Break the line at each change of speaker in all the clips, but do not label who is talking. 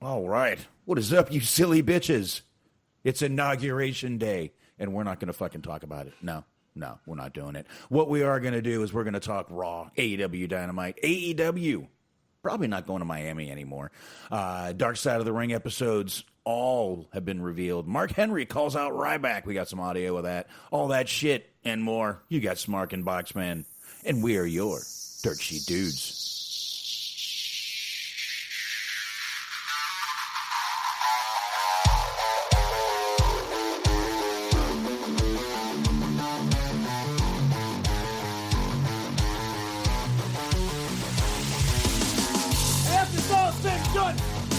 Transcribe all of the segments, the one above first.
All right. What is up, you silly bitches? It's Inauguration Day, and we're not going to fucking talk about it. No, we're not doing it. What we are going to do is we're going to talk Raw, AEW Dynamite, AEW. Probably not going to Miami anymore. Dark Side of the Ring episodes all have been revealed. Mark Henry calls out Ryback. We got some audio of that. All that shit and more. You got Smark and Boxman, and we are your Dirt Sheet Dudes.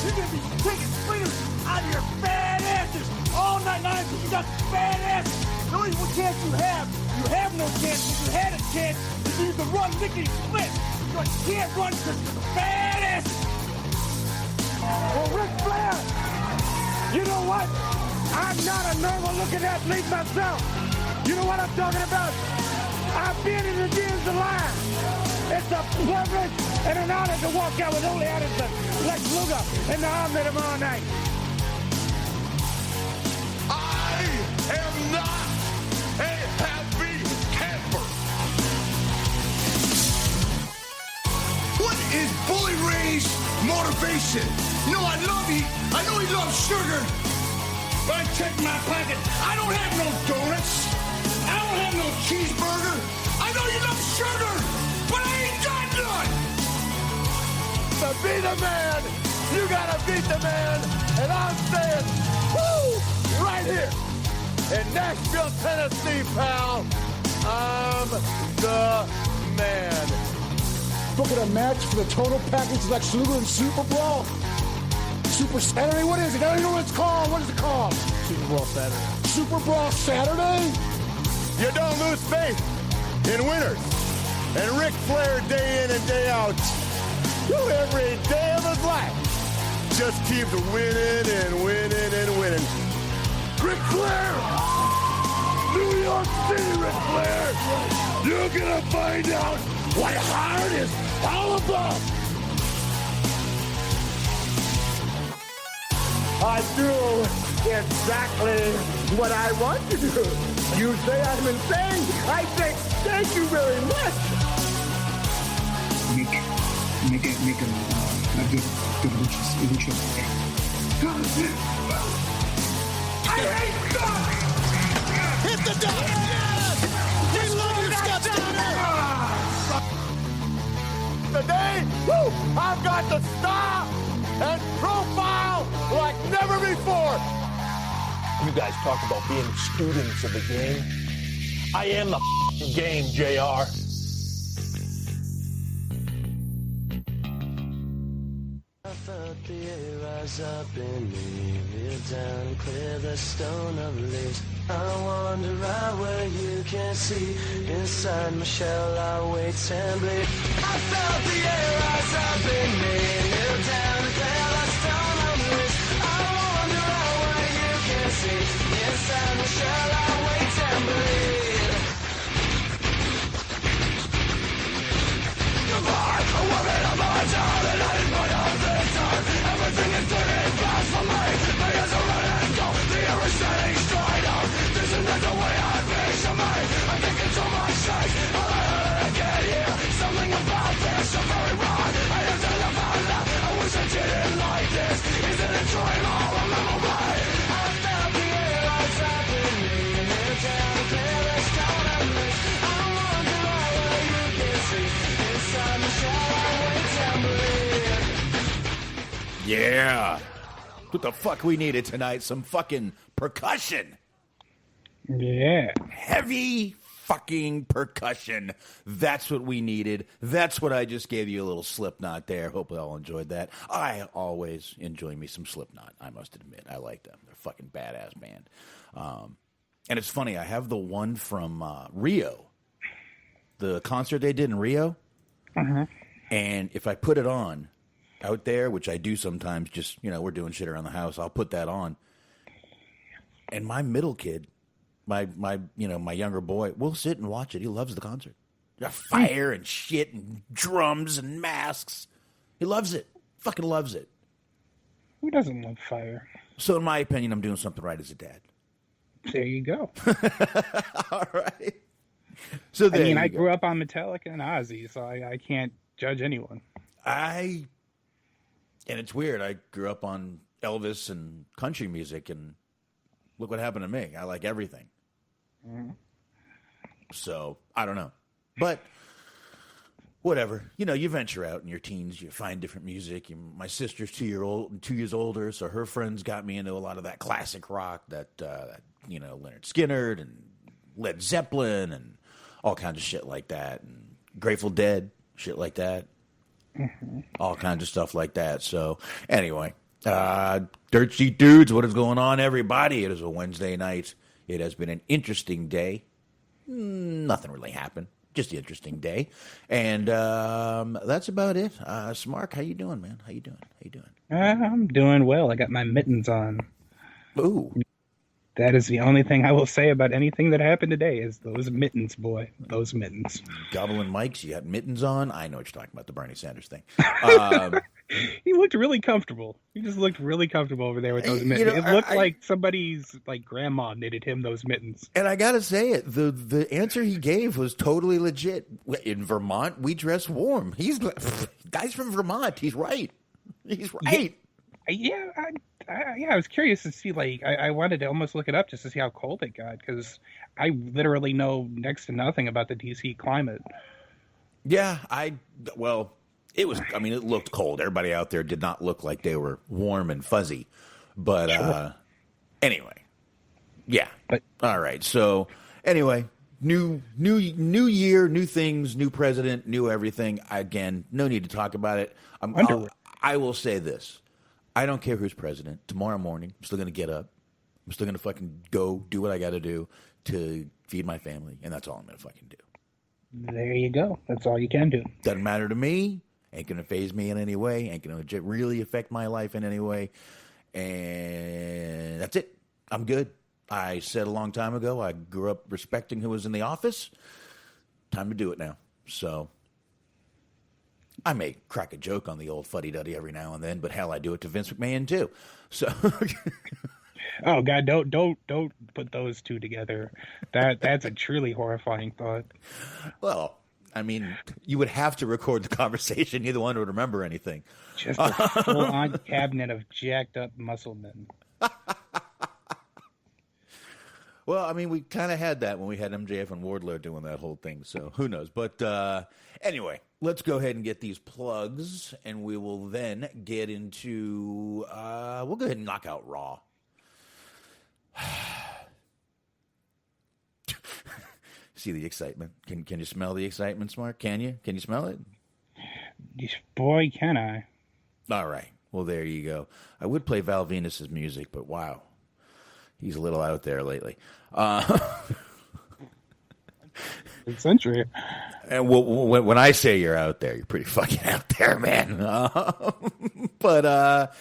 You're gonna be taking splinters out of your fat asses all night long because you got fat asses. The only chance you have no chance. If you had a chance, you could run lickety split. But you can't run because you're fat asses. Well, Ric Flair, you know what? I'm not a normal looking athlete myself. You know what I'm talking about? I've been in the gyms a lot. It's a privilege and an honor to walk out with Ole Anderson, Lex Luger, and the Army tomorrow night.
I am not a happy camper. What is Bully Ray's motivation? No, I love you. I know he loves sugar. But I check my pocket. I don't have no donuts. I don't have no cheeseburger. I know you love sugar, but I ain't got none.
To be the man, you gotta beat the man. And I'm saying, woo, right here in Nashville, Tennessee, pal. I'm the man.
Look at a match for the total package like Luger and Super Brawl. Super Saturday? What is it? I don't even know what it's called. What is it called?
Super Brawl Saturday.
Super Brawl Saturday?
You don't lose faith in winners. And Ric Flair, day in and day out, every day of his life, just keeps winning and winning and winning.
Ric Flair! New York City, Ric Flair! You're gonna find out what hard is all about! I do exactly what I want to do. You say I'm insane. I say thank you very much.
Make a good lucha.
I hate God!
Hit the deck! Yes! We love you, Scott Steiner!
Today, woo, I've got the star and profile like never before.
You guys talk about being students of the game. I am the game, JR.
I felt the air rise up in me, kneel down and clear the stone of leaves. I wander right where you can see, inside my shell I wait and bleed. I felt the air rise up in me, kneel down and clear the stone of leaves. I wander right where you can see, inside my shell I wait and bleed. Goodbye, a woman of my town, and I didn't put up this time. Everything is turning fast for me. My ears are running cold, the air is setting straight up. This is not the way I picture me. I'm thinking too much straight. All I heard again here, something about this so very wrong. I have to live out loud. I wish I didn't like this. Isn't it trying all a memory? I felt the air rise up in me, kneel down and clear the stone of this. I wonder where you can see, inside the shadow, wait and bleed.
Yeah. What the fuck we needed tonight? Some fucking percussion.
Yeah.
Heavy fucking percussion. That's what we needed. That's what I just gave you a little Slipknot there. Hope you all enjoyed that. I always enjoy me some Slipknot, I must admit. I like them. They're a fucking badass band. And it's funny, I have the one from Rio, the concert they did in Rio.
Uh-huh.
And if I put it on out there, which I do sometimes, just, we're doing shit around the house, I'll put that on. And my middle kid, my younger boy, will sit and watch it. He loves the concert. Got fire and shit and drums and masks. He loves it. Fucking loves it.
Who doesn't love fire?
So in my opinion, I'm doing something right as a dad.
There you go.
All right. So
I
there
mean,
you
I
go.
grew up on Metallica and Ozzy, so I can't judge anyone.
And it's weird. I grew up on Elvis and country music, and look what happened to me. I like everything. So I don't know, but whatever. You know, you venture out in your teens, you find different music. My sister's 2 years older, so her friends got me into a lot of that classic rock, that Leonard Skinner and Led Zeppelin and all kinds of shit like that, and Grateful Dead, shit like that. All kinds of stuff like that. So anyway, Dirt Sheet Dudes, what is going on, everybody? It is a Wednesday night. It has been an interesting day. Nothing really happened. Just an interesting day. And that's about it. Smark, how you doing, man? How you doing?
I'm doing well. I got my mittens on.
Ooh.
That is the only thing I will say about anything that happened today is those mittens, boy. Those mittens.
Gobbling mics, you got mittens on. I know what you're talking about, the Bernie Sanders thing.
He looked really comfortable. He just looked really comfortable over there with those mittens. It looked like somebody's grandma knitted him those mittens.
And I gotta say it, the answer he gave was totally legit. In Vermont, we dress warm. Guy's from Vermont. He's right. He's right.
I was curious to see, I wanted to almost look it up just to see how cold it got, because I literally know next to nothing about the DC climate.
Yeah, it looked cold. Everybody out there did not look like they were warm and fuzzy. But anyway, yeah.
But
all right. So anyway, new year, new things, new president, new everything. Again, no need to talk about it. I will say this. I don't care who's president. Tomorrow morning, I'm still going to get up. I'm still going to fucking go do what I got to do to feed my family, and that's all I'm going to fucking do.
There you go. That's all you can do.
Doesn't matter to me. Ain't going to faze me in any way. Ain't going to really affect my life in any way. And that's it. I'm good. I said a long time ago, I grew up respecting who was in the office. Time to do it now. So I may crack a joke on the old fuddy-duddy every now and then, but hell, I do it to Vince McMahon too. So,
oh God, don't put those two together. That's a truly horrifying thought.
Well, I mean, you would have to record the conversation. Neither one would remember anything.
Just a full-on cabinet of jacked up muscle men.
Well, I mean, we kind of had that when we had MJF and Wardlow doing that whole thing, so who knows. But anyway, let's go ahead and get these plugs, and we will then get into, we'll go ahead and knock out Raw. See the excitement. Can you smell the excitement, Smart? Can you smell it?
Boy, can I.
All right. Well, there you go. I would play Val Venus's music, but wow. He's a little out there lately.
Century.
And when I say you're out there, you're pretty fucking out there, man. But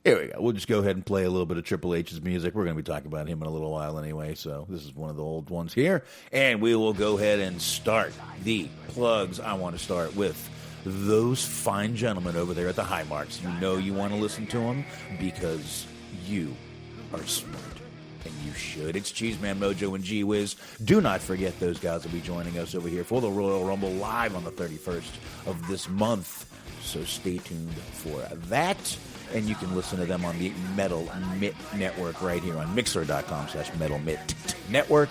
here we go. We'll just go ahead and play a little bit of Triple H's music. We're going to be talking about him in a little while anyway, so this is one of the old ones here. And we will go ahead and start the plugs. I want to start with those fine gentlemen over there at the High Marks. You know you want to listen to them because you are smart. And you should. It's Cheeseman, Mojo, and G Wiz. Do not forget those guys will be joining us over here for the Royal Rumble live on the 31st of this month. So stay tuned for that. And you can listen to them on the Metal Mitt Network right here on Mixer.com/Metal Mitt Network.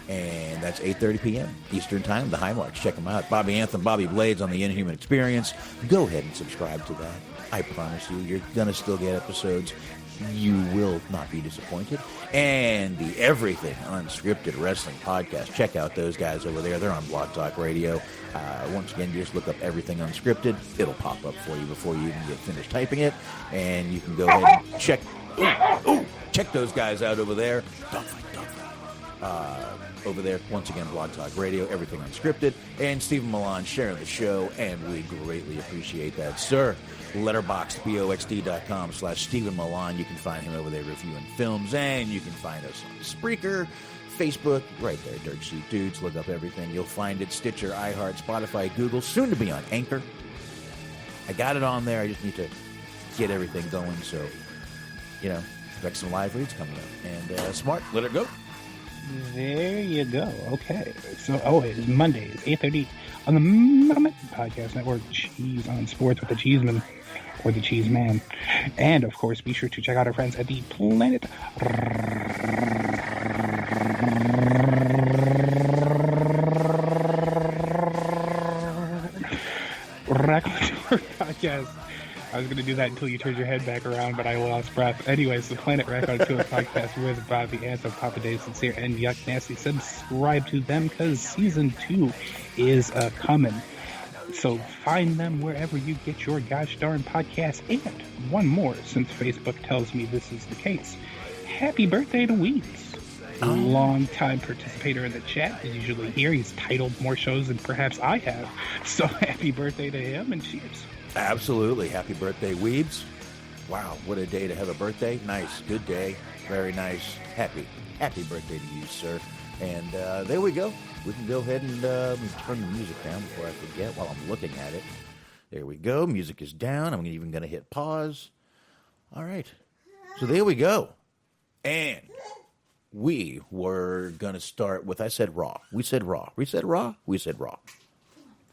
And that's 8:30 p.m. Eastern Time, the High Marks. Check them out. Bobby Anthem, Bobby Blades on the Inhuman Experience. Go ahead and subscribe to that. I promise you, you're going to still get episodes. You will not be disappointed. And the Everything Unscripted Wrestling Podcast. Check out those guys over there. They're on Blog Talk Radio. Once again, just look up Everything Unscripted. It'll pop up for you before you even get finished typing it. And you can go ahead and check those guys out over there. Dogfight. Over there, once again, Blog Talk Radio, Everything Unscripted, and Stephen Milan sharing the show, and we greatly appreciate that, sir. Letterboxd.com/Stephen Milan. You can find him over there reviewing films, and you can find us on Spreaker, Facebook, right there, Dirt Sheet Dudes. Look up everything. You'll find it. Stitcher, iHeart, Spotify, Google, soon to be on Anchor. I got it on there. I just need to get everything going, so expect some live reads coming up. And Smart, let it go.
There you go. Okay. So, it is Monday. It's 8:30 on the Moment Podcast Network. Cheese on Sports with the Cheeseman or the Cheese Man. And, of course, be sure to check out our friends at the Planet Raconteur Podcast. I was going to do that until you turned your head back around, but I lost breath. Anyways, the Planet Raconteur Podcast with Bobby Anton, Papa Dave Sincere, and Yuck Nasty. Subscribe to them because Season 2 is coming. So find them wherever you get your gosh darn podcast. And one more, since Facebook tells me this is the case. Happy birthday to Weeds. A long-time participator in the chat is usually here. He's titled more shows than perhaps I have. So happy birthday to him, and cheers.
Absolutely. Happy birthday, Weebs. Wow, what a day to have a birthday. Nice. Good day. Very nice. Happy birthday to you, sir. And there we go. We can go ahead and turn the music down before I forget while I'm looking at it. There we go. Music is down. I'm even going to hit pause. All right. So there we go. And we were going to start with, I said Raw. We said Raw. We said Raw. We said Raw.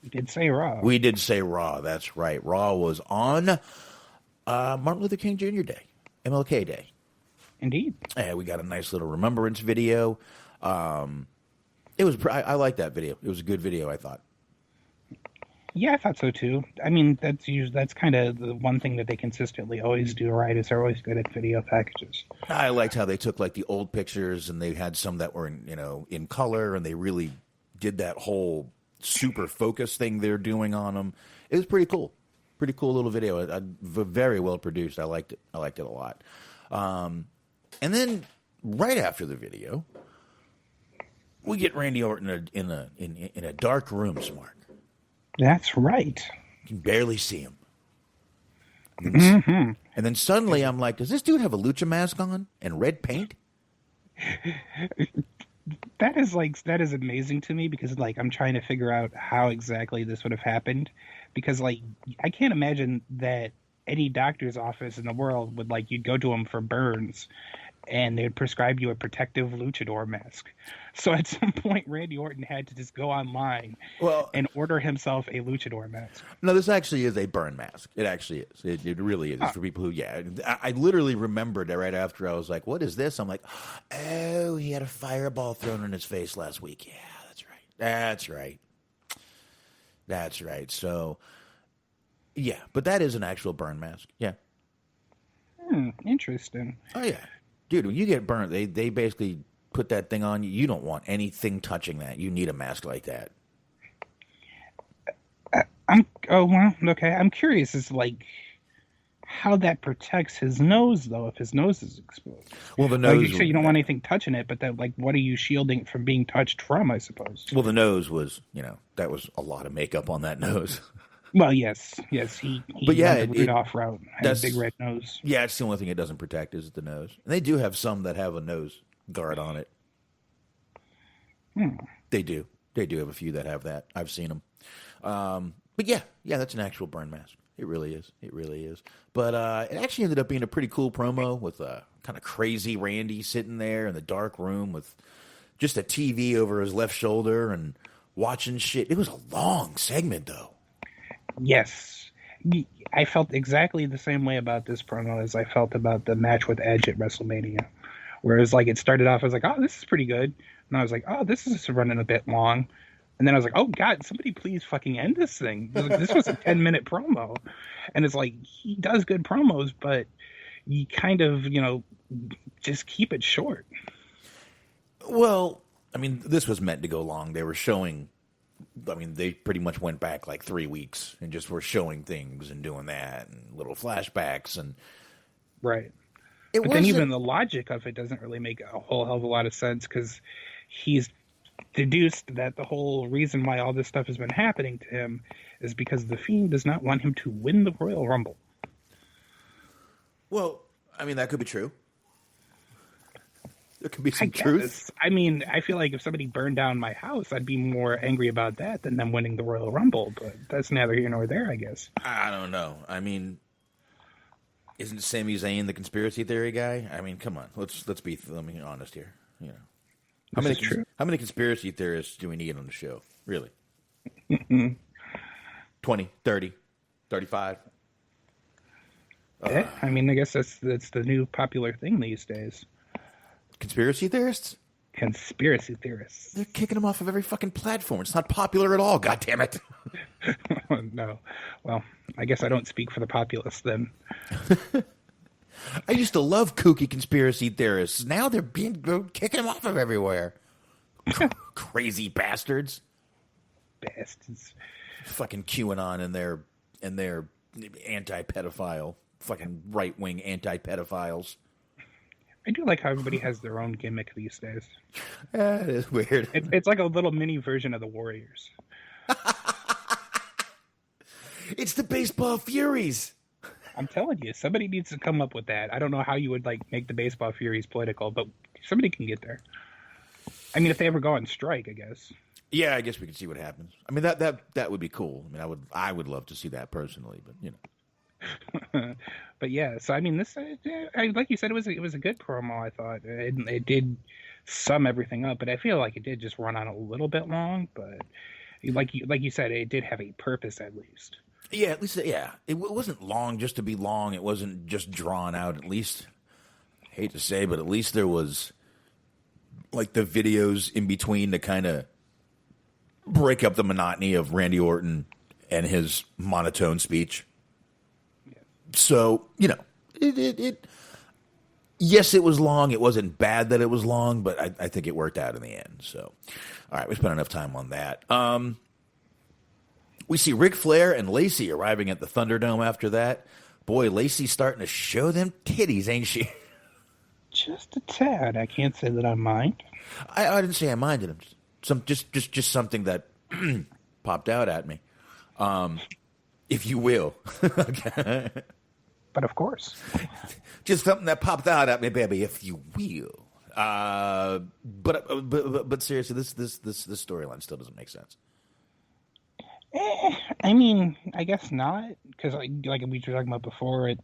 We did say Raw.
We did say Raw. That's right. Raw was on Martin Luther King Jr. Day, MLK Day.
Indeed.
And we got a nice little remembrance video. It was. I liked that video. It was a good video, I thought.
Yeah, I thought so too. I mean, that's kind of the one thing that they consistently always do right, is they're always good at video packages.
I liked how they took like the old pictures and they had some that were in color, and they really did that whole super focus thing they're doing on them. It was pretty cool. Pretty cool little video. Very well produced. I liked it. I liked it a lot. And then right after the video, we get Randy Orton in a dark room, Smart.
That's right.
You can barely see him. And then suddenly I'm like, does this dude have a lucha mask on and red paint?
That is amazing to me, because I'm trying to figure out how exactly this would have happened, because I can't imagine that any doctor's office in the world would you'd go to them for burns and they would prescribe you a protective luchador mask. So at some point, Randy Orton had to just go online and order himself a luchador mask.
No, this actually is a burn mask. It actually is. It really is. It's for people who, I literally remembered right after. I was like, what is this? I'm like, oh, he had a fireball thrown in his face last week. Yeah, that's right. That's right. That's right. So, yeah, but that is an actual burn mask. Yeah.
Interesting.
Oh, yeah. Dude, when you get burnt, they basically put that thing on you. You don't want anything touching that. You need a mask like that.
Okay. I'm curious as to how that protects his nose, though, if his nose is exposed.
Well, the nose.
You say you don't want anything touching it, but that what are you shielding from being touched from? I suppose.
Well, the nose was, that was a lot of makeup on that nose.
Well, yes, he
but yeah,
went the Rudolph route. Has a big red nose.
Yeah, it's the only thing it doesn't protect is the nose. And they do have some that have a nose guard on it. They do have a few that have that. I've seen them. But yeah, that's an actual burn mask. It really is. It really is. But it actually ended up being a pretty cool promo with a kind of crazy Randy sitting there in the dark room with just a TV over his left shoulder and watching shit. It was a long segment, though.
Yes. I felt exactly the same way about this promo as I felt about the match with Edge at WrestleMania. Whereas, it started off, I was like, oh, this is pretty good. And I was like, oh, this is running a bit long. And then I was like, oh, God, somebody please fucking end this thing. This was a 10-minute promo. And it's he does good promos, but you kind of, just keep it short.
Well, I mean, this was meant to go long. They were showing... they pretty much went back 3 weeks and just were showing things and doing that and little flashbacks and
right. But then even the logic of it doesn't really make a whole hell of a lot of sense, because he's deduced that the whole reason why all this stuff has been happening to him is because the Fiend does not want him to win the Royal Rumble.
Well, I mean, that could be true. There could be some truth.
I mean, I feel like if somebody burned down my house, I'd be more angry about that than them winning the Royal Rumble. But that's neither here nor there, I guess.
I don't know. I mean, Isn't Sami Zayn the conspiracy theory guy? I mean, come on. Let's be honest here. You know, how many conspiracy theorists do we need on the show? Really? 20, 30, 35?
Yeah, I mean, I guess that's the new popular thing these days.
Conspiracy theorists?
Conspiracy theorists.
They're kicking them off of every fucking platform. It's not popular at all, God damn it.
No. Well, I guess I don't speak for the populace then.
I used to love kooky conspiracy theorists. Now they're kicking them off of everywhere. Crazy bastards.
Bastards.
Fucking QAnon and their anti-pedophile, fucking right-wing anti-pedophiles.
I do like how everybody has their own gimmick these days.
Yeah, it is weird.
It's like a little mini version of the Warriors.
It's the baseball Furies.
I'm telling you, somebody needs to come up with that. I don't know how you would make the baseball Furies political, but somebody can get there. I mean, if they ever go on strike, I guess.
Yeah, I guess we can see what happens. I mean, that would be cool. I mean, I would love to see that personally, but you know.
But yeah, so I mean, this like you said, it was a good promo. I thought it did sum everything up, but I feel like it did just run on a little bit long. But like you said, it did have a purpose at least.
Yeah, at least it wasn't long just to be long. It wasn't just drawn out. At least, I hate to say, but at least there was like the videos in between to kind of break up the monotony of Randy Orton and his monotone speech. So, you know, yes, it was long. It wasn't bad that it was long, but I think it worked out in the end. So, all right, we spent enough time on that. We see Ric Flair and Lacey arriving at the Thunderdome after that. Boy, Lacey's starting to show them titties, ain't she?
Just a tad. I can't say that I mind.
I didn't say I minded them. Just something that popped out at me, if you will. Okay.
But of course,
just something that popped out at me, baby, if you will. But seriously, this storyline still doesn't make sense.
I mean, I guess not, because like we were talking about before, it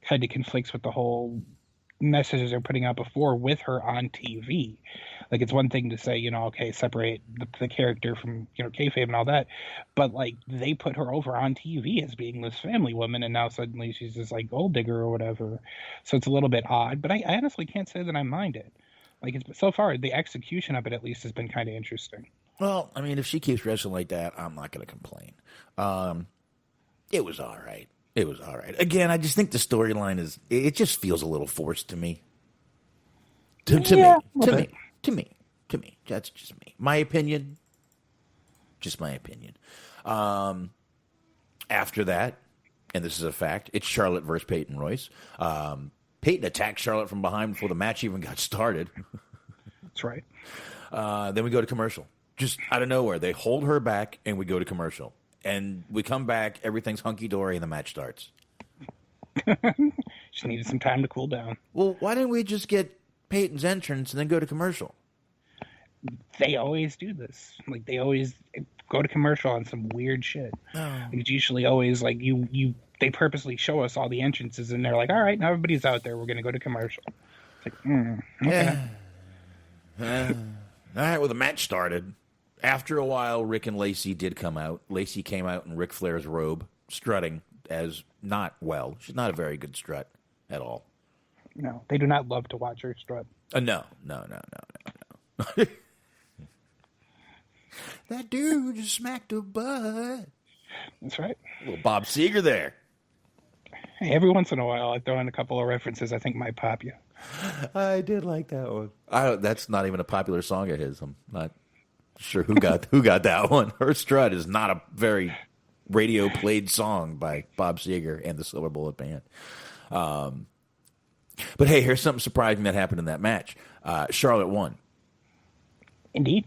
kind of conflicts with the whole messages they're putting out before with her on TV. Like, it's one thing to say, you know, okay, separate the character from, you know, kayfabe and all that, but like they put her over on TV as being this family woman, and now suddenly she's this like gold digger or whatever. So it's a little bit odd, but I honestly can't say that I mind it. Like, it's so far the execution of it at least has been kind of interesting.
Well, I mean, if she keeps wrestling like that, I'm not going to complain. It was all right. It was all right. Again, I just think the storyline it just feels a little forced to me. To me. That's just me. My opinion. Just my opinion. After that, and this is a fact, it's Charlotte versus Peyton Royce. Peyton attacked Charlotte from behind before the match even got started.
That's right.
Then we go to commercial. Just out of nowhere, they hold her back, and we go to commercial. And we come back, everything's hunky-dory, and the match starts.
Just needed some time to cool down.
Well, why didn't we just get Peyton's entrance and then go to commercial?
They always do this. Like, they always go to commercial on some weird shit.
Oh.
It's usually always like they purposely show us all the entrances, and they're like, all right, now everybody's out there. We're going to go to commercial. It's like, okay.
All right, well, the match started. After a while, Rick and Lacey did come out. Lacey came out in Ric Flair's robe, strutting as not well. She's not a very good strut at all.
No, they do not love to watch her strut.
No. That dude just smacked her butt.
That's right.
Little Bob Seger there.
Hey, every once in a while, I throw in a couple of references I think might pop you.
I did like that one. That's not even a popular song of his. I'm not sure who got that one. Her strut is not a very radio played song by Bob Seger and the Silver Bullet Band. But hey, here's something surprising that happened in that match. Charlotte won.
Indeed.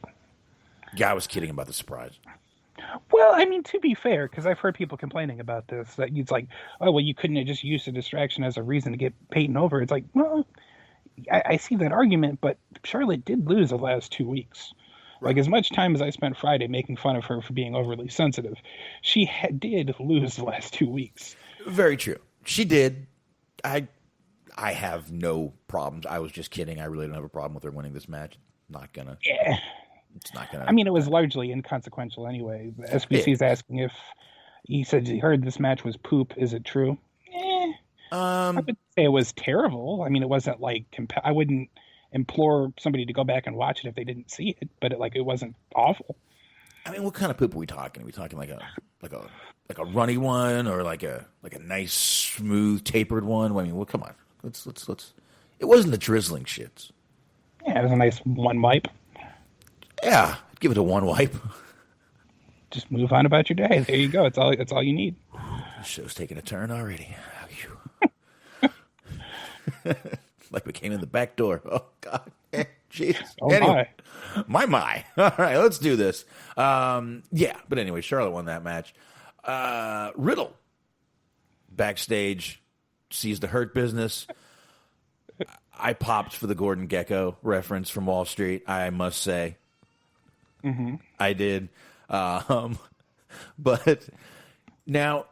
Yeah, I was kidding about the surprise.
Well, I mean, to be fair, because I've heard people complaining about this, that it's like, oh, well, you couldn't have just used a distraction as a reason to get Peyton over. It's like, well, I see that argument, but Charlotte did lose the last 2 weeks. Right. Like, as much time as I spent Friday making fun of her for being overly sensitive, she did lose the last 2 weeks.
Very true. She did. I have no problems. I was just kidding. I really don't have a problem with her winning this match. Not gonna.
Yeah.
It's not gonna.
I mean, it was largely inconsequential anyway. The SBC's asking if he said he heard this match was poop. Is it true? I would say it was terrible. I mean, it wasn't like I wouldn't implore somebody to go back and watch it if they didn't see it, but it wasn't awful.
I mean, what kind of poop are we talking? Are we talking like a runny one or like a nice smooth tapered one? I mean, well, come on. Let's. It wasn't the drizzling shits.
Yeah, it was a nice one wipe.
Yeah, give it a one wipe.
Just move on about your day. There you go. It's all you need.
The show's taking a turn already. Like we came in the back door. Oh God, jeez.
Oh
anyway, my. All right, let's do this. Yeah, but anyway, Charlotte won that match. Riddle backstage sees the Hurt Business. I popped for the Gordon Gekko reference from Wall Street. I must say, I did. But now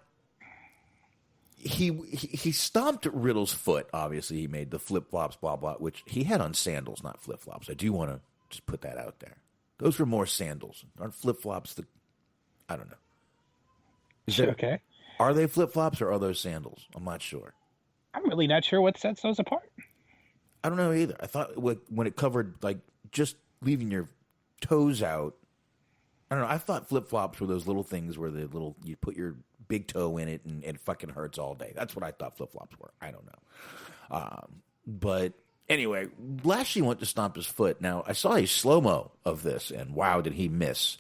he stomped Riddle's foot. Obviously, he made the flip flops, blah blah, which he had on sandals, not flip flops. I do want to just put that out there. Those were more sandals. Aren't flip flops I don't know.
Okay.
Are they flip flops or are those sandals? I'm not sure.
I'm really not sure what sets those apart.
I don't know either. I thought when it covered like just leaving your toes out. I don't know. I thought flip flops were those little things where you put your big toe in it and it fucking hurts all day. That's what I thought flip flops were. I don't know. But anyway, Lashley went to stomp his foot. Now I saw a slow mo of this, and wow, did he miss?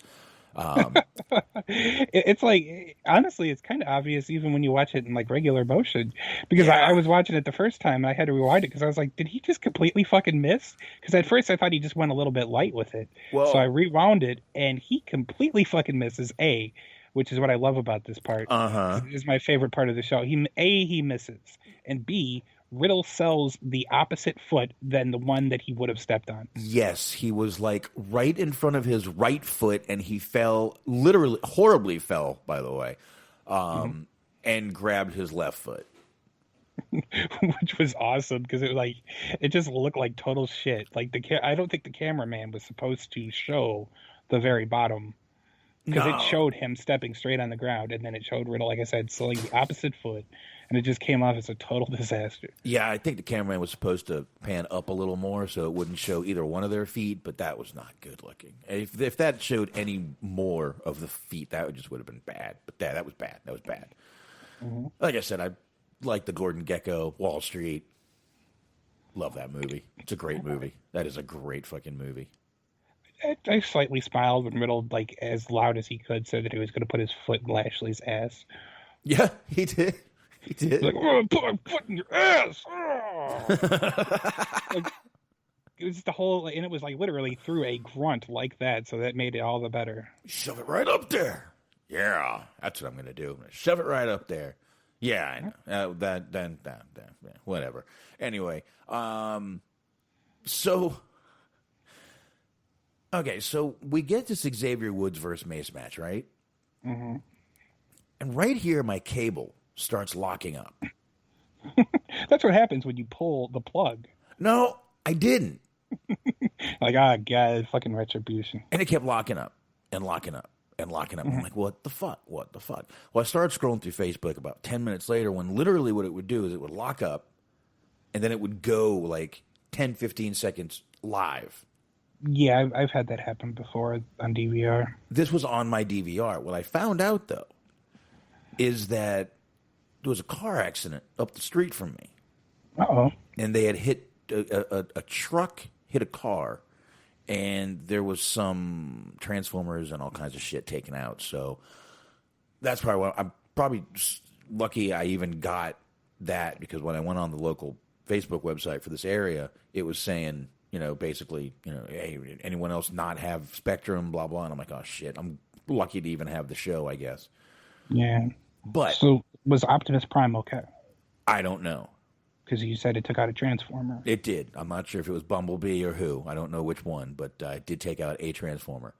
It's like, honestly, it's kind of obvious even when you watch it in like regular motion, because I was watching it the first time and I had to rewind it because I was like, did he just completely fucking miss? Because at first I thought he just went a little bit light with it.
Well,
so I rewound it and he completely fucking misses, which is what I love about this part. This is my favorite part of the show. He misses, and B, Riddle sells the opposite foot than the one that he would have stepped on.
Yes, he was like right in front of his right foot, and he fell, literally, horribly fell, by the way, and grabbed his left foot.
Which was awesome because it just looked like total shit. Like I don't think the cameraman was supposed to show the very bottom. Because it showed him stepping straight on the ground, and then it showed Riddle, like I said, selling the opposite foot, and it just came off as a total disaster.
Yeah, I think the cameraman was supposed to pan up a little more so it wouldn't show either one of their feet, but that was not good looking. If that showed any more of the feet, that just would have been bad. But that was bad. That was bad. Like I said, I like the Gordon Gekko, Wall Street. Love that movie. It's a great movie. That is a great fucking movie.
I slightly smiled when Riddle, like, as loud as he could, said that he was going to put his foot in Lashley's ass.
Yeah, he did. He did.
Like, oh, put my foot in your ass! Oh! Like, it was the whole, and it was like literally through a grunt like that, so that made it all the better.
Shove it right up there. Yeah, that's what I'm going to do. I'm going to shove it right up there. Yeah, I know. Then, whatever. Anyway, so... Okay, so we get this Xavier Woods versus Mace match, right? And right here, my cable starts locking up.
That's what happens when you pull the plug.
No, I didn't.
Like, God, fucking retribution.
And it kept locking up and locking up and locking up. I'm like, what the fuck? What the fuck? Well, I started scrolling through Facebook about 10 minutes later when literally what it would do is it would lock up and then it would go like 10, 15 seconds live.
Yeah, I've had that happen before on DVR.
This was on my DVR. What I found out, though, is that there was a car accident up the street from me.
Uh-oh.
And they had hit a truck, hit a car, and there was some transformers and all kinds of shit taken out. So that's probably why I'm probably lucky I even got that, because when I went on the local Facebook website for this area, it was saying... basically, hey, anyone else not have Spectrum, blah, blah. And I'm like, oh, shit. I'm lucky to even have the show, I guess.
Yeah.
But.
So, was Optimus Prime okay?
I don't know.
Because you said it took out a Transformer.
It did. I'm not sure if it was Bumblebee or who. I don't know which one, but it did take out a Transformer.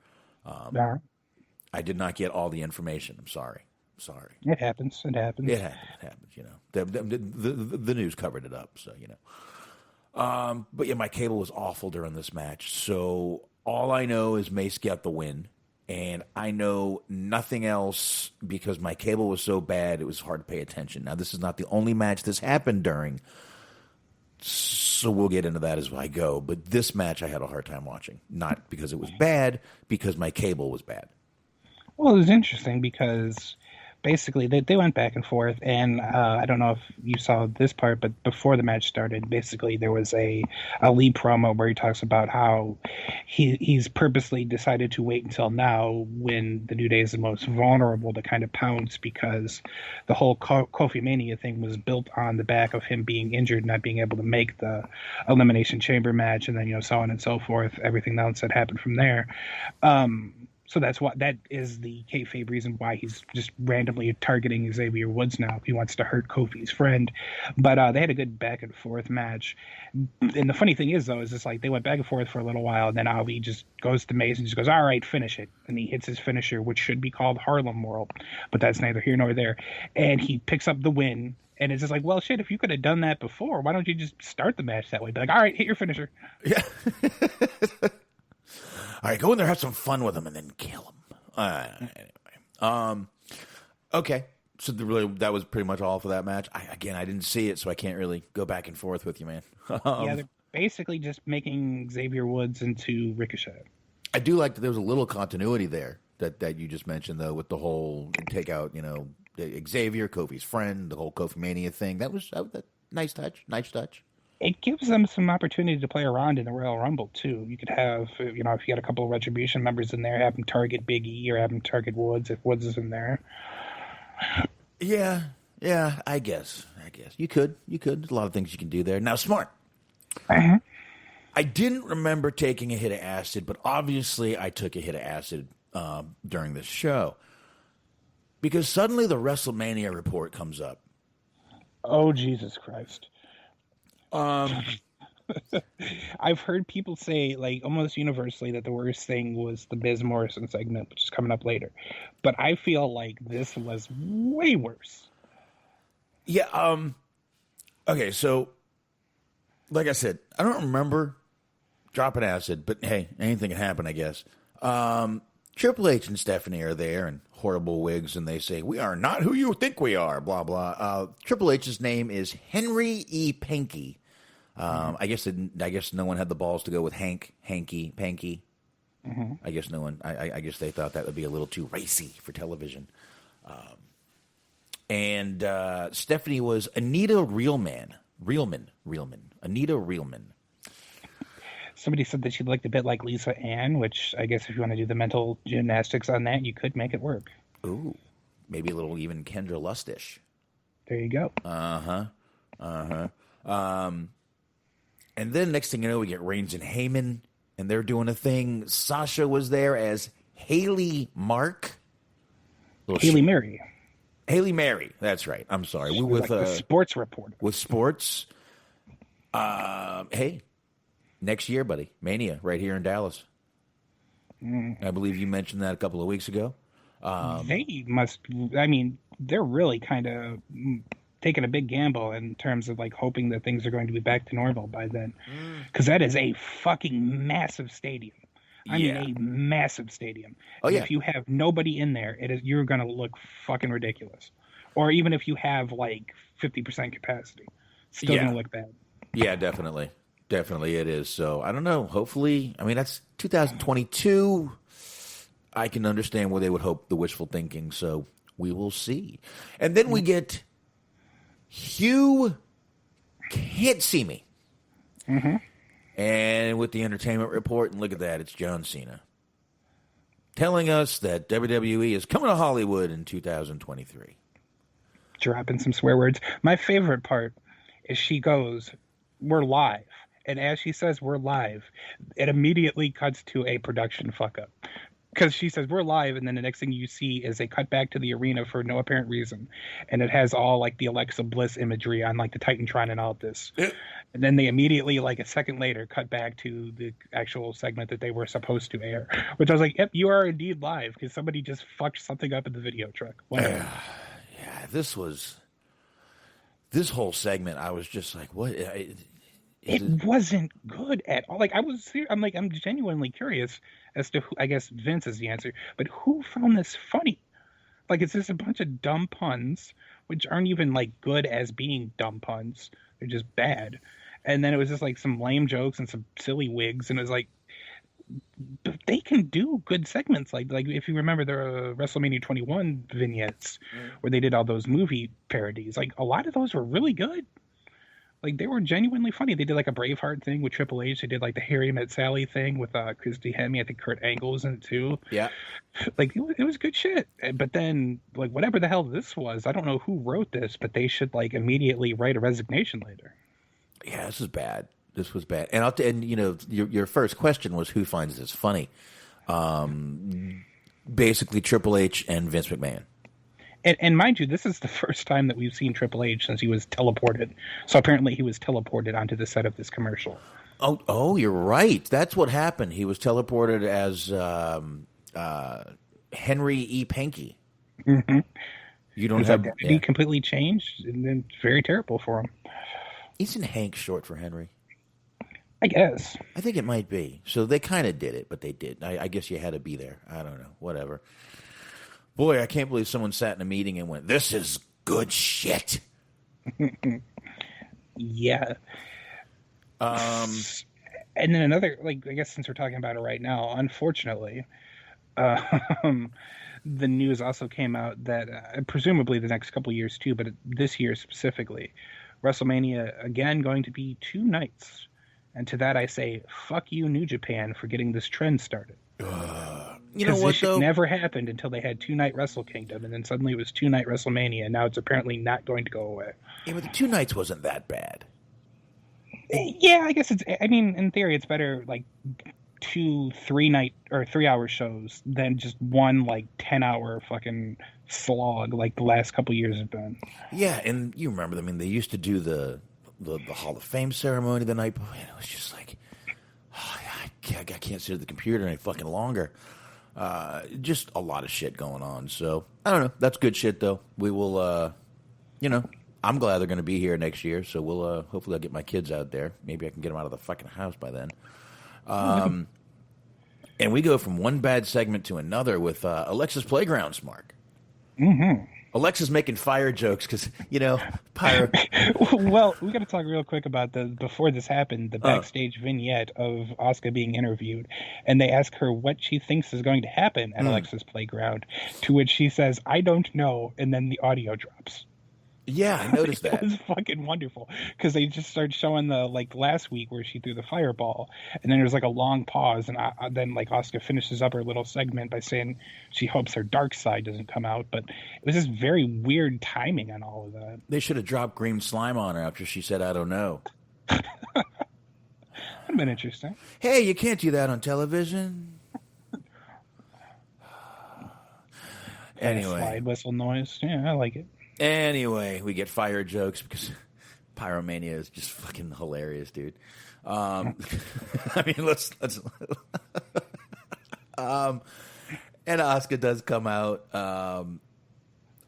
I did not get all the information. I'm sorry. Sorry.
It happens. It happens.
It happens, you know. The news covered it up, so, you know. But yeah, my cable was awful during this match. So all I know is Mace got the win. And I know nothing else because my cable was so bad, it was hard to pay attention. Now, this is not the only match this happened during, so we'll get into that as I go. But this match I had a hard time watching. Not because it was bad, because my cable was bad.
Well, it was interesting because basically they went back and forth, and I don't know if you saw this part, but before the match started, basically there was a Lee promo where he talks about how he's purposely decided to wait until now when the New Day is the most vulnerable to kind of pounce, because the whole Kofi Mania thing was built on the back of him being injured, not being able to make the Elimination Chamber match, and then, you know, so on and so forth, everything else that happened from there. So that is the kayfabe reason why he's just randomly targeting Xavier Woods now. He wants to hurt Kofi's friend. But they had a good back and forth match. And the funny thing is, though, is it's like they went back and forth for a little while, and then Ali just goes to Mace and just goes, all right, finish it. And he hits his finisher, which should be called Harlem World, but that's neither here nor there. And he picks up the win. And it's just like, well, shit, if you could have done that before, why don't you just start the match that way? Be like, all right, hit your finisher.
Yeah. All right, go in there, have some fun with him, and then kill him. Anyway, okay. So that was pretty much all for that match. I didn't see it, so I can't really go back and forth with you, man.
Yeah, they're basically just making Xavier Woods into Ricochet.
I do like that there was a little continuity there that you just mentioned, though, with the whole take out, you know, Xavier, Kofi's friend, the whole Kofi Mania thing. That was a nice touch. Nice touch.
It gives them some opportunity to play around in the Royal Rumble, too. You could have, you know, if you had a couple of Retribution members in there, have them target Big E or have them target Woods if Woods is in there.
Yeah, I guess. You could. There's a lot of things you can do there. Now, Smart.
Uh-huh.
I didn't remember taking a hit of acid, but obviously I took a hit of acid during this show. Because suddenly the WrestleMania report comes up.
Oh, Jesus Christ. I've heard people say, like, almost universally that the worst thing was the Biz Morrison segment, which is coming up later. But I feel like this was way worse.
Yeah, okay, so, like I said, I don't remember dropping acid, but hey, anything can happen, I guess. Triple H and Stephanie are there in horrible wigs, and they say, we are not who you think we are, blah, blah. Triple H's name is Henry E. Panky. I guess no one had the balls to go with Hanky, Panky. Mm-hmm. I guess no one. I guess they thought that would be a little too racy for television. And Stephanie was Anita Realman. Anita Realman.
Somebody said that she looked a bit like Lisa Ann, which I guess if you want to do the mental gymnastics on that, you could make it work.
Ooh, maybe a little even Kendra Lustish.
There you go.
And then next thing you know, we get Reigns and Heyman, and they're doing a thing. Sasha was there as Haley Mark.
Haley Mary.
Haley Mary, that's right. I'm sorry.
We with like the sports reporter.
With sports. Hey, next year, buddy. Mania, right here in Dallas. I believe you mentioned that a couple of weeks ago.
They must, I mean, they're really kind of taking a big gamble in terms of like hoping that things are going to be back to normal by then. Because that is a fucking massive stadium. I mean, a massive stadium.
Oh, yeah.
If you have nobody in there, you're going to look fucking ridiculous. Or even if you have like 50% capacity, still going to look bad.
Yeah, definitely. Definitely it is. So, I don't know. Hopefully, I mean, that's 2022. I can understand where they would hope the wishful thinking. So, we will see. And then we get Hugh Can't See Me.
Mm-hmm.
And with the entertainment report, and look at that, it's John Cena. Telling us that WWE is coming to Hollywood in 2023.
Dropping some swear words. My favorite part is she goes, we're live. And as she says we're live, it immediately cuts to a production fuck up. because she says we're live, and then the next thing you see is they cut back to the arena for no apparent reason, and it has all like the Alexa Bliss imagery on like the Titantron and all of this.
Yeah.
And then they immediately, like a second later, cut back to the actual segment that they were supposed to air, which I was like, yep, you are indeed live, because somebody just fucked something up in the video truck. Whatever.
Yeah, this whole segment, I was just like, what?
It wasn't good at all. Like I'm genuinely curious as to who, I guess Vince is the answer, but who found this funny? Like, it's just a bunch of dumb puns, which aren't even like good as being dumb puns. They're just bad. And then it was just like some lame jokes and some silly wigs, and it was like, but they can do good segments. Like if you remember the WrestleMania 21 vignettes where they did all those movie parodies, like a lot of those were really good. Like, they were genuinely funny. They did like a Braveheart thing with Triple H. They did like the Harry Met Sally thing with Christy Hemme. I think Kurt Angle was in it too.
Yeah.
Like, it was good shit. But then, like, whatever the hell this was, I don't know who wrote this, but they should like immediately write a resignation later.
Yeah, this is bad. This was bad. And you know, your first question was who finds this funny? Basically Triple H and Vince McMahon.
And mind you, this is the first time that we've seen Triple H since he was teleported. So apparently he was teleported onto the set of this commercial.
Oh, you're right. That's what happened. He was teleported as Henry E. Panky.
Mm-hmm.
You don't
His
have
identity completely changed, and then it's very terrible for him.
Isn't Hank short for Henry?
I guess.
I think it might be. So they kind of did it, but they did. I guess you had to be there. I don't know. Whatever. Boy, I can't believe someone sat in a meeting and went, "This is good shit."
Yeah. And then another, like, I guess since we're talking about it right now, unfortunately, the news also came out that presumably the next couple of years too, but this year specifically, WrestleMania again going to be 2 nights. And to that I say, fuck you, New Japan, for getting this trend started.
You know what,
this
though?
never happened until they had 2-night Wrestle Kingdom, and then suddenly it was 2-night WrestleMania, and now it's apparently not going to go away.
Yeah, but the 2 nights wasn't that bad.
Yeah, I guess I mean, in theory, it's better, like, 2 3-night or 3-hour shows than just one, like, 10-hour fucking slog like the last couple years have been.
Yeah, and you remember, I mean, they used to do the Hall of Fame ceremony the night before, and it was just like, oh, I can't sit at the computer any fucking longer. Just a lot of shit going on. So, I don't know. That's good shit, though. We will, you know, I'm glad they're going to be here next year. So, we'll, hopefully I'll get my kids out there. Maybe I can get them out of the fucking house by then. And we go from one bad segment to another with Alexa's Playgrounds, Mark.
Mm-hmm.
Alexa's making fire jokes because, you know, pyro.
Well, we got to talk real quick about before this happened, the backstage vignette of Asuka being interviewed, and they ask her what she thinks is going to happen at Alexa's Playground, to which she says, "I don't know," and then the audio drops.
Yeah, I noticed that.
It was fucking wonderful because they just started showing the, like, last week where she threw the fireball, and then there's like a long pause, and then like Asuka finishes up her little segment by saying she hopes her dark side doesn't come out, but it was just very weird timing on all of that.
They should have dropped green slime on her after she said, "I don't know."
That'd have been interesting.
Hey, you can't do that on television. Anyway,
Slide whistle noise. Yeah, I like it.
Anyway, we get fire jokes because Pyromania is just fucking hilarious, dude. I mean, let's and Asuka does come out.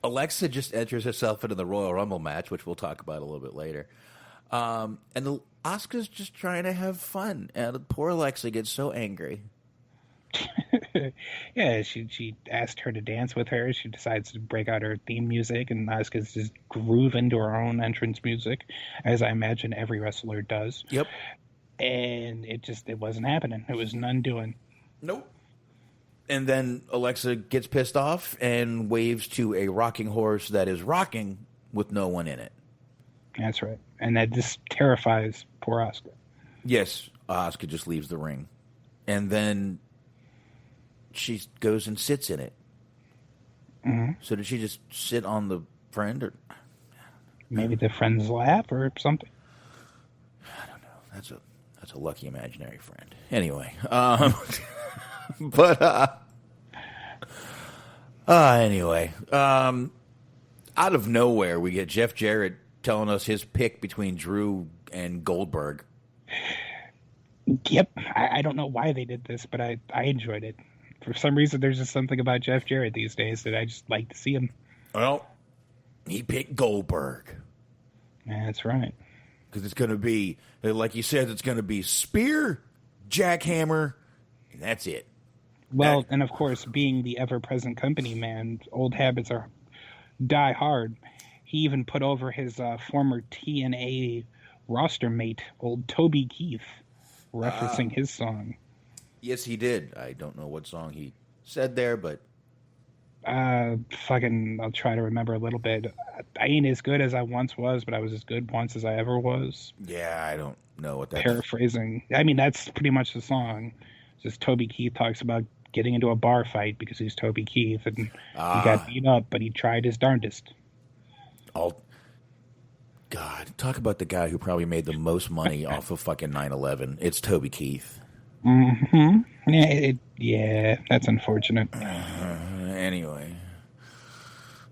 Alexa just enters herself into the Royal Rumble match, which we'll talk about a little bit later. And Asuka's just trying to have fun, and poor Alexa gets so angry.
Yeah, she asked her to dance with her. She decides to break out her theme music, and Asuka's just groove into her own entrance music, as I imagine every wrestler does.
Yep.
And it wasn't happening. It was none doing.
Nope. And then Alexa gets pissed off and waves to a rocking horse that is rocking with no one in it.
That's right. And that just terrifies poor Asuka.
Yes, Asuka just leaves the ring. And then she goes and sits in it.
Mm-hmm.
So did she just sit on the friend? Or
maybe the friend's lap or something?
I don't know. That's a lucky imaginary friend. Anyway, but Anyway, out of nowhere, we get Jeff Jarrett telling us his pick between Drew and Goldberg.
Yep. I don't know why they did this, but I enjoyed it. For some reason, there's just something about Jeff Jarrett these days that I just like to see him.
Well, he picked Goldberg.
That's right.
Because it's going to be, like you said, it's going to be spear, jackhammer, and that's it.
Well, and of course, being the ever-present company man, old habits die hard. He even put over his former TNA roster mate, old Toby Keith, referencing his song.
Yes, he did. I don't know what song he said there, but...
I'll try to remember a little bit. I ain't as good as I once was, but I was as good once as I ever was.
Yeah, I don't know what that...
Paraphrasing. I mean, that's pretty much the song. Just Toby Keith talks about getting into a bar fight because he's Toby Keith, and he got beat up, but he tried his darndest.
God, talk about the guy who probably made the most money off of fucking 9/11. It's Toby Keith.
Mm-hmm. Yeah, that's unfortunate.
Anyway,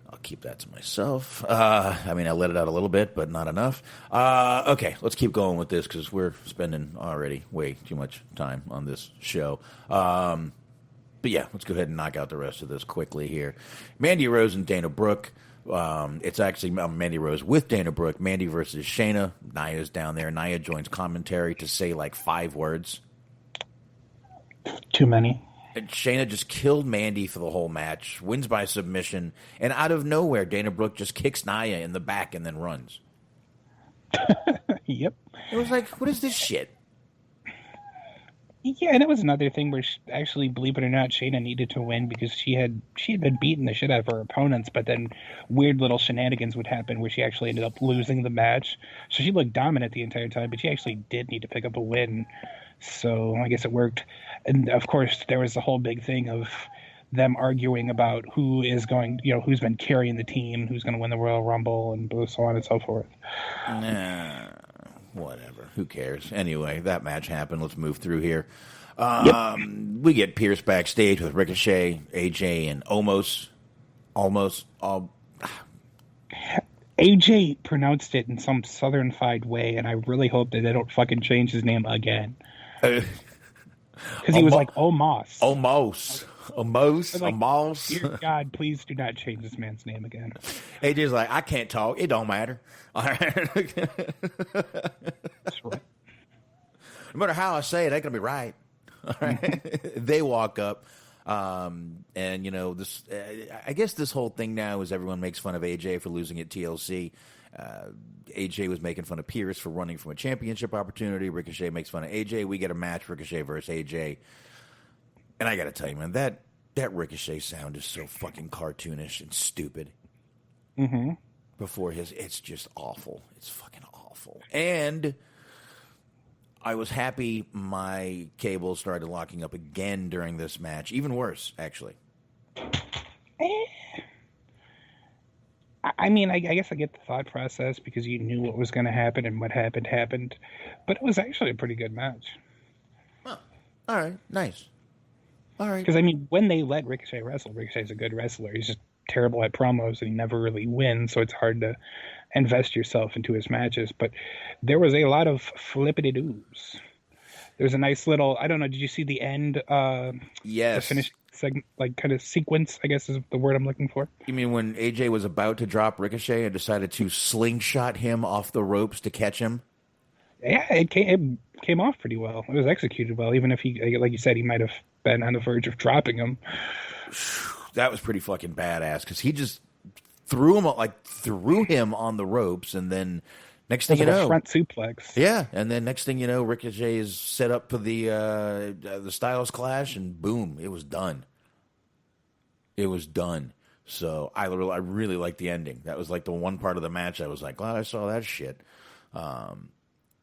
I'll keep that to myself. I mean, I let it out a little bit, but not enough. Okay, let's keep going with this because we're spending already way too much time on this show. But yeah, let's go ahead and knock out the rest of this quickly here. Mandy Rose and Dana Brooke. It's actually Mandy Rose with Dana Brooke. Mandy versus Shayna. Nia's down there. Nia joins commentary to say like 5 words.
Too many.
And Shayna just killed Mandy for the whole match, wins by submission, and out of nowhere, Dana Brooke just kicks Nia in the back and then runs.
Yep.
It was like, what is this shit?
Yeah, and it was another thing where actually, believe it or not, Shayna needed to win because she had been beating the shit out of her opponents, but then weird little shenanigans would happen where she actually ended up losing the match. So she looked dominant the entire time, but she actually did need to pick up a win. So I guess it worked. And of course, there was the whole big thing of them arguing about who is going, who's been carrying the team, who's going to win the Royal Rumble, and so on and so forth.
Nah, whatever. Who cares? Anyway, that match happened. Let's move through here. We get Pierce backstage with Ricochet, AJ, and Omos.
AJ pronounced it in some southern-fied way, and I really hope that they don't fucking change his name again. Because he was like Omos.
Omos.
Dear God, please do not change this man's name again.
AJ's like, I can't talk. It don't matter. All right.
That's right.
No matter how I say it, ain't gonna be right. All right. They walk up, and this. I guess this whole thing now is everyone makes fun of AJ for losing at TLC. AJ was making fun of Pierce for running from a championship opportunity. Ricochet makes fun of AJ. We get a match, Ricochet versus AJ. And I got to tell you, man, that Ricochet sound is so fucking cartoonish and stupid.
Mm-hmm.
It's just awful. It's fucking awful. And I was happy my cable started locking up again during this match. Even worse, actually.
I mean, I guess I get the thought process because you knew what was going to happen and what happened. But it was actually a pretty good match.
Huh. All right. Nice. All right.
Because, I mean, when they let Ricochet wrestle, Ricochet's a good wrestler. He's just terrible at promos and he never really wins, so it's hard to invest yourself into his matches. But there was a lot of flippity-doos. There's a nice little, I don't know, did you see the end?
Yes.
The finish segment, like kind of sequence, I guess is the word I'm looking for.
You mean when AJ was about to drop Ricochet and decided to slingshot him off the ropes to catch him?
Yeah, it came off pretty well. It was executed well, even if he, like you said, he might have been on the verge of dropping him.
That was pretty fucking badass because he just threw him on the ropes, and then next thing you know,
front suplex.
Yeah, and then next thing you know, Ricochet is set up for the Styles Clash, and boom, it was done. It was done. So I really liked the ending. That was like the one part of the match I was like, glad I saw that shit.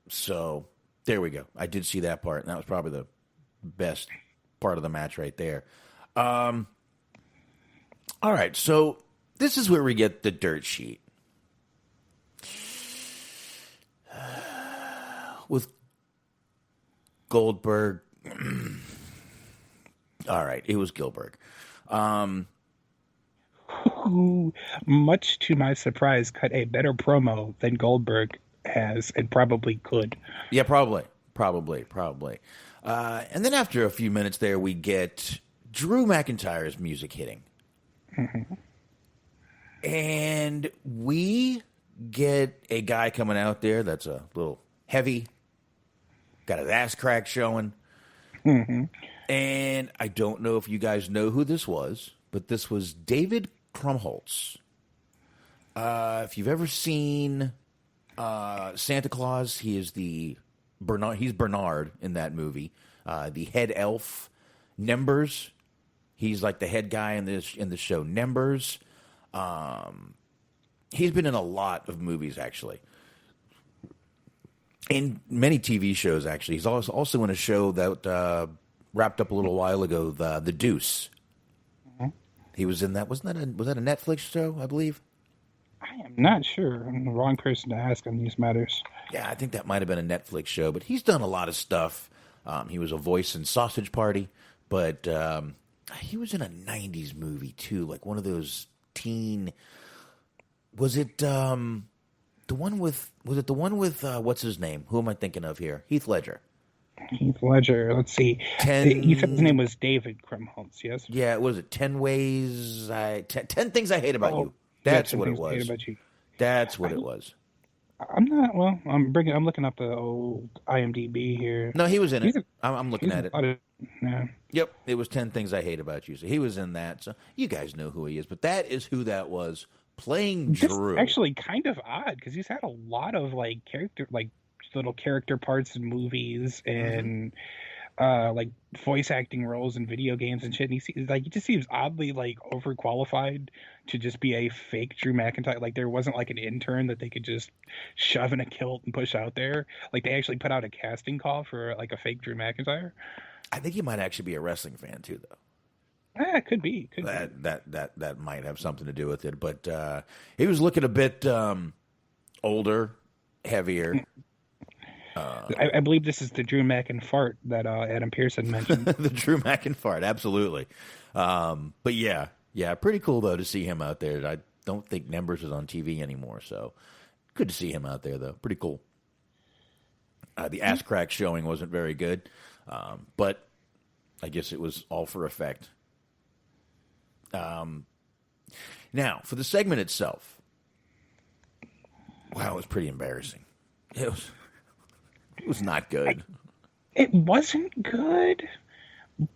So there we go. I did see that part, and that was probably the best part of the match right there. All right, so this is where we get the dirt sheet. With Goldberg. All right, it was Gilbert.
who, much to my surprise, cut a better promo than Goldberg has and probably could.
Yeah, probably. And then after a few minutes there, we get Drew McIntyre's music hitting. And we get a guy coming out there that's a little heavy, got his ass crack showing. And I don't know if you guys know who this was, but this was David Krumholtz. If you've ever seen Santa Claus, he is he's Bernard in that movie. The head elf, Nembers. He's like the head guy in the show Nembers. He's been in a lot of movies, actually. In many TV shows, actually. He's also in a show that wrapped up a little while ago, The Deuce. He was in that. Was that a Netflix show, I believe?
I am not sure. I'm the wrong person to ask on these matters.
Yeah, I think that might have been a Netflix show, but he's done a lot of stuff. He was a voice in Sausage Party, but he was in a 90s movie, too, like one of those teen... Was it the one with what's his name? Who am I thinking of here? Heath Ledger.
Heath Ledger. Let's see. You said his name was David Krumholtz, yes?
Yeah, what was it? 10 Things I Hate About You. That's what it was. That's what it was.
I'm not. Well, I'm looking up the old IMDb here.
No, he was in it. I'm looking at it.
Yeah.
Yep, it was 10 Things I Hate About You. So he was in that. So you guys know who he is. But that is who that was playing Drew.
This actually kind of odd because he's had a lot of little character parts in movies and like voice acting roles in video games and shit. And he just seems oddly like overqualified to just be a fake Drew McIntyre. Like there wasn't like an intern that they could just shove in a kilt and push out there. Like they actually put out a casting call for like a fake Drew McIntyre.
I think he might actually be a wrestling fan too, though.
It could be.
That might have something to do with it. But he was looking a bit older, heavier.
I believe this is the Drew McInfart that Adam Pearson mentioned.
The Drew McInfart, absolutely. But yeah, pretty cool though to see him out there. I don't think Nembers is on TV anymore, so good to see him out there though. Pretty cool. The ass crack showing wasn't very good, but I guess it was all for effect. Now, for the segment itself, wow, it was pretty embarrassing. It was not good.
It wasn't good,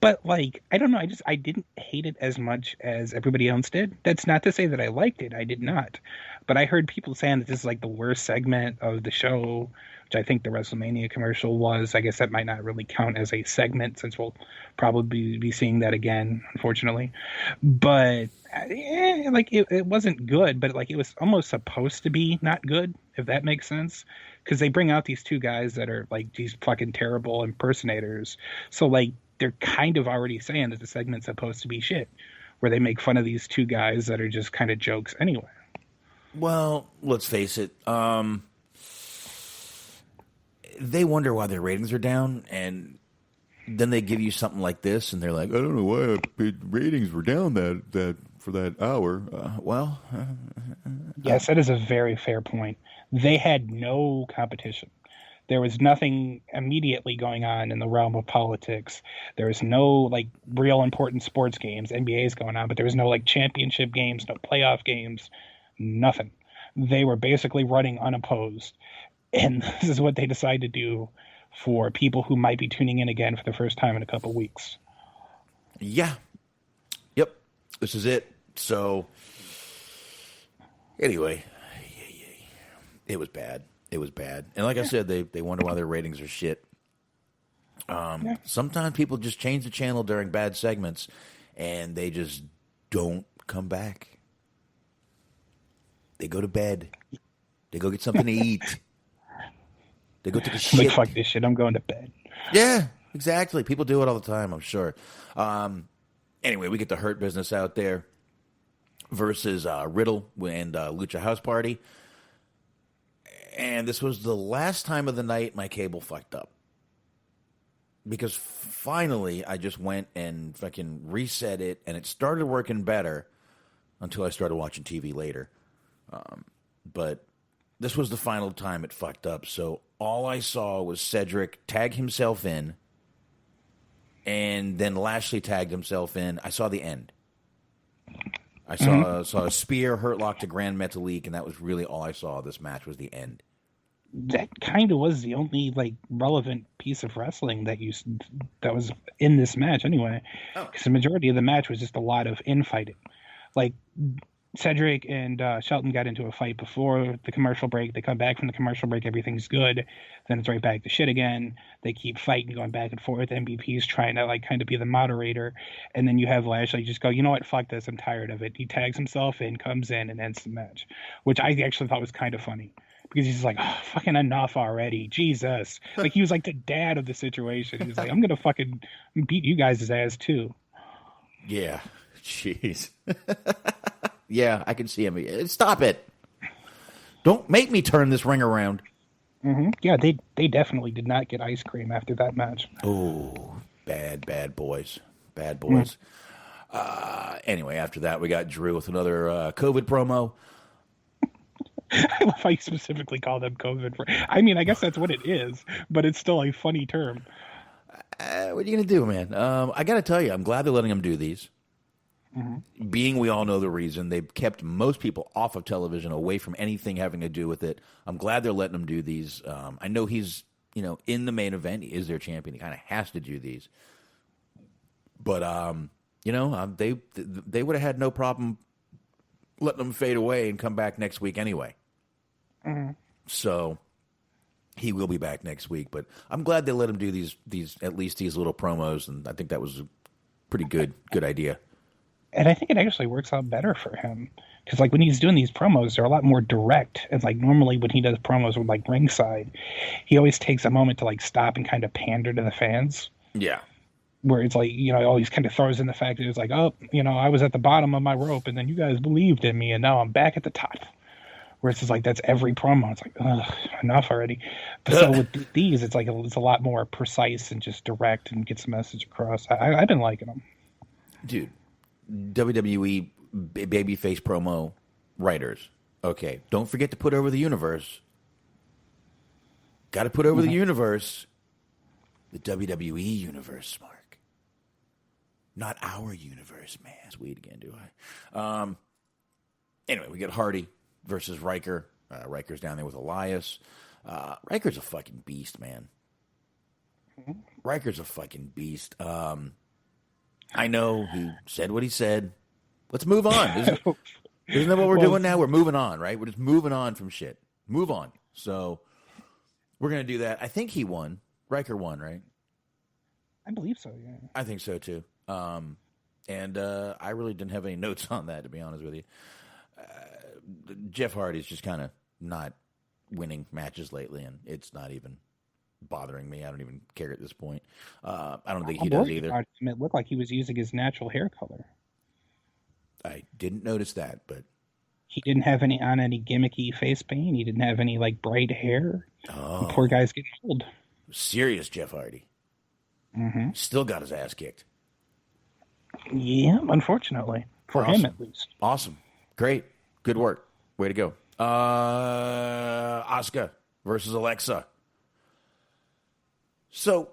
but like I don't know. I didn't hate it as much as everybody else did. That's not to say that I liked it. I did not, but I heard people saying that this is like the worst segment of the show, which I think the WrestleMania commercial was. I guess that might not really count as a segment since we'll probably be seeing that again, unfortunately. But it wasn't good, but like it was almost supposed to be not good, if that makes sense. Because they bring out these two guys that are like these fucking terrible impersonators. So like they're kind of already saying that the segment's supposed to be shit, where they make fun of these two guys that are just kind of jokes anyway.
Well, let's face it. They wonder why their ratings are down, and then they give you something like this, and they're like, I don't know why ratings were down that for that hour.
Yes, that is a very fair point. They had no competition. There was nothing immediately going on in the realm of politics. There was no like real important sports games. NBA is going on, but there was no like championship games, no playoff games, nothing. They were basically running unopposed. And this is what they decide to do for people who might be tuning in again for the first time in a couple weeks.
Yeah. Yep. This is it. So, anyway, it was bad. It was bad. And like I said, they wonder why their ratings are shit. Sometimes people just change the channel during bad segments, and they just don't come back. They go to bed. They go get something to eat. They go take a shit.
Like, fuck this shit. I'm going to bed.
Yeah, exactly. People do it all the time, I'm sure. Anyway, we get the Hurt Business out there versus Riddle and Lucha House Party. And this was the last time of the night my cable fucked up. Because finally, I just went and fucking reset it, and it started working better. until I started watching TV later. But this was the final time it fucked up. So all I saw was Cedric tag himself in, and then Lashley tagged himself in. I saw the end. I saw a spear, hurt lock to Grand Metalik, and that was really all I saw of this match was the end.
That kind of was the only like relevant piece of wrestling that was in this match anyway, because the majority of the match was just a lot of infighting. Like Cedric and Shelton got into a fight before the commercial break. They come back from the commercial break, everything's good. Then it's right back to shit again. They keep fighting, going back and forth. MVP's trying to like kind of be the moderator, and then you have Lashley just go, you know what, fuck this, I'm tired of it. He tags himself in, comes in, and ends the match, which I actually thought was kind of funny. Because he's like, oh, fucking enough already. Jesus. Like, he was like the dad of the situation. He was like, I'm going to fucking beat you guys' ass, too.
Yeah. Jeez. Yeah, I can see him. Stop it. Don't make me turn this ring around.
Mm-hmm. Yeah, they definitely did not get ice cream after that match.
Oh, bad boys. Bad boys. Anyway, after that, we got Drew with another COVID promo.
I love how you specifically call them COVID. I mean, I guess that's what it is, but it's still a funny term.
What are you going to do, man? I got to tell you, I'm glad they're letting them do these. Mm-hmm. Being we all know the reason, they've kept most people off of television, away from anything having to do with it. I'm glad they're letting them do these. I know he's, in the main event, he is their champion. He kind of has to do these. But, they would have had no problem letting them fade away and come back next week anyway. Mm-hmm. So he will be back next week, but I'm glad they let him do these at least these little promos, and I think that was a pretty good idea.
And I think it actually works out better for him because, like, when he's doing these promos, they're a lot more direct. And like normally when he does promos with like ringside, he always takes a moment to like stop and kind of pander to the fans.
Yeah.
Where it's like, always kind of throws in the fact that it's like, oh, I was at the bottom of my rope and then you guys believed in me and now I'm back at the top. Where it's just like, that's every promo. It's like, ugh, enough already. But so with these, it's like, it's a lot more precise and just direct and gets the message across. I've been liking them.
Dude, WWE babyface promo writers. Okay, don't forget to put over the universe. Got to put over the universe. The WWE universe, Mark. Not our universe, man. It's weed again, do I? Anyway, we get Hardy versus Riker. Riker's down there with Elias. Riker's a fucking beast, man. Riker's a fucking beast. I know he said what he said. Let's move on. Isn't that what we're doing now? We're moving on, right? We're just moving on from shit. Move on. So we're going to do that. I think he won. Riker won, right?
I believe so, yeah.
I think so, too. And I really didn't have any notes on that, to be honest with you. Jeff Hardy's just kind of not winning matches lately, and it's not even bothering me. I don't even care at this point. I don't think he does either.
It looked like he was using his natural hair color.
I didn't notice that, but
he didn't have any gimmicky face paint. He didn't have any like bright hair.
Oh,
the poor guy's getting old.
Serious Jeff Hardy. Mm-hmm. Still got his ass kicked.
Yeah, unfortunately for him at least.
Awesome, great, good work, way to go. Asuka versus Alexa. So,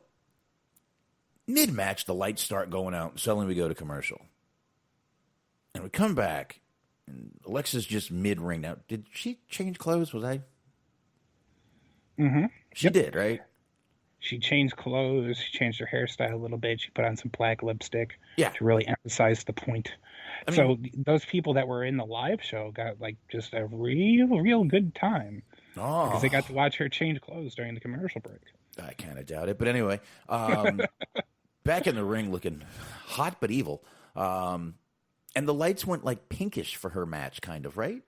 mid-match, the lights start going out, and suddenly we go to commercial. And we come back, and Alexa's just mid-ring. Now, did she change clothes? Was I?
Mm-hmm.
She did, right?
She changed clothes. She changed her hairstyle a little bit. She put on some black lipstick to really emphasize the point. So those people that were in the live show got, like, just a real good time.
Oh.
Because they got to watch her change clothes during the commercial break.
I kind of doubt it. But anyway, back in the ring looking hot but evil. And the lights went like pinkish for her match, kind of, right?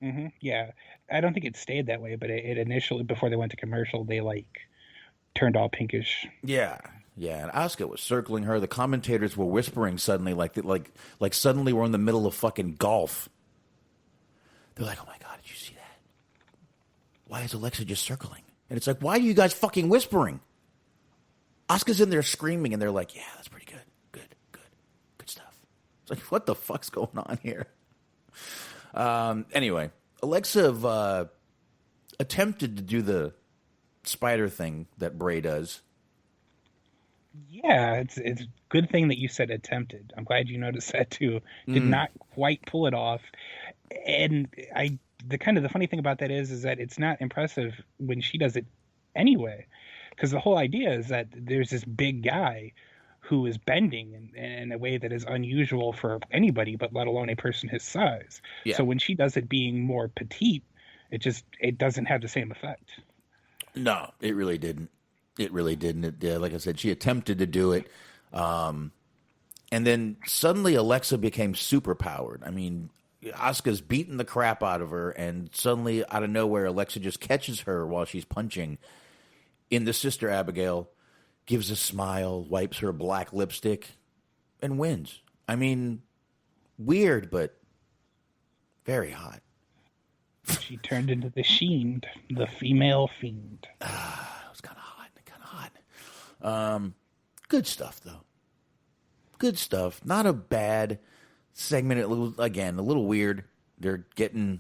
Mm-hmm. Yeah. I don't think it stayed that way, but it initially, before they went to commercial, they like turned all pinkish.
Yeah. Yeah. And Asuka was circling her. The commentators were whispering suddenly, like suddenly we're in the middle of fucking golf. They're like, oh my God, did you see that? Why is Alexa just circling? And it's like, why are you guys fucking whispering? Asuka's in there screaming, and they're like, yeah, that's pretty good. Good stuff. It's like, what the fuck's going on here? Anyway, Alexa attempted to do the spider thing that Bray does.
Yeah, it's a good thing that you said attempted. I'm glad you noticed that too. Did not quite pull it off. And the funny thing about that is that it's not impressive when she does it anyway. Because the whole idea is that there's this big guy who is bending in a way that is unusual for anybody, but let alone a person his size.
Yeah.
So when she does it being more petite, it doesn't have the same effect.
No, it really didn't. It really didn't. Like I said, she attempted to do it. And then suddenly Alexa became super powered. I mean, Asuka's beating the crap out of her, and suddenly out of nowhere, Alexa just catches her while she's punching in the Sister Abigail, gives a smile, wipes her black lipstick, and wins. I mean, weird, but very hot.
She turned into the Fiend, the female fiend.
It was kind of hot. Good stuff, though. Good stuff. Not a bad segment. A little weird. They're getting...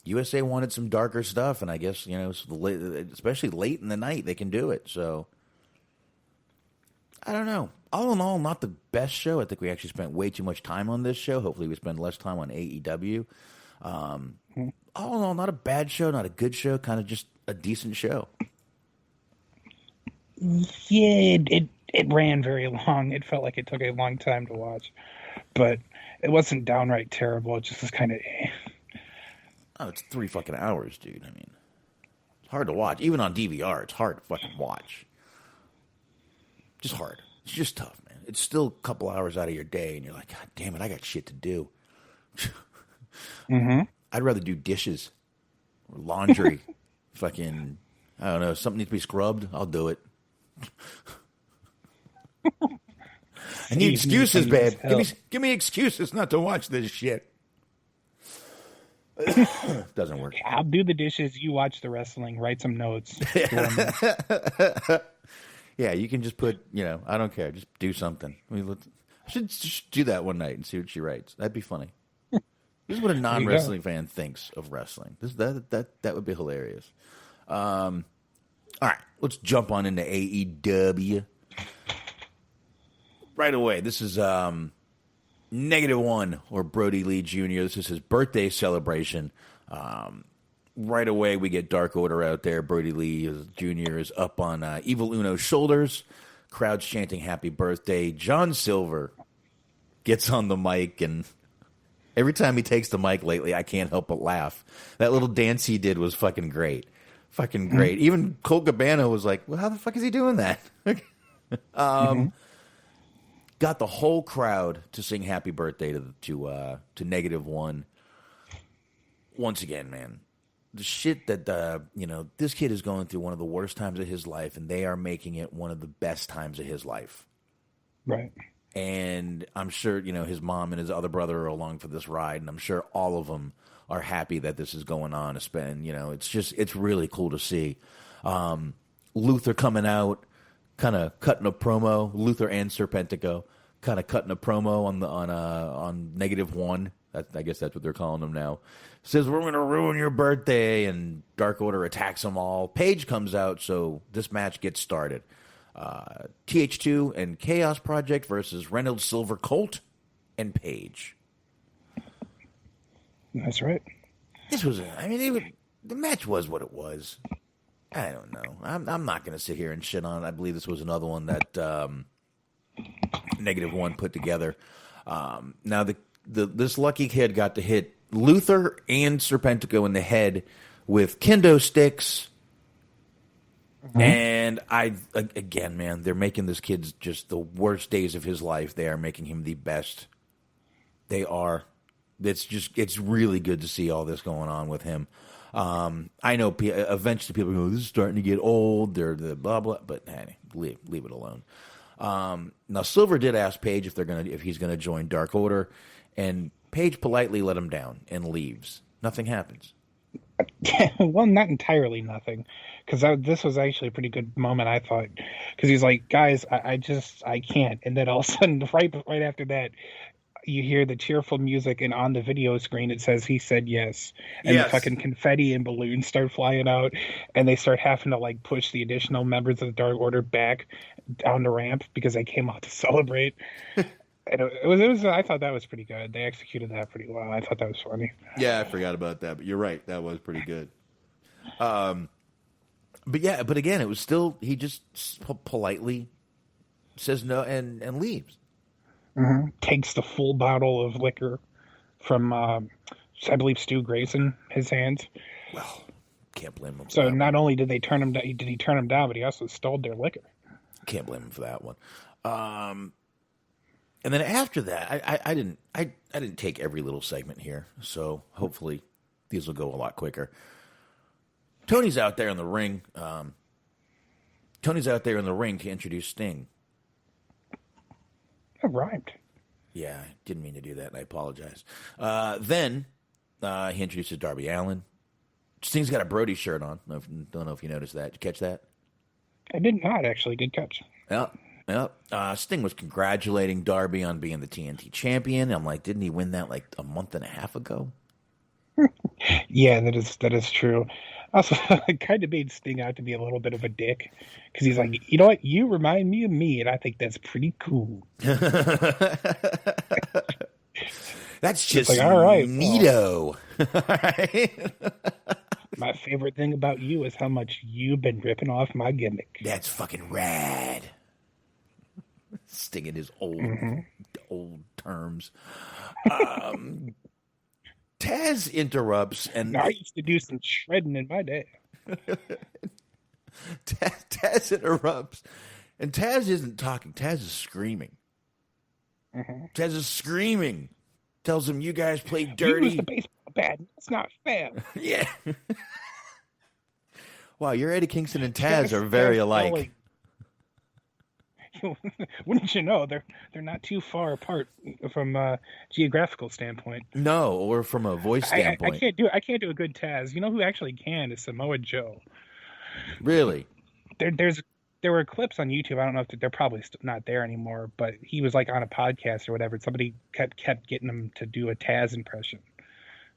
USA wanted some darker stuff, and I guess, especially late in the night, they can do it. So, I don't know. All in all, not the best show. I think we actually spent way too much time on this show. Hopefully we spend less time on AEW. All in all, not a bad show, not a good show, kind of just a decent show.
Yeah, it ran very long. It felt like it took a long time to watch. But it wasn't downright terrible. It just was kind of...
Oh, it's 3 fucking hours, dude. I mean, it's hard to watch. Even on DVR, it's hard to fucking watch. Just hard. It's just tough, man. It's still a couple hours out of your day, and you're like, God damn it, I got shit to do. I'd rather do dishes or laundry. Fucking, I don't know, something needs to be scrubbed, I'll do it. I need excuses, babe. Give me excuses not to watch this shit. Doesn't work.
I'll do the dishes. You watch the wrestling. Write some notes.
Yeah, you can just put, I don't care. Just do something. I should just do that one night and see what she writes. That'd be funny. This is what a non-wrestling fan thinks of wrestling. That would be hilarious. All right, let's jump on into AEW. Right away, this is -1, or Brody Lee Jr. This is his birthday celebration. Right away, we get Dark Order out there. Brody Lee Jr. is up on Evil Uno's shoulders. Crowd's chanting happy birthday. John Silver gets on the mic, and every time he takes the mic lately, I can't help but laugh. That little dance he did was fucking great. Fucking great. Even Colt Cabana was like, well, how the fuck is he doing that? Got the whole crowd to sing happy birthday to -1. Once again, man, the shit that this kid is going through one of the worst times of his life, and they are making it one of the best times of his life.
Right.
And I'm sure his mom and his other brother are along for this ride, and I'm sure all of them are happy that this is going on. It's really cool to see. Luther coming out, kind of cutting a promo. Luther and Serpentico kind of cutting a promo on -1. I guess that's what they're calling him now. Says, we're going to ruin your birthday, and Dark Order attacks them all. Paige comes out, so this match gets started. TH2 and Chaos Project versus Reynolds, Silver, Colt, and Paige.
That's right.
The match was what it was. I don't know. I'm not going to sit here and shit on it. I believe this was another one that -1 put together. Now, this lucky kid got to hit Luther and Serpentico in the head with kendo sticks. And again, man, they're making this kid's just the worst days of his life. They are making him the best. They are. It's really good to see all this going on with him. I know eventually people go, this is starting to get old. They're the blah blah, but hey, leave it alone. Now Silver did ask Paige if he's gonna join Dark Order, and Paige politely let him down and leaves. Nothing happens.
Well, not entirely nothing, because this was actually a pretty good moment, I thought, because he's like, guys, I can't, and then all of a sudden, right after that, you hear the cheerful music, and on the video screen it says he said yes, and the
Yes.
fucking confetti and balloons start flying out, and they start having to like push the additional members of the Dark Order back down the ramp because they came out to celebrate. And it was I thought that was pretty good. They executed that pretty well. I thought that was funny.
Yeah, I forgot about that, but you're right. That was pretty good. But again, it was still, he just politely says no and leaves.
Takes the full bottle of liquor from, I believe, Stu Grayson, his hands.
Well, can't blame him. For
So
that
not
one.
only did he turn him down, but he also stole their liquor.
Can't blame him for that one. And then after that, I didn't take every little segment here, so hopefully these will go a lot quicker. Tony's out there in the ring. Tony's out there in the ring to introduce Sting.
That rhymed.
Yeah, I didn't mean to do that, and I apologize. Then he introduces Darby Allin. Sting's got a Brody shirt on. Don't know if you noticed that. Did you catch that?
I did not actually. Good catch.
Yep. Sting was congratulating Darby on being the TNT champion. I'm like, didn't he win that like a month and a half ago?
Yeah, that is true. Also, it kind of made Sting out to be a little bit of a dick because he's like, you know what, you remind me of me, and I think that's pretty cool.
That's just
like, all right,
neato.
My favorite thing about you is how much you've been ripping off my gimmick.
That's fucking rad. Sting in his old terms. Taz interrupts, and
I used to do some shredding in my day.
Taz interrupts, and Taz isn't talking. Taz is screaming. Taz is screaming. Tells him, "You guys play dirty."
You use the baseball bat. It's not fair.
Yeah. Wow, your Eddie Kingston and Taz are very alike.
Wouldn't you know? They're not too far apart from a geographical standpoint.
No, or from a voice standpoint.
I can't do a good Taz. You know who actually can is Samoa Joe.
Really?
There were clips on YouTube. I don't know if they're probably not there anymore, but he was like on a podcast or whatever. Somebody kept getting him to do a Taz impression,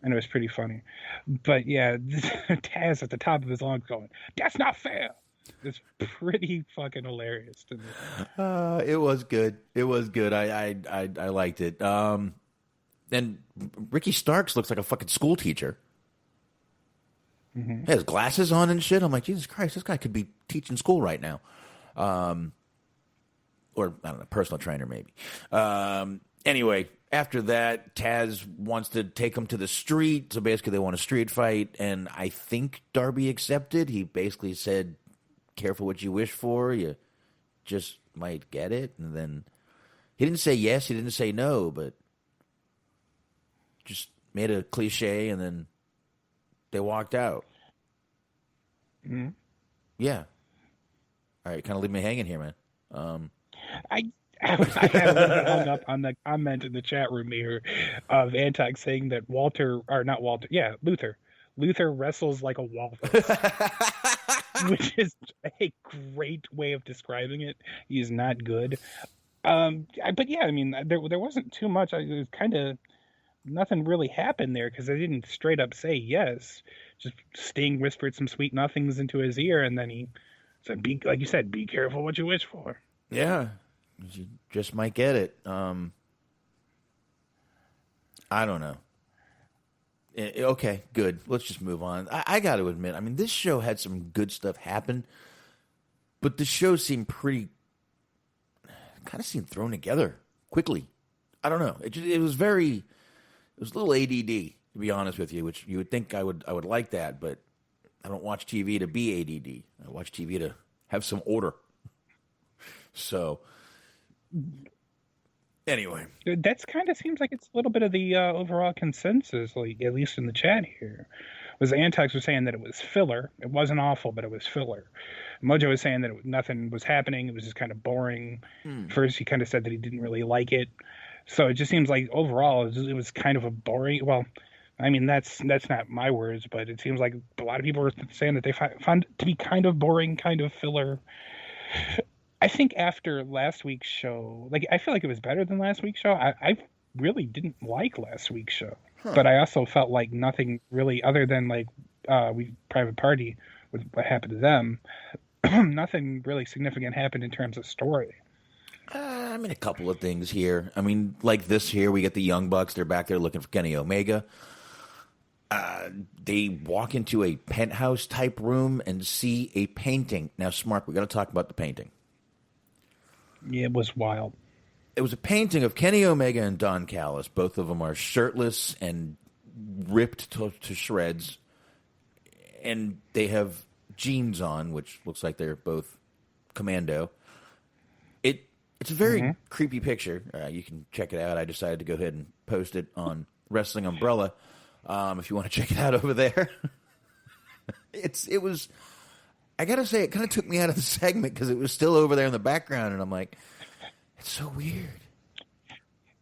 and it was pretty funny. But yeah, Taz at the top of his lungs going, "That's not fair." It's pretty fucking hilarious to me.
It was good. It was good. I liked it. And Ricky Starks looks like a fucking school teacher. He has glasses on and shit. I'm like, Jesus Christ, this guy could be teaching school right now. Or, I don't know, personal trainer maybe. Anyway, after that, Taz wants to take him to the street. So basically they want a street fight. And I think Darby accepted. He basically said, careful what you wish for. You just might get it. And then he didn't say yes. He didn't say no, but just made a cliche, and then they walked out.
Mm-hmm.
Yeah. All right, kind of leave me hanging here, man.
I got a little bit hung up on the comment in the chat room here of Antog saying that Luther wrestles like a walrus, which is a great way of describing it. He's not good. But yeah, I mean, there wasn't too much. It was kind of nothing really happened there because they didn't straight up say yes. Just Sting whispered some sweet nothings into his ear, and then he said, like you said, be careful what you wish for.
Yeah, you just might get it. I don't know. Okay, good. Let's just move on. I got to admit, I mean, this show had some good stuff happen, but the show seemed kind of seemed thrown together quickly. I don't know. It was a little ADD, to be honest with you, which you would think I would like that, but I don't watch TV to be ADD. I watch TV to have some order. So, anyway.
That's kind of seems like it's a little bit of the overall consensus, like at least in the chat here. Was Antox was saying that it was filler. It wasn't awful, but it was filler. Mojo was saying that nothing was happening. It was just kind of boring. First, he kind of said that he didn't really like it. So it just seems like overall it was kind of a boring. Well, I mean that's not my words, but it seems like a lot of people were saying that they found it to be kind of boring, kind of filler. I think after last week's show, like I feel like it was better than last week's show. I really didn't like last week's show, but I also felt like nothing really other than like Private Party with what happened to them. Nothing really significant happened in terms of story.
I mean, a couple of things here. I mean, like this here, we get the Young Bucks. They're back there looking for Kenny Omega. They walk into a penthouse type room and see a painting. Now, Smart, we got to talk about the painting.
Yeah, it was wild.
It was a painting of Kenny Omega and Don Callis. Both of them are shirtless and ripped to shreds. And they have jeans on, which looks like they're both commando. It's a very creepy picture. You can check it out. I decided to go ahead and post it on Wrestling Umbrella. If you want to check it out over there. It was, I got to say, it kind of took me out of the segment because it was still over there in the background. And I'm like, it's so weird.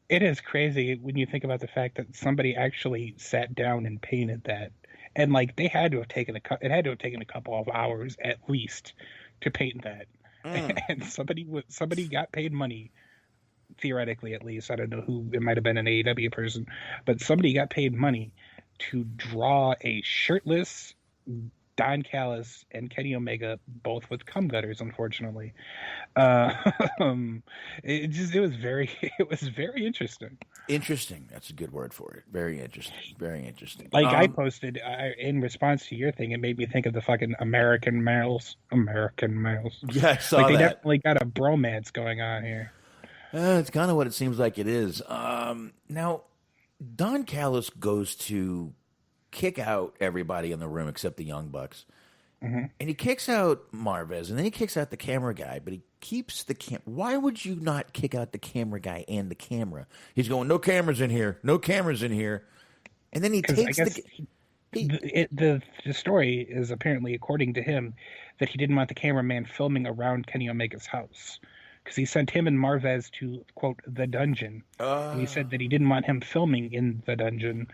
It is crazy when you think about the fact that somebody actually sat down and painted that. And like they had to have taken it had to have taken a couple of hours at least to paint that. And somebody got paid money, theoretically at least. I don't know who, it might have been an AEW person, but somebody got paid money to draw a shirtless Don Callis and Kenny Omega, both with cum gutters, unfortunately. It was very interesting.
Interesting. That's a good word for it. Very interesting. Very interesting.
Like I posted in response to your thing, it made me think of the fucking American males.
Yeah, I saw
like they
that.
definitely got a bromance going on here.
It's kind of what it seems like it is. Now, Don Callis goes to kick out everybody in the room except the Young Bucks. And he kicks out Marvez, and then he kicks out the camera guy, but he keeps the Why would you not kick out the camera guy and the camera? He's going, no cameras in here, no cameras in here. And then he takes
the story is apparently, according to him, that he didn't want the cameraman filming around Kenny Omega's house. Because he sent him and Marvez to, quote, the dungeon. And he said that he didn't want him filming in the dungeon.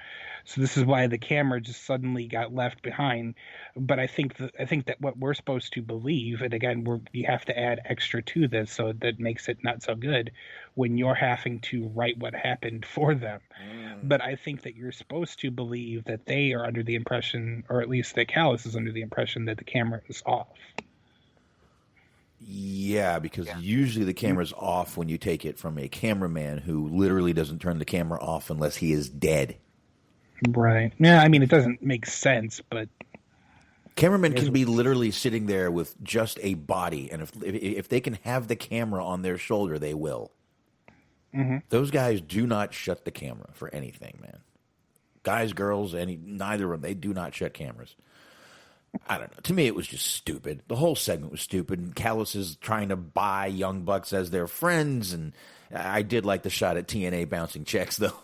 So this is why the camera just suddenly got left behind. But I think that what we're supposed to believe, and again, you have to add extra to this, so that makes it not so good when you're having to write what happened for them. But I think that you're supposed to believe that they are under the impression, or at least that Callis is under the impression, that the camera is off.
Yeah, because usually the camera's off when you take it from a cameraman who literally doesn't turn the camera off unless he is dead.
Right. Yeah, I mean, it doesn't make sense, but...
Cameramen can be literally sitting there with just a body, and if they can have the camera on their shoulder, they will. Those guys do not shut the camera for anything, man. Guys, girls, neither of them, they do not shut cameras. I don't know. To me, it was just stupid. The whole segment was stupid. And Callis is trying to buy Young Bucks as their friends, and I did like the shot at TNA bouncing checks, though.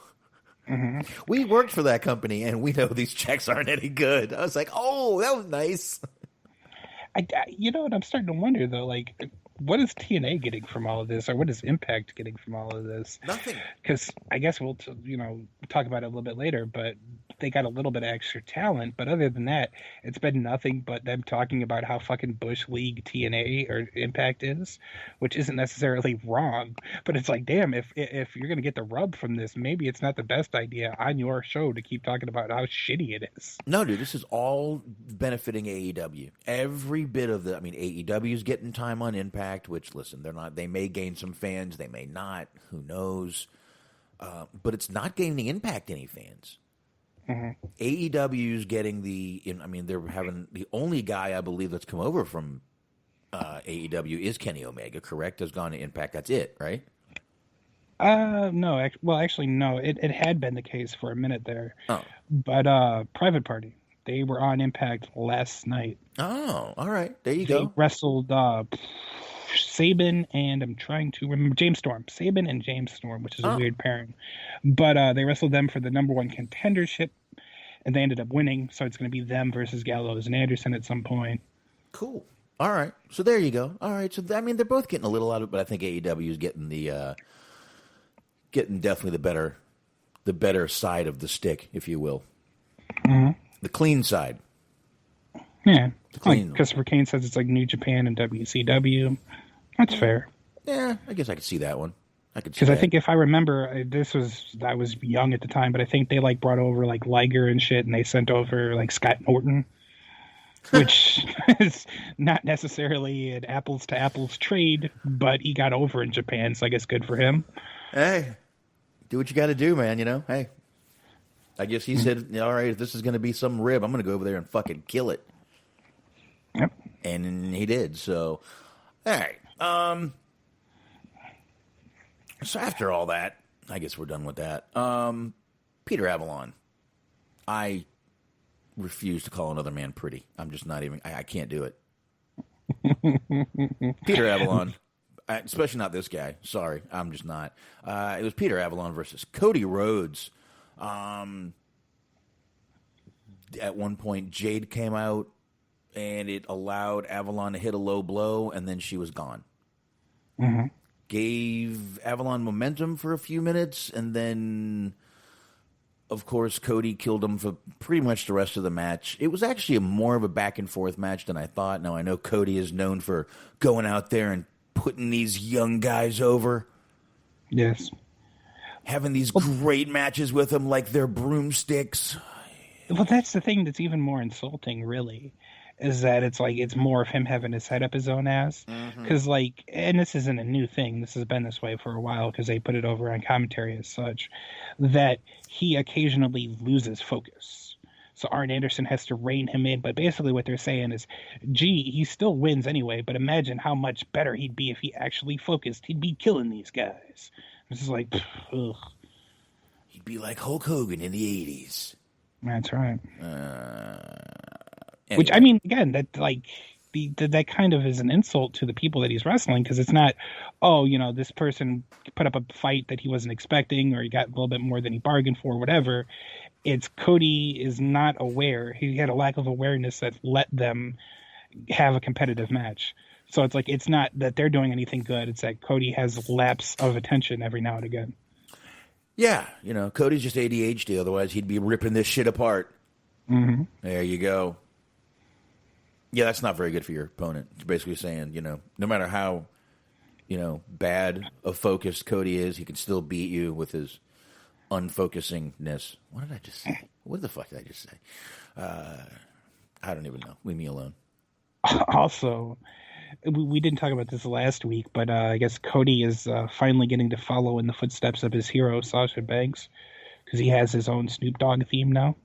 We worked for that company, and we know these checks aren't any good. I was like, oh, that was nice.
You know what? I'm starting to wonder, though, like, what is TNA getting from all of this, or what is Impact getting from all of this?
Nothing.
Because I guess we'll talk about it a little bit later, but they got a little bit of extra talent. But other than that, it's been nothing but them talking about how fucking Bush League TNA or Impact is, which isn't necessarily wrong. But it's like, damn, if you're going to get the rub from this, maybe it's not the best idea on your show to keep talking about how shitty it is.
No, dude, this is all benefiting AEW. Every bit of the, I mean, AEW is getting time on Impact, which, listen, they may gain some fans, they may not, who knows. But it's not gaining Impact any fans. AEW's getting they're having the only guy I believe that's come over from AEW is Kenny Omega, correct? Has gone to Impact. That's it, right?
No. Actually, no. It had been the case for a minute there.
Oh.
But Private Party, they were on Impact last night.
Oh, all right. There you
They
go.
wrestled Sabin and I'm trying to remember James Storm. Sabin and James Storm, which is a weird pairing. But they wrestled them for the number one contendership, and they ended up winning. So it's going to be them versus Gallows and Anderson at some point.
Cool. All right. So there you go. All right. So I mean, they're both getting a little out of it, but I think AEW is getting getting definitely the better side of the stick, if you will. The clean side.
Yeah.
Clean.
Like Christopher Kane says it's like New Japan and WCW. That's fair.
Yeah, I guess I could see that one. I could see
Because I
that.
think if I remember, I was young at the time, but I think they like brought over like Liger and shit, and they sent over like Scott Norton, which is not necessarily an apples to apples trade, but he got over in Japan, so I guess good for him.
Hey, do what you got to do, man. Hey, I guess he said, all right, if this is going to be some rib, I'm going to go over there and fucking kill it.
Yep.
And he did. So, all right. So after all that, I guess we're done with that. Peter Avalon. I refuse to call another man pretty. I'm just not even, I can't do it. Peter Avalon. Especially not this guy. Sorry, I'm just not. It was Peter Avalon versus Cody Rhodes. At one point, Jade came out, and it allowed Avalon to hit a low blow, and then she was gone.
Mm-hmm.
Gave Avalon momentum for a few minutes, and then, of course, Cody killed him for pretty much the rest of the match. It was actually more of a back-and-forth match than I thought. Now, I know Cody is known for going out there and putting these young guys over.
Yes.
Having these great matches with them like they're broomsticks.
Well, that's the thing that's even more insulting, really, is that it's like it's more of him having to set up his own ass. Because, like, and this isn't a new thing. This has been this way for a while because they put it over on commentary as such, that he occasionally loses focus. So Arn Anderson has to rein him in. But basically what they're saying is, gee, he still wins anyway, but imagine how much better he'd be if he actually focused. He'd be killing these guys. It's just like, ugh.
He'd be like Hulk Hogan in the 80s.
That's right.
Anyway.
Which, I mean, again, that like that kind of is an insult to the people that he's wrestling, because it's not, oh, you know, this person put up a fight that he wasn't expecting, or he got a little bit more than he bargained for, whatever. It's Cody is not aware. He had a lack of awareness that let them have a competitive match. So it's like, it's not that they're doing anything good. It's that Cody has lapse of attention every now and again.
Yeah, you know, Cody's just ADHD. Otherwise, he'd be ripping this shit apart.
Mm-hmm.
There you go. Yeah, that's not very good for your opponent. It's basically saying, you know, no matter how, you know, bad of focus Cody is, he can still beat you with his unfocusingness. What did I just say? What the fuck did I just say? I don't even know. Leave me alone.
Also, we didn't talk about this last week, but I guess Cody is finally getting to follow in the footsteps of his hero, Sasha Banks, because he has his own Snoop Dogg theme now.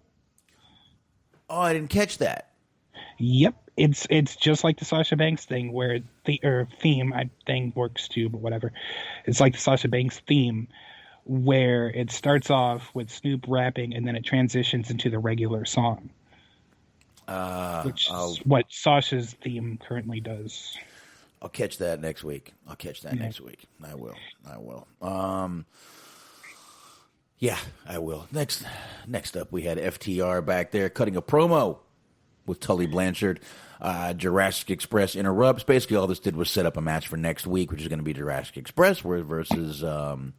Oh, I didn't catch that.
Yep. It's just like the Sasha Banks thing, where theme, I think, works too, but whatever. It's like the Sasha Banks theme, where it starts off with Snoop rapping and then it transitions into the regular song. Which is what Sasha's theme currently does.
I'll catch that next week. Next week. I will. Yeah, I will. Next up, we had FTR back there cutting a promo with Tully Blanchard. Jurassic Express interrupts. Basically, all this did was set up a match for next week, which is going to be Jurassic Express versus with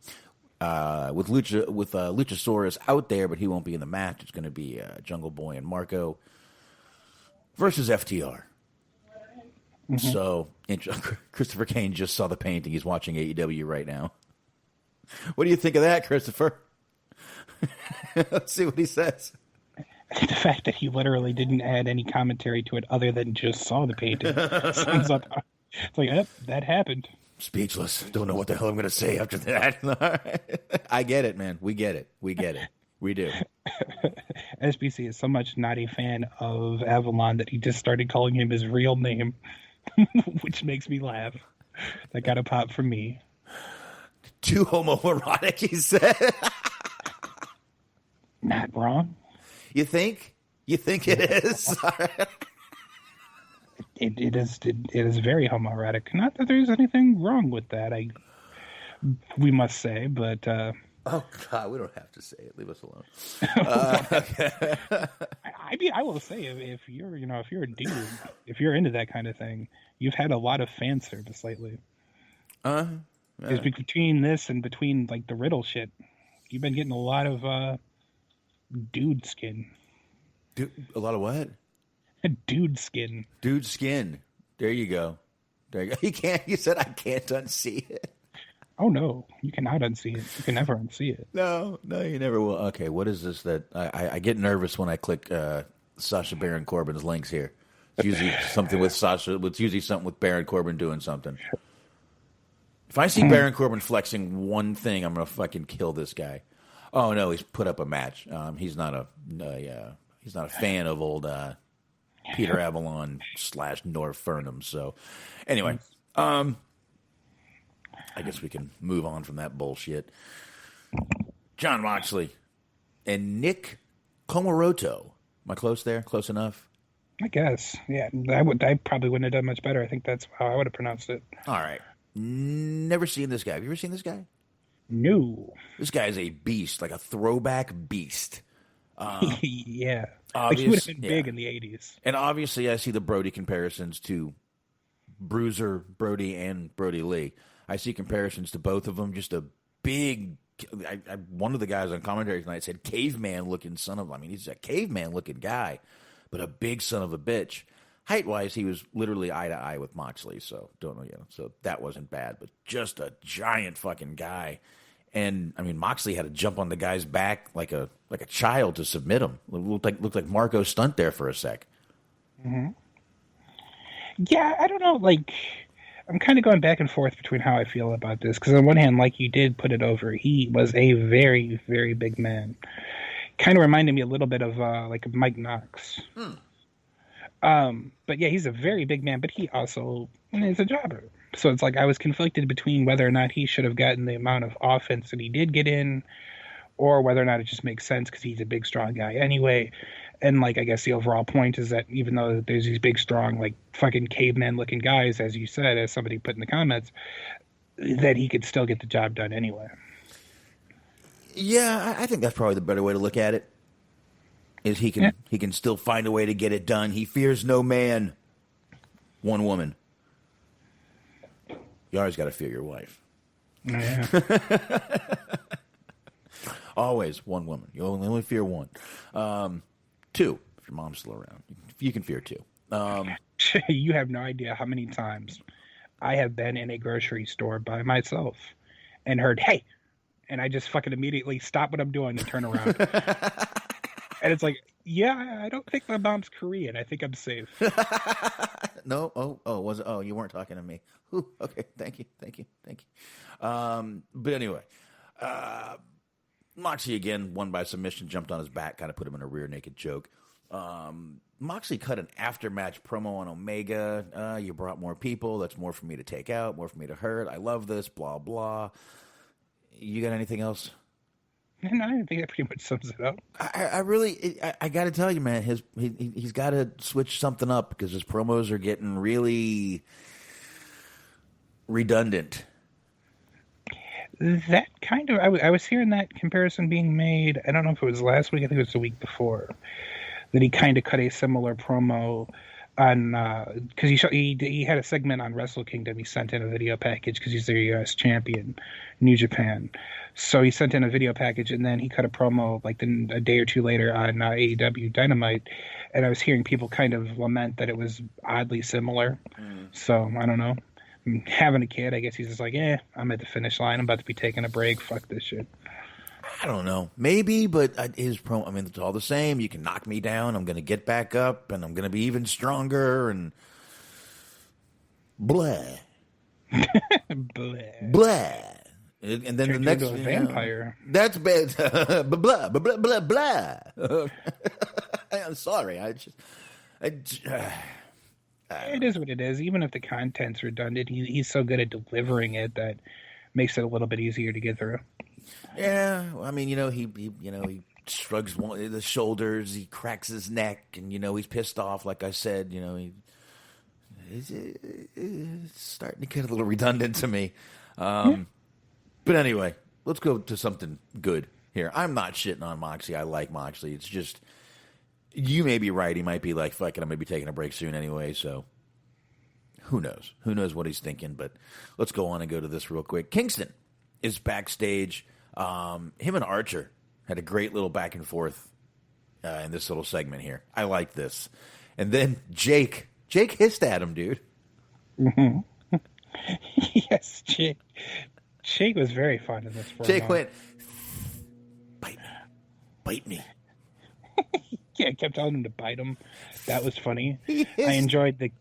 Luchasaurus out there, but he won't be in the match. It's going to be Jungle Boy and Marco versus FTR. Mm-hmm. So Christopher Kane just saw the painting. He's watching AEW right now. What do you think of that, Christopher? Let's see what he says.
The fact that he literally didn't add any commentary to it other than just saw the painting sums up. It's like, yep, that happened.
Speechless. Don't know what the hell I'm going to say after that. I get it, man. We get it. We do.
SBC is so much not a fan of Avalon that he just started calling him his real name, which makes me laugh. That got a pop from me.
Too homoerotic, he said.
Not wrong.
You think? You think it is?
It is very homoerotic. Not that there's anything wrong with that, we must say, but
oh God, we don't have to say it. Leave us alone.
I mean, I will say, if you're a dude, if you're into that kind of thing, you've had a lot of fan service lately. It's between this and between like the Riddle shit, you've been getting a lot of dude skin.
A lot of what?
Dude skin.
Dude skin. There you go. He said I can't unsee it.
Oh no, you cannot unsee it. You can never unsee it.
No, you never will. Okay, what is this that I get nervous when I click Sacha Baron Corbin's links here. It's usually something with Sasha. It's usually something with Baron Corbin doing something. If I see Baron Corbin flexing one thing, I'm gonna fucking kill this guy. Oh no, he's put up a match. He's not a fan of old Peter Avalon / North Furnham. So anyway, I guess we can move on from that bullshit. Jon Moxley and Nick Komoroto. Am I close there? Close enough?
I guess. Yeah, I probably wouldn't have done much better. I think that's how I would have pronounced it.
All right. Never seen this guy. Have you ever seen this guy?
No.
This guy is a beast, like a throwback beast.
Yeah. Like he would have been big in the 80s.
And obviously I see the Brody comparisons to Bruiser Brody and Brody Lee. I see comparisons to both of them. Just a big, one of the guys on commentary tonight said caveman-looking son of, I mean, he's a caveman-looking guy, but a big son of a bitch. Height-wise, he was literally eye-to-eye with Moxley, so so that wasn't bad, but just a giant fucking guy. And, I mean, Moxley had to jump on the guy's back like a child to submit him. Looked like Marco Stunt there for a sec.
Mm-hmm. Yeah, I don't know, like, I'm kind of going back and forth between how I feel about this, because on one hand, like you did put it over, he was a very, very big man. Kind of reminded me a little bit of, like, Mike Knox. But yeah, he's a very big man, but he also is a jobber. So it's like I was conflicted between whether or not he should have gotten the amount of offense that he did get in, or whether or not it just makes sense because he's a big, strong guy anyway. And like, I guess the overall point is that even though there's these big, strong, like fucking caveman-looking guys, as you said, as somebody put in the comments, that he could still get the job done anyway.
Yeah, I think that's probably the better way to look at it. Is he can still find a way to get it done. He fears no man. One woman. You always got to fear your wife.
Yeah.
Always one woman. You only fear one. Two, if your mom's still around. You can fear two.
You have no idea how many times I have been in a grocery store by myself and heard, hey, and I just fucking immediately stop what I'm doing and turn around. And it's like, yeah, I don't think my mom's Korean. I think I'm safe.
No? Was it? Oh, you weren't talking to me. Ooh, okay, thank you. But anyway, Moxley again won by submission, jumped on his back, kind of put him in a rear naked choke. Moxley cut an after-match promo on Omega. You brought more people. That's more for me to take out, more for me to hurt. I love this, blah, blah. You got anything else?
No, I think that pretty much sums it up.
I got to tell you, man, he's got to switch something up because his promos are getting really redundant.
That kind of, I was hearing that comparison being made. I don't know if it was last week. I think it was the week before. That he kind of cut a similar promo on because he had a segment on Wrestle Kingdom. He sent in a video package because he's their U.S. champion, New Japan. So he sent in a video package, and then he cut a promo like a day or two later on AEW Dynamite. And I was hearing people kind of lament that it was oddly similar. So I don't know. Having a kid, I guess he's just like, I'm at the finish line. I'm about to be taking a break. Fuck this shit.
I don't know. Maybe, but his promo, I mean, it's all the same. You can knock me down. I'm going to get back up, and I'm going to be even stronger, and blah. Blah. And then the next
vampire.
That's bad. Blah, blah, blah, blah, blah. I'm sorry.
It is what it is. Even if the content's redundant, he's so good at delivering it that makes it a little bit easier to get through.
Yeah, I mean, he shrugs the shoulders, he cracks his neck, and he's pissed off. Like I said, it's starting to get a little redundant to me. But anyway, let's go to something good here. I'm not shitting on Moxley. I like Moxley. It's just you may be right. He might be like, "Fuck it, I'm gonna be taking a break soon anyway." So who knows? Who knows what he's thinking? But let's go on and go to this real quick. Kingston is backstage. Him and Archer had a great little back and forth in this little segment here. I like this. And then Jake hissed at him, dude.
Mm-hmm. Yes, Jake. Jake was very fun in this promo.
Jake went, bite me.
Yeah, I kept telling him to bite him. That was funny.
Yes.
I enjoyed the.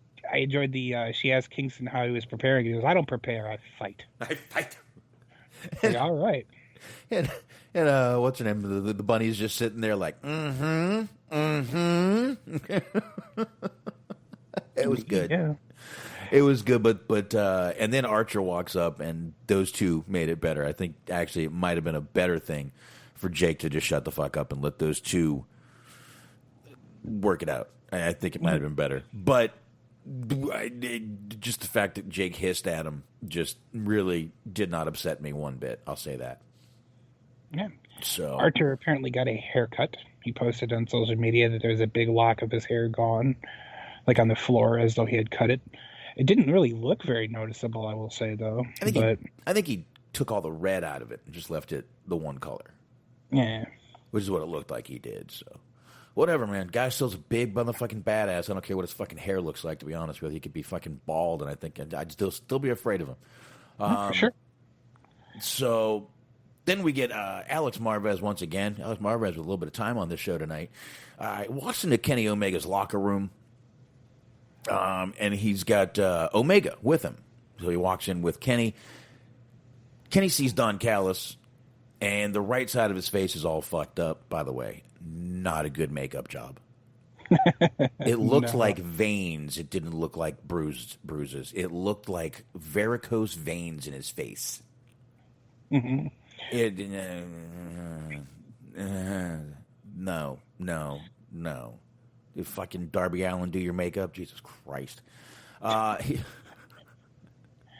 She asked Kingston how he was preparing. He goes, "I don't prepare. I fight."
I fight.
Like, all right.
And what's her name? The bunny's just sitting there like, It was good.
Yeah.
It was good, but and then Archer walks up, and those two made it better. I think actually it might have been a better thing for Jake to just shut the fuck up and let those two work it out. I think it might have been better, but just the fact that Jake hissed at him just really did not upset me one bit. I'll say that.
Yeah.
So
Archer apparently got a haircut. He posted on social media that there was a big lock of his hair gone, like on the floor, as though he had cut it. It didn't really look very noticeable, I will say, though.
I think he took all the red out of it and just left it the one color.
Yeah.
Which is what it looked like he did, so. Whatever, man. Guy still's a big motherfucking badass. I don't care what his fucking hair looks like, to be honest with you. He could be fucking bald, and I think I'd still be afraid of him.
For sure.
So then we get Alex Marvez once again. Alex Marvez with a little bit of time on this show tonight. Walks into Kenny Omega's locker room, and he's got Omega with him. So he walks in with Kenny. Kenny sees Don Callis, and the right side of his face is all fucked up, by the way. Not a good makeup job. It looked like veins. It didn't look like bruises. It looked like varicose veins in his face.
Mm-hmm.
No. Did fucking Darby Allin do your makeup? Jesus Christ.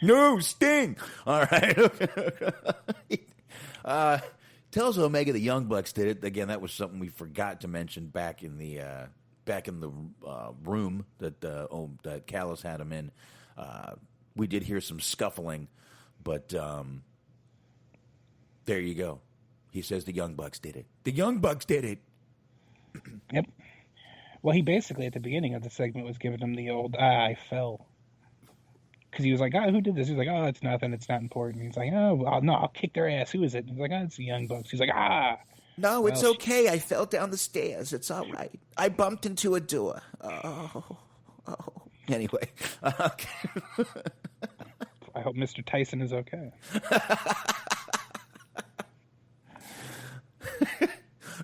No, Sting. All right. Tells Omega the Young Bucks did it. Again, that was something we forgot to mention back in the room that Callis had him in. We did hear some scuffling, but there you go. He says the Young Bucks did it. The Young Bucks did it.
Yep. Well, he basically, at the beginning of the segment, was giving him the old, I fell. Because he was like, who did this? He was like, it's nothing. It's not important. He's like, no, I'll kick their ass. Who is it? He's like, it's the Young Bucks. He's like,
No, it's okay. I fell down the stairs. It's all right. I bumped into a door. Oh. Anyway.
I hope Mr. Tyson is okay.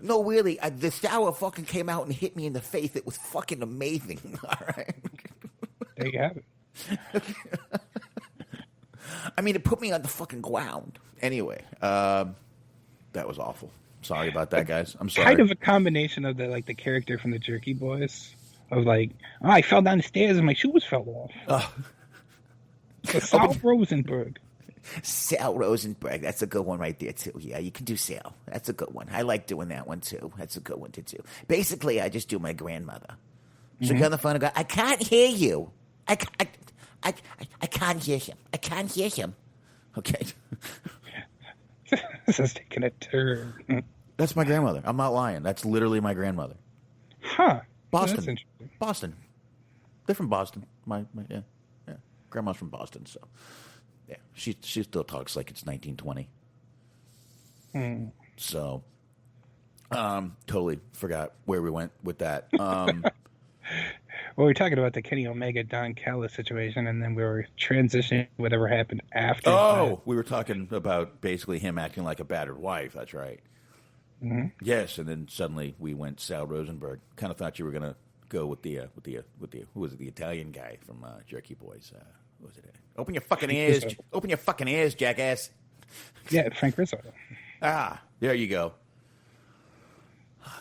No, really. The shower fucking came out and hit me in the face. It was fucking amazing. All right.
There you have it.
I mean, it put me on the fucking ground. Anyway, that was awful. Sorry about that, guys. I'm sorry.
Kind of a combination of the character from the Jerky Boys of like, I fell down the stairs and my shoes fell off. Sal Rosenberg.
Sal Rosenberg. That's a good one right there, too. Yeah, you can do Sal. That's a good one. I like doing that one, too. That's a good one to do. Basically, I just do my grandmother. She'll get on the phone and go, I can't hear you. I can't hear him. I can't hear him. Okay.
This is taking a turn.
That's my grandmother. I'm not lying. That's literally my grandmother.
Huh.
Boston.
That's interesting.
Boston. They're from Boston. Yeah. Grandma's from Boston, so yeah. She still talks like it's 1920. So totally forgot where we went with that.
Well, we were talking about the Kenny Omega Don Callis situation, and then we were transitioning whatever happened after.
Oh, we were talking about basically him acting like a battered wife. That's right.
Mm-hmm.
Yes, and then suddenly we went Sal Rosenberg. Kind of thought you were gonna go with the who was it? The Italian guy from Jerky Boys. Who was it? Open your fucking ears! Open your fucking ears, jackass!
Yeah, Frank Rizzo.
There you go.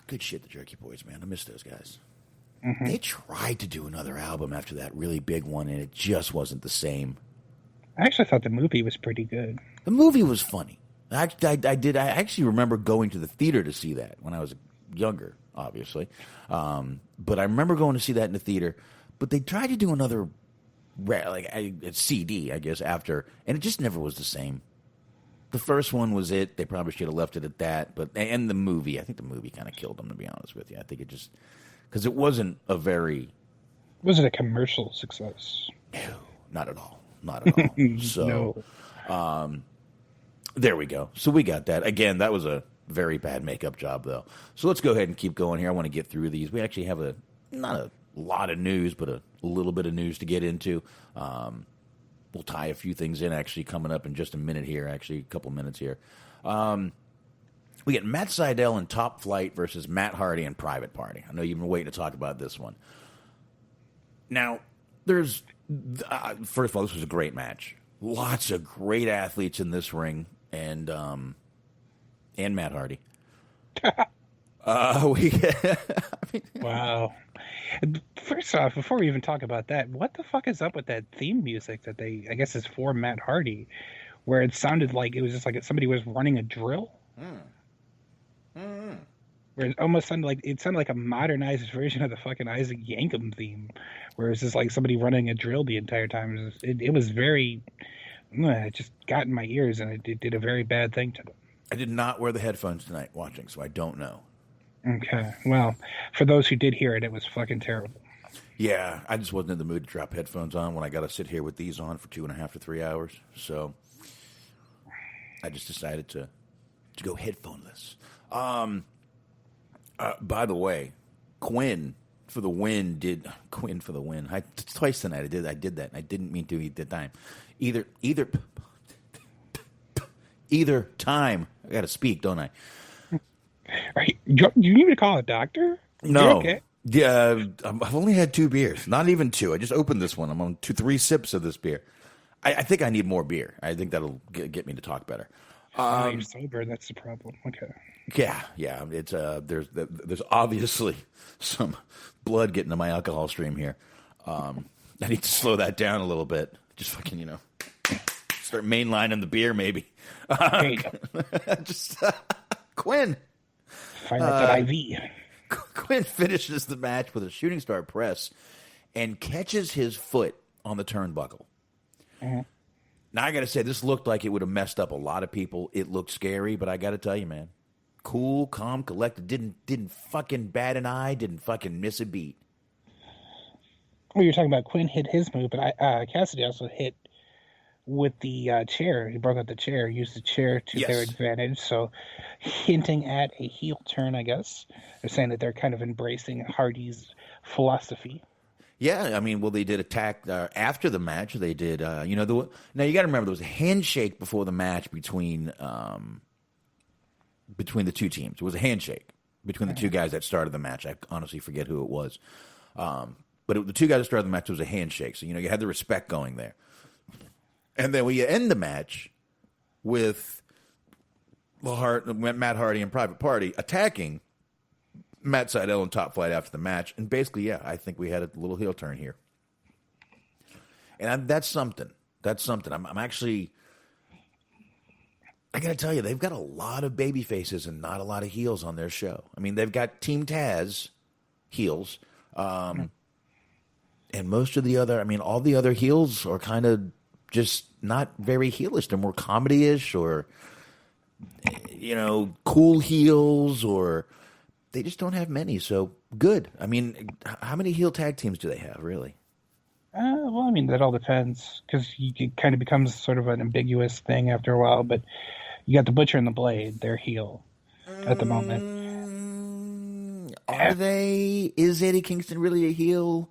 Good shit, the Jerky Boys, man. I miss those guys. Mm-hmm. They tried to do another album after that really big one, and it just wasn't the same.
I actually thought the movie was pretty good.
The movie was funny. I actually remember going to the theater to see that when I was younger, obviously. But I remember going to see that in the theater. But they tried to do another CD, I guess, after, and it just never was the same. The first one was it. They probably should have left it at that. And the movie, I think the movie kind of killed them, to be honest with you. I think it just... Because it wasn't a very...
Was it a commercial success?
No, not at all. Not at all. So,
no.
There we go. So we got that. Again, that was a very bad makeup job, though. So let's go ahead and keep going here. I want to get through these. We actually have not a lot of news, but a little bit of news to get into. We'll tie a few things in, actually, coming up in just a minute here, actually, a couple minutes here. We get Matt Sydal in Top Flight versus Matt Hardy in Private Party. I know you've been waiting to talk about this one. Now, first of all, this was a great match. Lots of great athletes in this ring, and Matt Hardy.
Wow. First off, before we even talk about that, what the fuck is up with that theme music that I guess is for Matt Hardy, where it sounded like it was just like somebody was running a drill? Where it almost sounded like a modernized version of the fucking Isaac Yankem theme, where it's just like somebody running a drill the entire time. It was very, it just got in my ears, and it did a very bad thing to them.
I did not wear the headphones tonight watching, so I don't know.
Okay, well, for those who did hear it, it was fucking terrible.
Yeah, I just wasn't in the mood to drop headphones on when I got to sit here with these on for 2.5 to 3 hours. So I just decided to go headphoneless. By the way, Quinn for the win. Twice tonight I did that. I didn't mean to eat the time. Either time. I got to speak, don't I?
Right. You need me to call a doctor?
No.
You're okay.
Yeah, I've only had 2 beers. Not even 2. I just opened this one. I'm on 3 sips of this beer. I think I need more beer. I think that'll get me to talk better.
You're sober. That's the problem. Okay.
Yeah. It's there's obviously some blood getting to my alcohol stream here. I need to slow that down a little bit. Just fucking start mainlining the beer maybe. Just Quinn.
Fire up that IV.
Quinn finishes the match with a shooting star press and catches his foot on the turnbuckle.
Mm-hmm.
Now, I got to say, this looked like it would have messed up a lot of people. It looked scary, but I got to tell you, man, cool, calm, collected, didn't fucking bat an eye, didn't fucking miss a beat.
Well, you're talking about Quinn hit his move, but Cassidy also hit with the chair. He broke out the chair, used the chair to their advantage. So, hinting at a heel turn, I guess. They're saying that they're kind of embracing Hardy's philosophy.
Yeah, I mean, well, they did attack after the match. They did, now you got to remember there was a handshake before the match between the two teams. It was a handshake between the two guys that started the match. I honestly forget who it was, but the two guys that started the match, it was a handshake. So you had the respect going there. And then we end the match with Matt Hardy and Private Party attacking Matt Sydal in Top Flight after the match. And basically, I think we had a little heel turn here. And that's something. That's something. I'm actually, I got to tell you, they've got a lot of baby faces and not a lot of heels on their show. I mean, they've got Team Taz heels. And most of the other, all the other heels are kind of just not very heelish. They're more comedy-ish or, cool heels, or they just don't have many. So good. How many heel tag teams do they have, really?
Well, that all depends, because it kind of becomes sort of an ambiguous thing after a while. But you got the Butcher and the Blade; they're heel at the moment.
Are they? Is Eddie Kingston really a heel?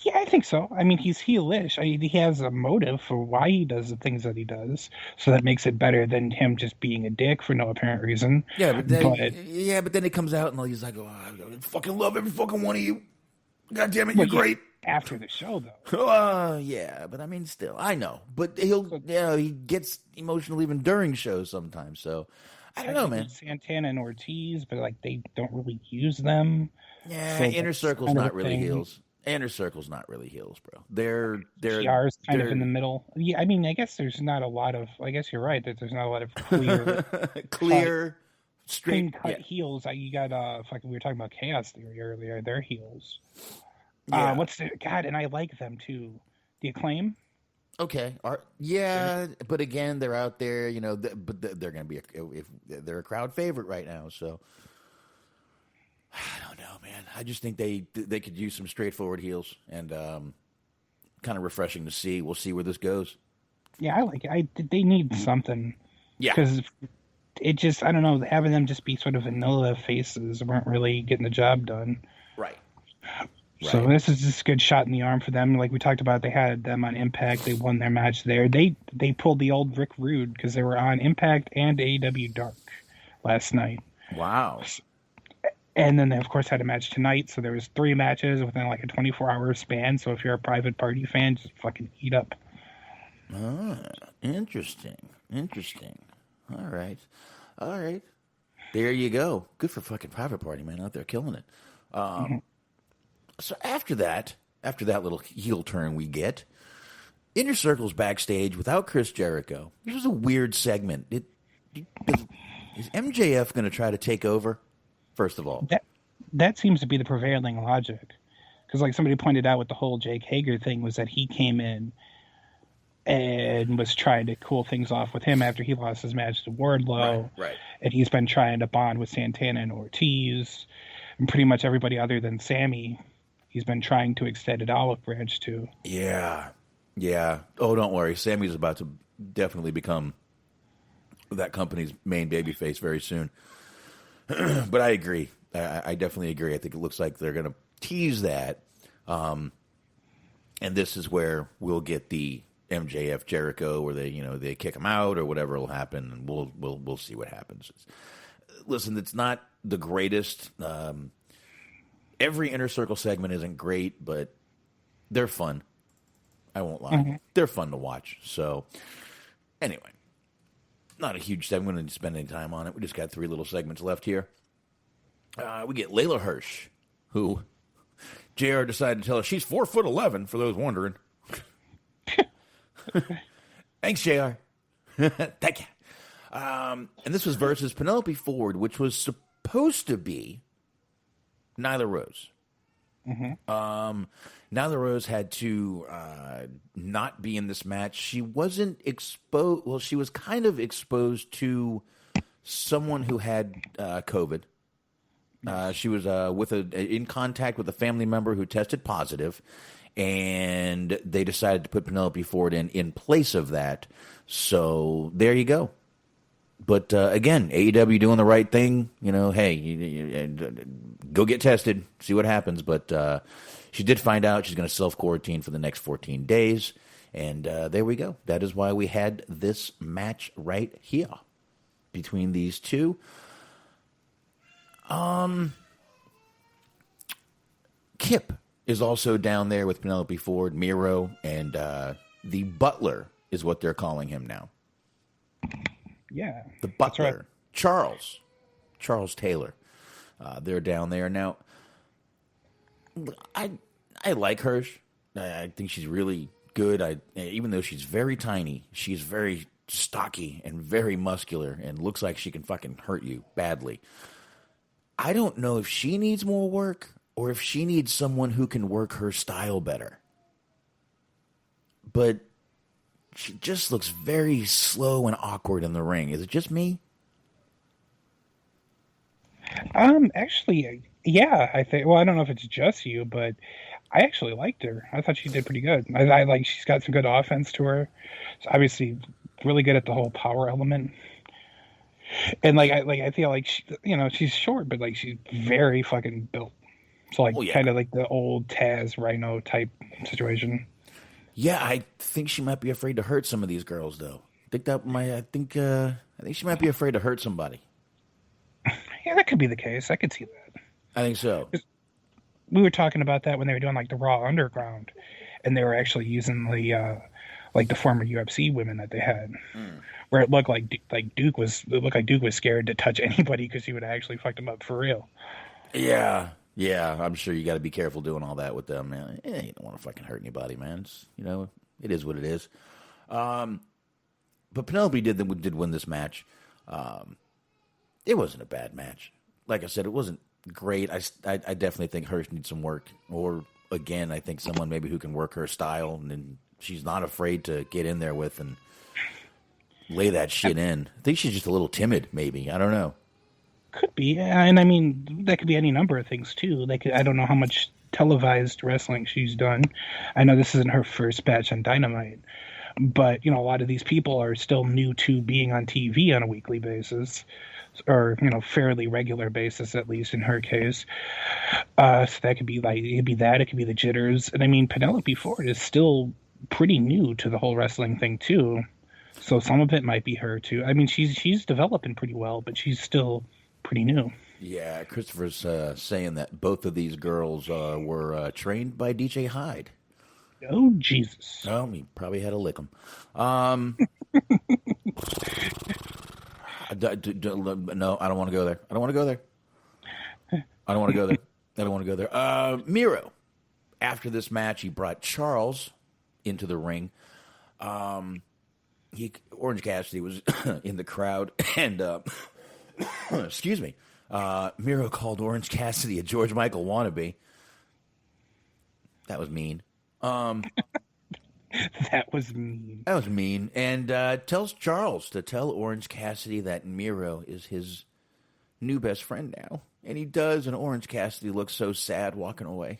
Yeah, I think so. He's heelish. He has a motive for why he does the things that he does, so that makes it better than him just being a dick for no apparent reason.
Yeah, but then it comes out and he's like, "Oh, I fucking love every fucking one of you. God damn it, you're great."
After the show, though.
Yeah, but still, I know. But he gets emotional even during shows sometimes. So I don't know, man.
Santana and Ortiz, but they don't really use them.
Yeah,
so
Inner Circle's not really heels. Inner Circle's not really heels, bro. They're
PR's kind of in the middle. Yeah, I guess there's not a lot of. I guess you're right that there's not a lot of clear, straight cut heels. You got we were talking about Chaos Theory earlier. They're heels.
Yeah.
And I like them too. The Acclaim.
Okay. But again, they're out there. But they're going to be if they're a crowd favorite right now. So I don't know, man. I just think they could use some straightforward heels and kind of refreshing to see. We'll see where this goes.
Yeah, I like it. They need something.
Yeah.
Because it just, I don't know, having them just be sort of vanilla faces weren't really getting the job done.
Right.
So
Right.
this is just a good shot in the arm for them. Like we talked about, they had them on Impact. They won their match there. They pulled the old Rick Rude because they were on Impact and AEW Dark last night.
Wow.
And then they, of course, had a match tonight. So there was 3 matches within like a 24-hour span. So if you're a Private Party fan, just fucking eat up.
Ah, interesting. Interesting. All right. All right. There you go. Good for fucking Private Party, man, out there killing it. So after that little heel turn we get, Inner Circle's backstage without Chris Jericho. This was a weird segment. Is MJF going to try to take over, first of all?
That seems to be the prevailing logic. Because like somebody pointed out with the whole Jake Hager thing was that he came in and was trying to cool things off with him after he lost his match to Wardlow.
Right.
And he's been trying to bond with Santana and Ortiz and pretty much everybody other than Sammy. He's been trying to extend an olive branch to.
Yeah. Yeah. Oh, don't worry. Sammy's about to definitely become that company's main babyface very soon. But I agree. I definitely agree. I think it looks like they're going to tease that. And this is where we'll get the MJF Jericho where they kick him out or whatever will happen, and we'll see what happens. Listen, it's not the greatest. Every Inner Circle segment isn't great, but they're fun. I won't lie. Mm-hmm. They're fun to watch. So anyway, not a huge segment. We didn't spend any time on it. We just got 3 little segments left here. We get Layla Hirsch, who JR decided to tell us she's 4'11", for those wondering. Thanks, JR. Thank you. And this was versus Penelope Ford, which was supposed to be Nyla Rose. Mm-hmm. Nyla Rose had to not be in this match. She wasn't exposed. Well, she was kind of exposed to someone who had COVID. She was in contact with a family member who tested positive, and they decided to put Penelope Ford in place of that. So there you go. But again, AEW doing the right thing. Hey, go get tested, see what happens. But she did find out she's going to self-quarantine for the next 14 days. And there we go. That is why we had this match right here between these two. Kip is also down there with Penelope Ford, Miro, and the Butler is what they're calling him now.
Yeah.
The Butler.
Right.
Charles Taylor. They're down there. Now, I like Hirsch. I think she's really good. Even though she's very tiny, she's very stocky and very muscular and looks like she can fucking hurt you badly. I don't know if she needs more work or if she needs someone who can work her style better. But she just looks very slow and awkward in the ring. Is it just me?
Actually, yeah, I think. Well, I don't know if it's just you, but I actually liked her. I thought she did pretty good. I like she's got some good offense to her. She's obviously really good at the whole power element. And I feel like she's short, but like she's very fucking built. So kind of like the old Taz Rhino type situation.
Yeah, I think she might be afraid to hurt some of these girls, though. I think she might be afraid to hurt somebody.
Yeah, that could be the case. I could see that.
I think so.
We were talking about that when they were doing like the Raw Underground, and they were actually using the former UFC women that they had, where it looked like Duke was scared to touch anybody because he would have actually fucked him up for real.
Yeah, I'm sure you got to be careful doing all that with them, man. You don't want to fucking hurt anybody, man. It's, it is what it is. But Penelope did win this match. It wasn't a bad match. Like I said, it wasn't great. I definitely think Hirsch needs some work. Or, again, I think someone maybe who can work her style and then she's not afraid to get in there with and lay that shit in. I think she's just a little timid, maybe. I don't know.
Could be. And, I mean, that could be any number of things, too. I don't know how much televised wrestling she's done. I know this isn't her first match on Dynamite. But, a lot of these people are still new to being on TV on a weekly basis, or, fairly regular basis, at least in her case. So that could be it could be the jitters. And I mean, Penelope Ford is still pretty new to the whole wrestling thing too. So some of it might be her too. I mean, she's developing pretty well, but she's still pretty new.
Yeah, Christopher's saying that both of these girls were trained by DJ Hyde.
Oh, Jesus.
Oh, he probably had to lick them. No, I don't want to go there. I don't want to go there. I don't want to go there. I don't want to go there. Miro, after this match, he brought Charles into the ring. Orange Cassidy was in the crowd, and excuse me, Miro called Orange Cassidy a George Michael wannabe. That was mean.
That was mean.
That was mean. And tells Charles to tell Orange Cassidy that Miro is his new best friend now. And he does, and Orange Cassidy looks so sad walking away.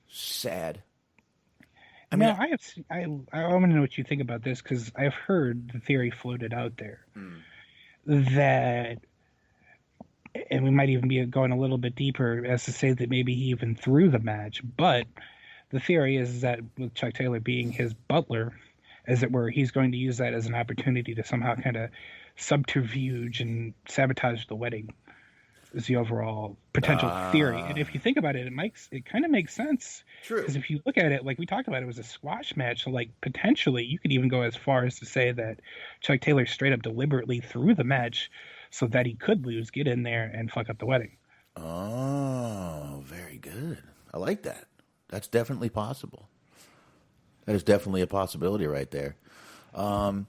Sad.
I mean, I want to know what you think about this, because I've heard the theory floated out there that, and we might even be going a little bit deeper as to say that maybe he even threw the match, but the theory is that with Chuck Taylor being his butler, as it were, he's going to use that as an opportunity to somehow kind of subterfuge and sabotage the wedding. Is the overall potential theory. And if you think about it, it kind of makes sense.
True.
Because if you look at it, like we talked about, it was a squash match. So, like, potentially, you could even go as far as to say that Chuck Taylor straight up deliberately threw the match so that he could lose, get in there, and fuck up the wedding.
Oh, very good. I like that. That's definitely possible. That is definitely a possibility right there. Yeah.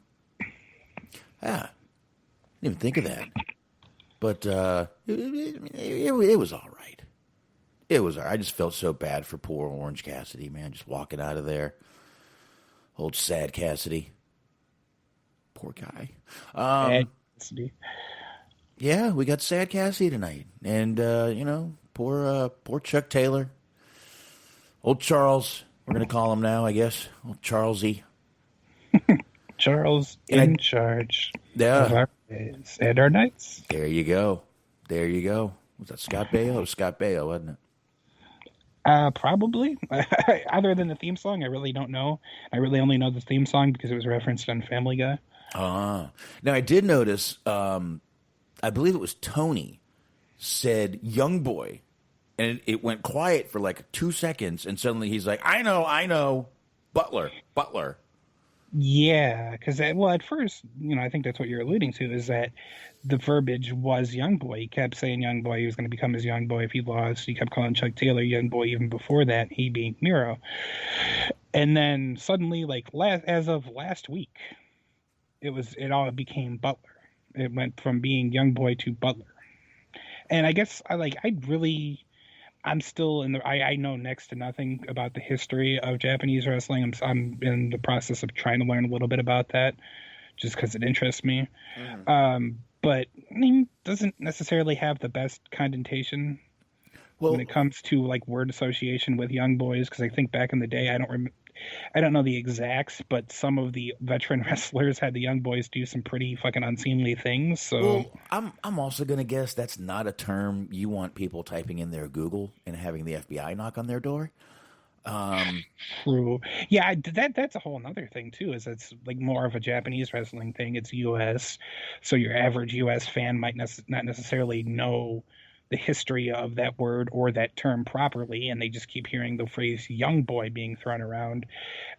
Didn't even think of that. But it was all right. It was all right. I just felt so bad for poor Orange Cassidy, man, just walking out of there. Old sad Cassidy. Poor guy.
Cassidy.
Yeah, we got sad Cassidy tonight. And, poor Chuck Taylor. Old Charles, we're going to call him now, I guess. Old Charlesy.
Charles in charge of our days and our nights.
There you go. There you go. Was that Scott Baio? Scott Baio, wasn't
it? Probably. Other than the theme song, I really don't know. I really only know the theme song because it was referenced on Family Guy.
Now, I did notice, I believe it was Tony said young boy, and it went quiet for like 2 seconds, and suddenly he's like, I know, Butler.
Yeah, because, at first, I think that's what you're alluding to, is that the verbiage was young boy. He kept saying young boy. He was going to become his young boy if he lost. He kept calling Chuck Taylor young boy even before that, he being Miro. And then suddenly, like, as of last week, it all became Butler. It went from being young boy to Butler. And I guess I'm still I know next to nothing about the history of Japanese wrestling. I'm in the process of trying to learn a little bit about that, just because it interests me. But I mean, doesn't necessarily have the best connotation when it comes to like word association with young boys. Because I think back in the day, I don't know the exacts, but some of the veteran wrestlers had the young boys do some pretty fucking unseemly things. So
I'm also going to guess that's not a term you want people typing in their Google and having the FBI knock on their door.
True. Yeah, that's a whole other thing too, is it's like more of a Japanese wrestling thing. It's US. So your average US fan might not necessarily know the history of that word or that term properly, and they just keep hearing the phrase young boy being thrown around,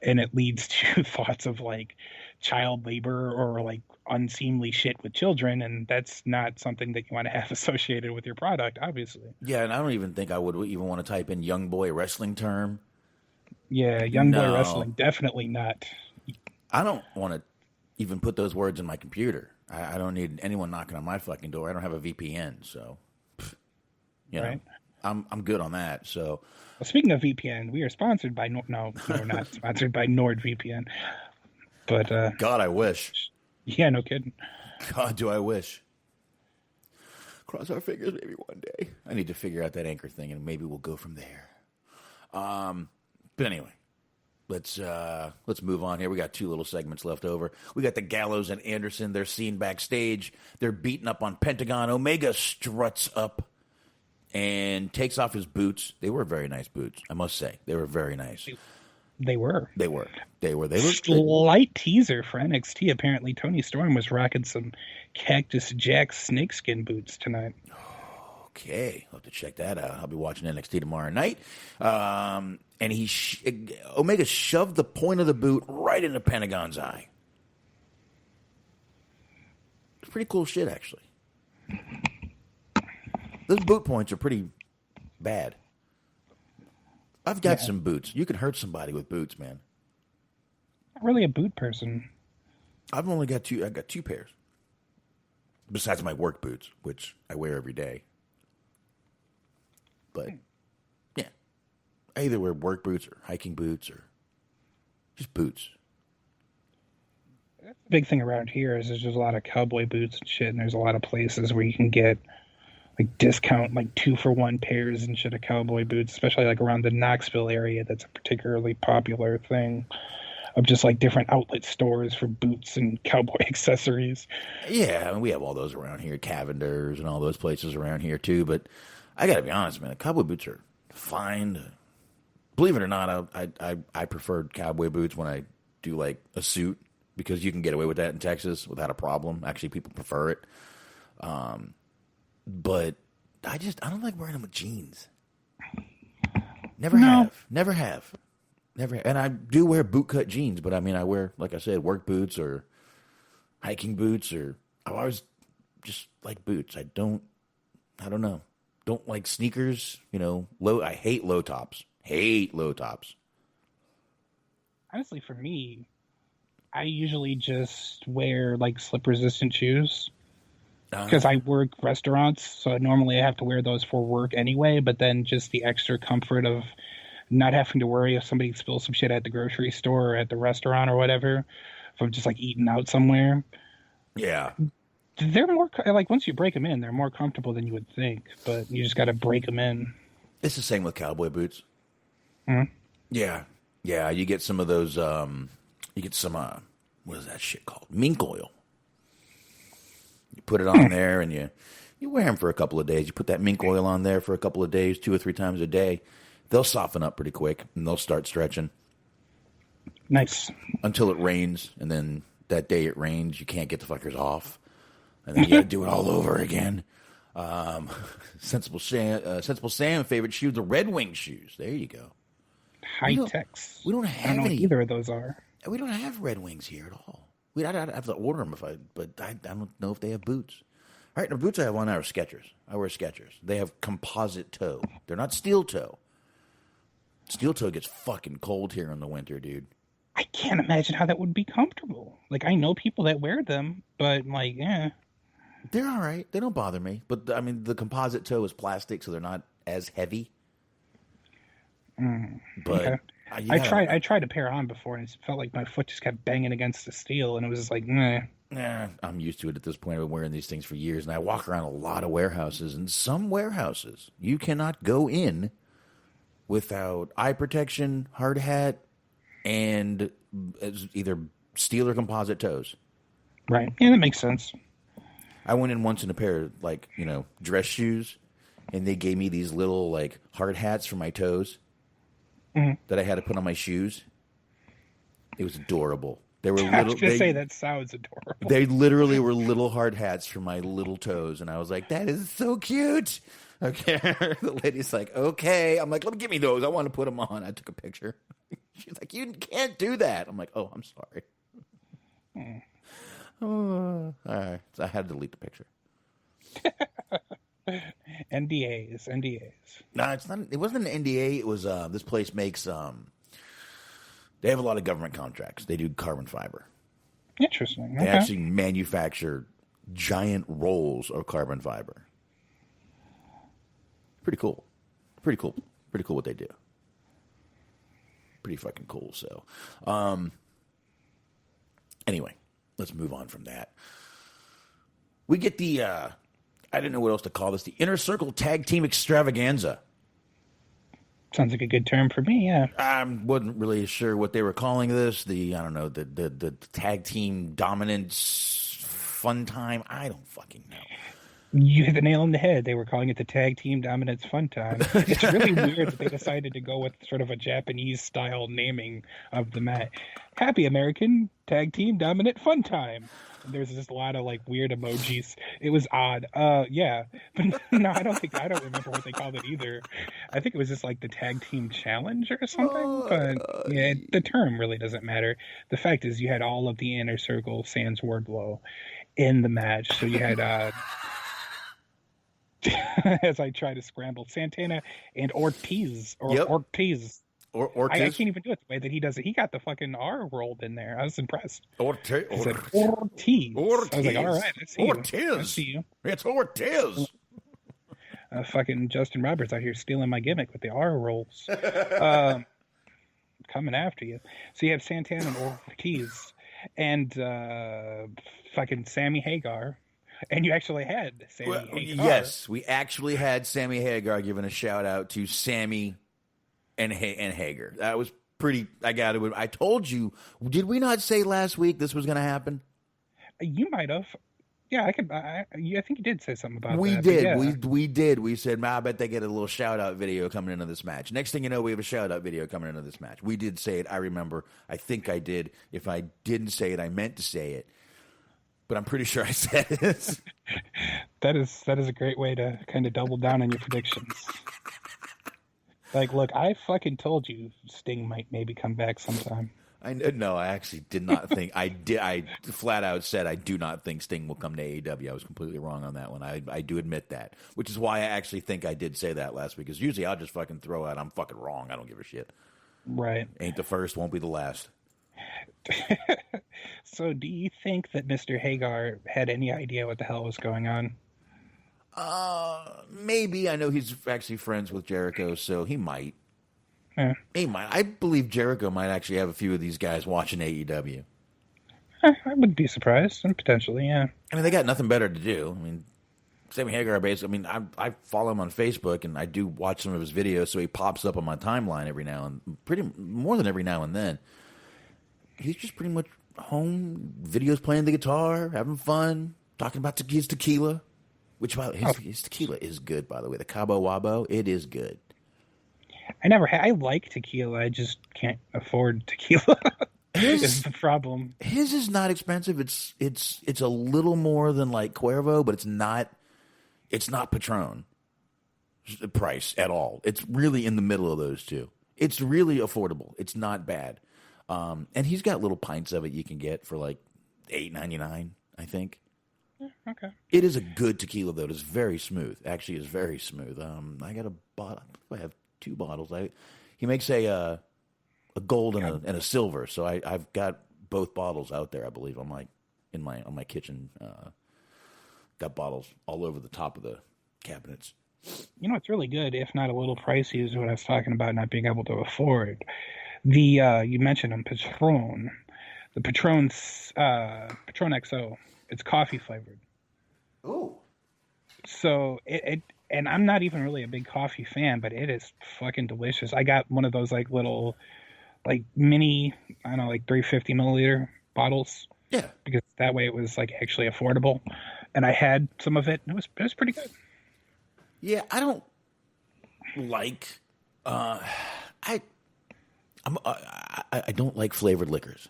and it leads to thoughts of like child labor or like unseemly shit with children, and that's not something that you want to have associated with your product, obviously.
Yeah, and I don't even think I would even want to type in young boy wrestling term.
Yeah, young boy wrestling, definitely not.
I don't want to even put those words in my computer. I don't need anyone knocking on my fucking door. I don't have a VPN, so
right.
I'm good on that. So,
well, speaking of VPN, we are sponsored by no, we're not sponsored by NordVPN. But
God, I wish.
Yeah, no kidding.
God, do I wish. Cross our fingers, maybe one day. I need to figure out that anchor thing, and maybe we'll go from there. But anyway, let's move on here. We got 2 little segments left over. We got the Gallows and Anderson. They're seen backstage. They're beating up on Pentagon. Omega struts up and takes off his boots. They were very nice boots, I must say. They were very nice.
They were.
Slight
teaser for NXT. Apparently, Tony Storm was rocking some Cactus Jack snakeskin boots tonight.
Okay, I'll have to check that out. I'll be watching NXT tomorrow night. And Omega shoved the point of the boot right into Pentagon's eye. It's pretty cool shit, actually. Those boot points are pretty bad. I've got some boots. You can hurt somebody with boots, man.
Not really a boot person.
I've only got 2. I've got 2 pairs. Besides my work boots, which I wear every day. But, yeah. I either wear work boots or hiking boots or just boots.
The big thing around here is there's just a lot of cowboy boots and shit, and there's a lot of places where you can get like discount, like 2-for-1 pairs and shit of cowboy boots, especially like around the Knoxville area. That's a particularly popular thing of just like different outlet stores for boots and cowboy accessories.
Yeah, I mean, we have all those around here, Cavender's and all those places around here too. But I got to be honest, man, the cowboy boots are fine. Believe it or not, I preferred cowboy boots when I do like a suit because you can get away with that in Texas without a problem. Actually, people prefer it. But I don't like wearing them with jeans. Never have. And I do wear bootcut jeans, but I mean, I wear, like I said, work boots or hiking boots, or I always just like boots. I don't know. Don't like sneakers, I hate low tops.
Honestly, for me, I usually just wear like slip resistant shoes. Because I work restaurants, so normally I have to wear those for work anyway, but then just the extra comfort of not having to worry if somebody spills some shit at the grocery store or at the restaurant or whatever, if I'm just like eating out somewhere.
Yeah.
They're more, like once you break them in, they're more comfortable than you would think, but you just got to break them in.
It's the same with cowboy boots.
Mm-hmm.
Yeah. Yeah, you get some of those, you get some, what is that shit called? Mink oil. You put it on there, and you wear them for a couple of days. You put that mink oil on there for a couple of days, 2 or 3 times a day. They'll soften up pretty quick, and they'll start stretching.
Nice.
Until it rains, and then that day it rains, you can't get the fuckers off. And then you got to do it all over again. Sensible Sam, favorite shoe, the Red Wing shoes. There you go.
High techs.
We don't have
I don't know
any.
what either of those are.
We don't have Red Wings here at all. I'd have to order them but I don't know if they have boots. All right, the boots I have on are Skechers. I wear Skechers. They have composite toe. They're not steel toe. Steel toe gets fucking cold here in the winter, dude.
I can't imagine how that would be comfortable. Like, I know people that wear them, but
they're all right. They don't bother me. But I mean, the composite toe is plastic, so they're not as heavy. But
okay. I tried a pair on before, and it felt like my foot just kept banging against the steel, and it was just like, nah.
I'm used to it at this point. I've been wearing these things for years, and I walk around a lot of warehouses, and some warehouses, you cannot go in without eye protection, hard hat, and either steel or composite toes.
Right. Yeah, that makes sense.
I went in once in a pair of, dress shoes, and they gave me these little, hard hats for my toes. That I had to put on my shoes. It was adorable. They were little.
I was going to say, that sounds adorable.
They literally were little hard hats for my little toes, and I was like, that is so cute. Okay. The lady's like, okay. I'm like, give me those. I want to put them on. I took a picture. She's like, you can't do that. I'm like, oh, I'm sorry. All right. So I had to delete the picture.
NDAs.
No, it's not. It wasn't an NDA. It was this place makes. They have a lot of government contracts. They do carbon fiber.
Interesting.
They actually manufacture giant rolls of carbon fiber. Pretty cool. Pretty cool what they do. Pretty fucking cool. So, anyway, let's move on from that. We get the. I didn't know what else to call this. The Inner Circle Tag Team Extravaganza.
Sounds like a good term for me, yeah.
I wasn't really sure what they were calling this. The tag team dominance fun time. I don't fucking know.
You hit the nail on the head. They were calling it the Tag Team Dominance Fun Time. It's really weird that they decided to go with sort of a Japanese-style naming of the match. Happy American Tag Team Dominant Fun Time. There's just a lot of like weird emojis. It was odd. Yeah. But no, I don't remember what they called it either. I think it was just like the Tag Team Challenge or something. But yeah, the term really doesn't matter. The fact is you had all of the Inner Circle sans Wardlow in the match. So you had as I try to scramble, Santana and Ortiz. Ortiz.
Ortiz.
I can't even do it the way that he does it. He got the fucking R rolled in there. I was impressed.
Ortiz.
I said, Ortiz. I was like, all right, I see you. I see you.
It's Ortiz.
Fucking Justin Roberts out here stealing my gimmick with the R rolls. Coming after you. So you have Santana and Ortiz and fucking Sammy Hagar. And you actually had Sammy Hagar.
Yes, we actually had Sammy Hagar giving a shout out to Sammy and Hagar. That was pretty. I told you. Did we not say last week this was going to happen?
You might have. Yeah, I think you did say something about
we
that.
Did.
Yeah.
We did. We said, I bet they get a little shout out video coming into this match. Next thing you know, we have a shout out video coming into this match. We did say it. I remember. I think I did. If I didn't say it, I meant to say it. But I'm pretty sure I said it.
That is a great way to kind of double down on your predictions. Like, look, I fucking told you Sting might maybe come back sometime.
I actually did not think I did. I flat out said I do not think Sting will come to AEW. I was completely wrong on that one. I do admit that, which is why I actually think I did say that last week. Because usually I'll just fucking throw out I'm fucking wrong. I don't give a shit.
Right.
Ain't the first, won't be the last.
So do you think that Mr. Hagar had any idea what the hell was going on?
Maybe. I know he's actually friends with Jericho, so he might.
Yeah.
He might. I believe Jericho might actually have a few of these guys watching AEW.
I wouldn't be surprised, and potentially, yeah.
I mean, they got nothing better to do. I mean, Sammy Hagar, basically, I follow him on Facebook, and I do watch some of his videos, so he pops up on my timeline every now and more than every now and then. He's just pretty much home, videos playing the guitar, having fun, talking about his tequila, which his tequila is good, by the way. The Cabo Wabo, it is good.
I like tequila. I just can't afford tequila. Is the problem.
His is not expensive. It's a little more than like Cuervo, but it's not Patron price at all. It's really in the middle of those two. It's really affordable. It's not bad. And he's got little pints of it you can get for like $8.99, I think.
Yeah, okay.
It is a good tequila though. It's very smooth. Actually, it's very smooth. I got a bottle. I have 2 bottles. He makes a gold and a silver. So I've got both bottles out there. I believe on my kitchen. Got bottles all over the top of the cabinets.
You know, it's really good, if not a little pricey, is what I was talking about not being able to afford. You mentioned them, Patron. The Patron XO. It's coffee flavored.
Oh.
So and I'm not even really a big coffee fan, but it is fucking delicious. I got one of those like little, like mini, I don't know, like 350 milliliter bottles.
Yeah.
Because that way it was like actually affordable, and I had some of it. And it was pretty good. Yeah,
I don't like. I don't like flavored liquors.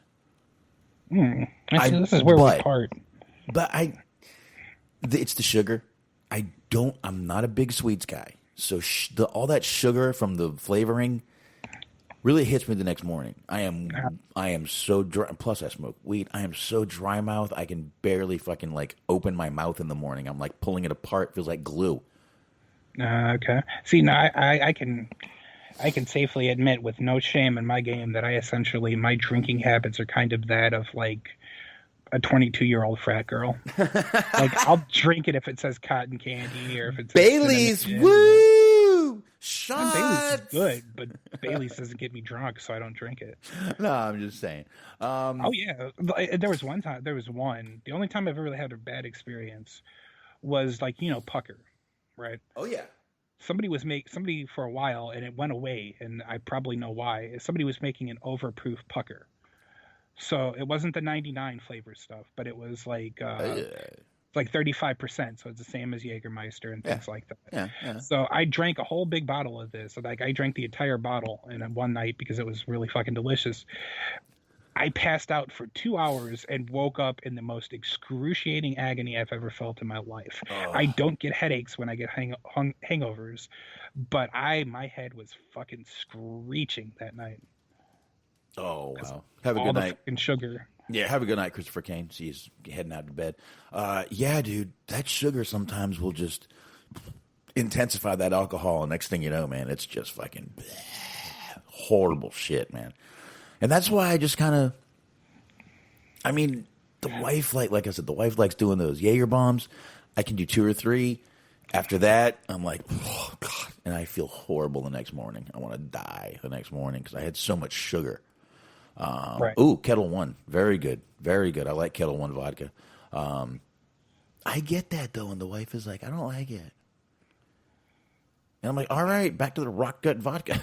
This is where we part.
But it's the sugar. I'm not a big sweets guy. So all that sugar from the flavoring really hits me the next morning. I am so dry. Plus I smoke weed. I am so dry mouth. I can barely fucking like open my mouth in the morning. I'm like pulling it apart. It feels like glue.
Okay. See, now I can safely admit with no shame in my game that my drinking habits are kind of that of like a 22-year-old frat girl. Like I'll drink it if it says cotton candy or if it says
Bailey's. Woo! Shots.
Bailey's is good, but Bailey's doesn't get me drunk, so I don't drink it.
No, I'm just saying.
Oh yeah, there was one. The only time I've ever really had a bad experience was like Pucker, right?
Oh yeah.
somebody for a while, and it went away, and I probably know why. Somebody was making an overproof pucker. So it wasn't the 99 flavor stuff, but it was like 35%. So it's the same as Jägermeister and things like that.
Yeah.
So I drank a whole big bottle of this. Like I drank the entire bottle in one night because it was really fucking delicious. I passed out for 2 hours and woke up in the most excruciating agony I've ever felt in my life. I don't get headaches when I get hangovers, but my head was fucking screeching that night.
Oh, wow. Have a good night.
Fucking sugar.
Yeah, have a good night, Christopher Kane. See, he's heading out to bed. Yeah, dude, that sugar sometimes will just intensify that alcohol, and next thing you know, man, it's just fucking horrible shit, man. And that's why I just kind of, I mean, the wife, like I said, the wife likes doing those Jaeger bombs. I can do 2 or 3. After that, I'm like, oh, God. And I feel horrible the next morning. I want to die the next morning because I had so much sugar.
Right.
Ooh, Kettle One. Very good. Very good. I like Kettle One vodka. I get that, though, and the wife is like, I don't like it. And I'm like, all right, back to the rock gut vodka.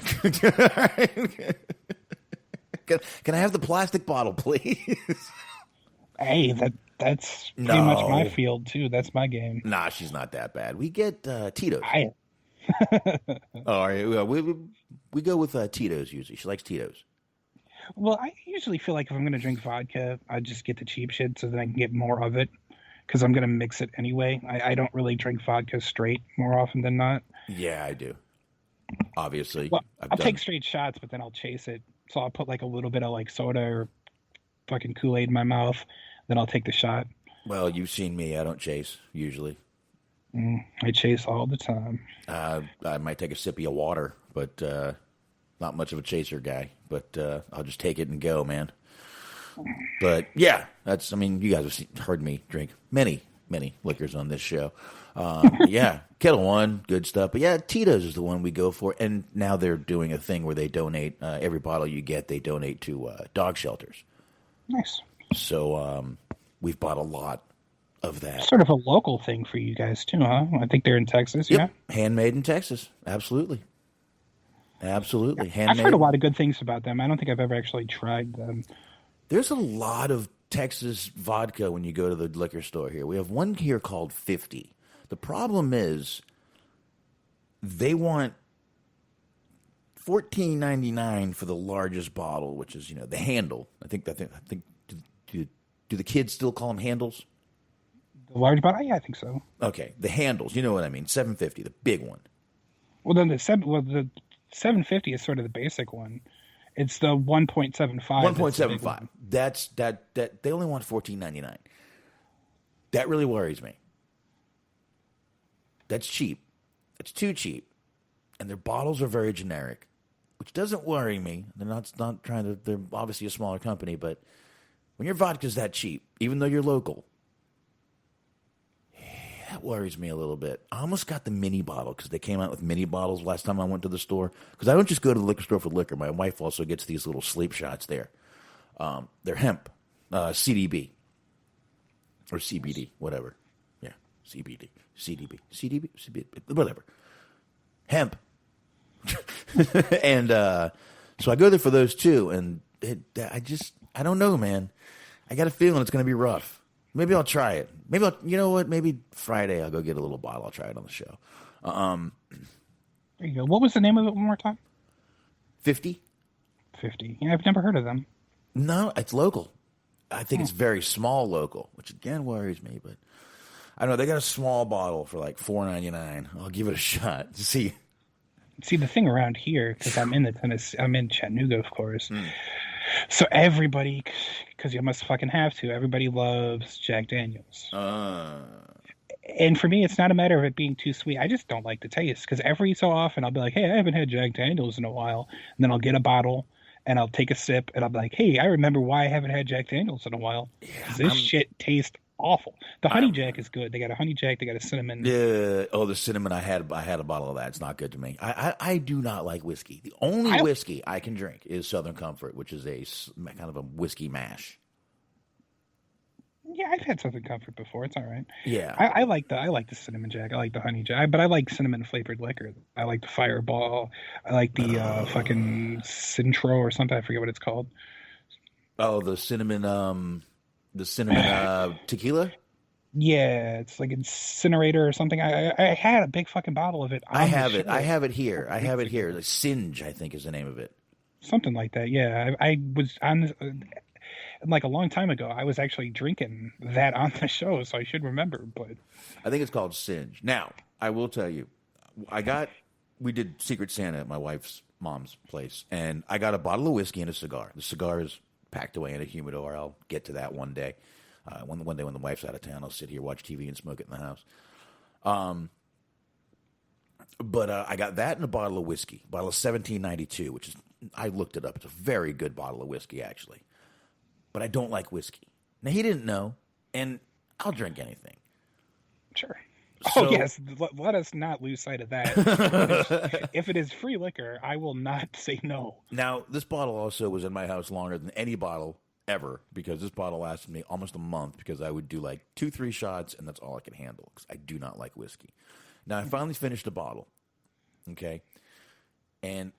Can I have the plastic bottle, please?
Hey, that's pretty much my field, too. That's my game.
Nah, she's not that bad. We get Tito's. All right, we go with Tito's usually. She likes Tito's.
Well, I usually feel like if I'm going to drink vodka, I just get the cheap shit so that I can get more of it because I'm going to mix it anyway. I don't really drink vodka straight more often than not.
Yeah, I do. Obviously.
Well, I'll take straight shots, but then I'll chase it. So I'll put like a little bit of like soda or fucking Kool-Aid in my mouth. Then I'll take the shot.
Well, you've seen me. I don't chase usually.
I chase all the time.
I might take a sip of water, but not much of a chaser guy. But I'll just take it and go, man. But yeah, I mean, you guys have heard me drink many liquors on this show. Yeah, Kettle One, good stuff. But yeah, Tito's is the one we go for. And now they're doing a thing where they donate every bottle you get. They donate to dog shelters.
Nice.
So we've bought a lot of that.
Sort of a local thing for you guys too, huh? I think they're in Texas.
Yep. Yeah, handmade in Texas. Absolutely. Handmade.
I've heard a lot of good things about them. I don't think I've ever actually tried them.
There's a lot of Texas vodka when you go to the liquor store here. We have one here called 50. The problem is they want $14.99 for the largest bottle, which is, the handle. I think do the kids still call them handles?
The large bottle? Yeah, I think so.
Okay, the handles. You know what I mean? $7.50, the big one.
Well, then the $7.50 is sort of the basic one. It's the 1.75.
1.75. That's they only want $14.99. That really worries me. That's cheap. That's too cheap. And their bottles are very generic, which doesn't worry me. They're not trying to. They're obviously a smaller company, but when your vodka's that cheap, even though you're local, that worries me a little bit. I almost got the mini bottle because they came out with mini bottles last time I went to the store. Because I don't just go to the liquor store for liquor. My wife also gets these little sleep shots there. They're hemp, CDB, or CBD, whatever. Yeah, CBD, CDB, whatever. Hemp. And so I go there for those too. And I don't know, man. I got a feeling it's going to be rough. Maybe I'll try it. Maybe Friday I'll go get a little bottle. I'll try it on the show.
There you go. What was the name of it one more time?
50.
50. Yeah, I've never heard of them.
No, it's local. I think it's very small local, which again worries me. But I don't know. They got a small bottle for like $4.99. I'll give it a shot to see.
See, the thing around here, because I'm in Chattanooga, of course. So everybody, because you must fucking have to, everybody loves Jack Daniels. And for me, it's not a matter of it being too sweet. I just don't like the taste. Because every so often, I'll be like, hey, I haven't had Jack Daniels in a while. And then I'll get a bottle, and I'll take a sip, and I'll be like, hey, I remember why I haven't had Jack Daniels in a while. This shit tastes awful. The honey jack is good. They got a honey jack. They got a cinnamon.
Yeah. Oh, the cinnamon. I had a bottle of that. It's not good to me. I do not like whiskey. The only whiskey I can drink is Southern Comfort, which is a kind of a whiskey mash.
Yeah, I've had Southern Comfort before. It's all right.
Yeah.
I like the cinnamon jack. I like the honey jack, but I like cinnamon flavored liquor. I like the Fireball. I like the fucking Cintro or something. I forget what it's called.
Oh, the cinnamon tequila.
Yeah, it's like Incinerator or something. I had a big fucking bottle of it.
I have it. I have it here. I have it here. The Singe, I think, is the name of it.
Something like that. Yeah, I was on like a long time ago. I was actually drinking that on the show, so I should remember. But
I think it's called Singe. Now, I will tell you, we did Secret Santa at my wife's mom's place, and I got a bottle of whiskey and a cigar. The cigar is packed away in a humidor. I'll get to that one day. One day when the wife's out of town, I'll sit here, watch TV, and smoke it in the house. But I got that and a bottle of whiskey, bottle of 1792, which is, I looked it up. It's a very good bottle of whiskey, actually. But I don't like whiskey. Now, he didn't know, and I'll drink anything.
sure.
So-
Oh yes, let us not lose sight of that. If it is free liquor, I will not say no.
Now, this bottle also was in my house longer than any bottle ever, because this bottle lasted me almost a month, because I would do like 2-3 shots, and that's all I could handle, because I do not like whiskey. Now, I finally finished the bottle, okay? And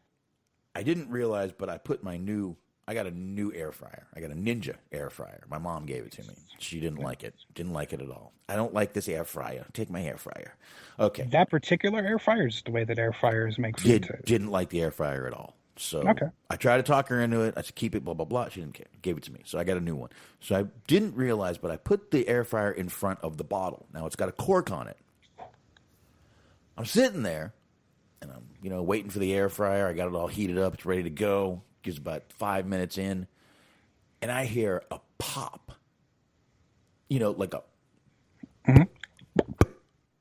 I didn't realize, but I got a new air fryer. I got a Ninja air fryer. My mom gave it to me. She didn't like it. Didn't like it at all. I don't like this air fryer. Take my air fryer. Okay.
That particular air fryer is the way that air fryers make food.
Didn't like the air fryer at all. So
Okay.
I tried to talk her into it. I said, keep it, blah, blah, blah. She didn't care. Gave it to me. So I got a new one. So I didn't realize, but I put the air fryer in front of the bottle. Now it's got a cork on it. I'm sitting there, and I'm, waiting for the air fryer. I got it all heated up. It's ready to go. Gives about 5 minutes in, and I hear a pop. Like a...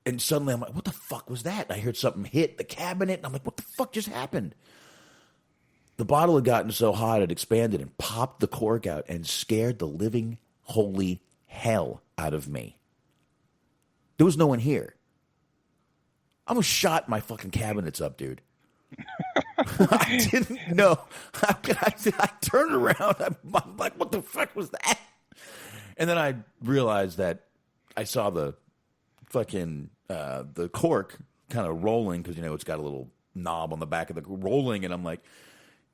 And suddenly I'm like, what the fuck was that? And I heard something hit the cabinet, and I'm like, what the fuck just happened? The bottle had gotten so hot it expanded and popped the cork out and scared the living holy hell out of me. There was no one here. I almost shot my fucking cabinets up, dude. I didn't know. I turned around. I'm like, what the fuck was that? And then I realized that I saw the fucking the cork kind of rolling, because it's got a little knob on the back of the rolling, and I'm like,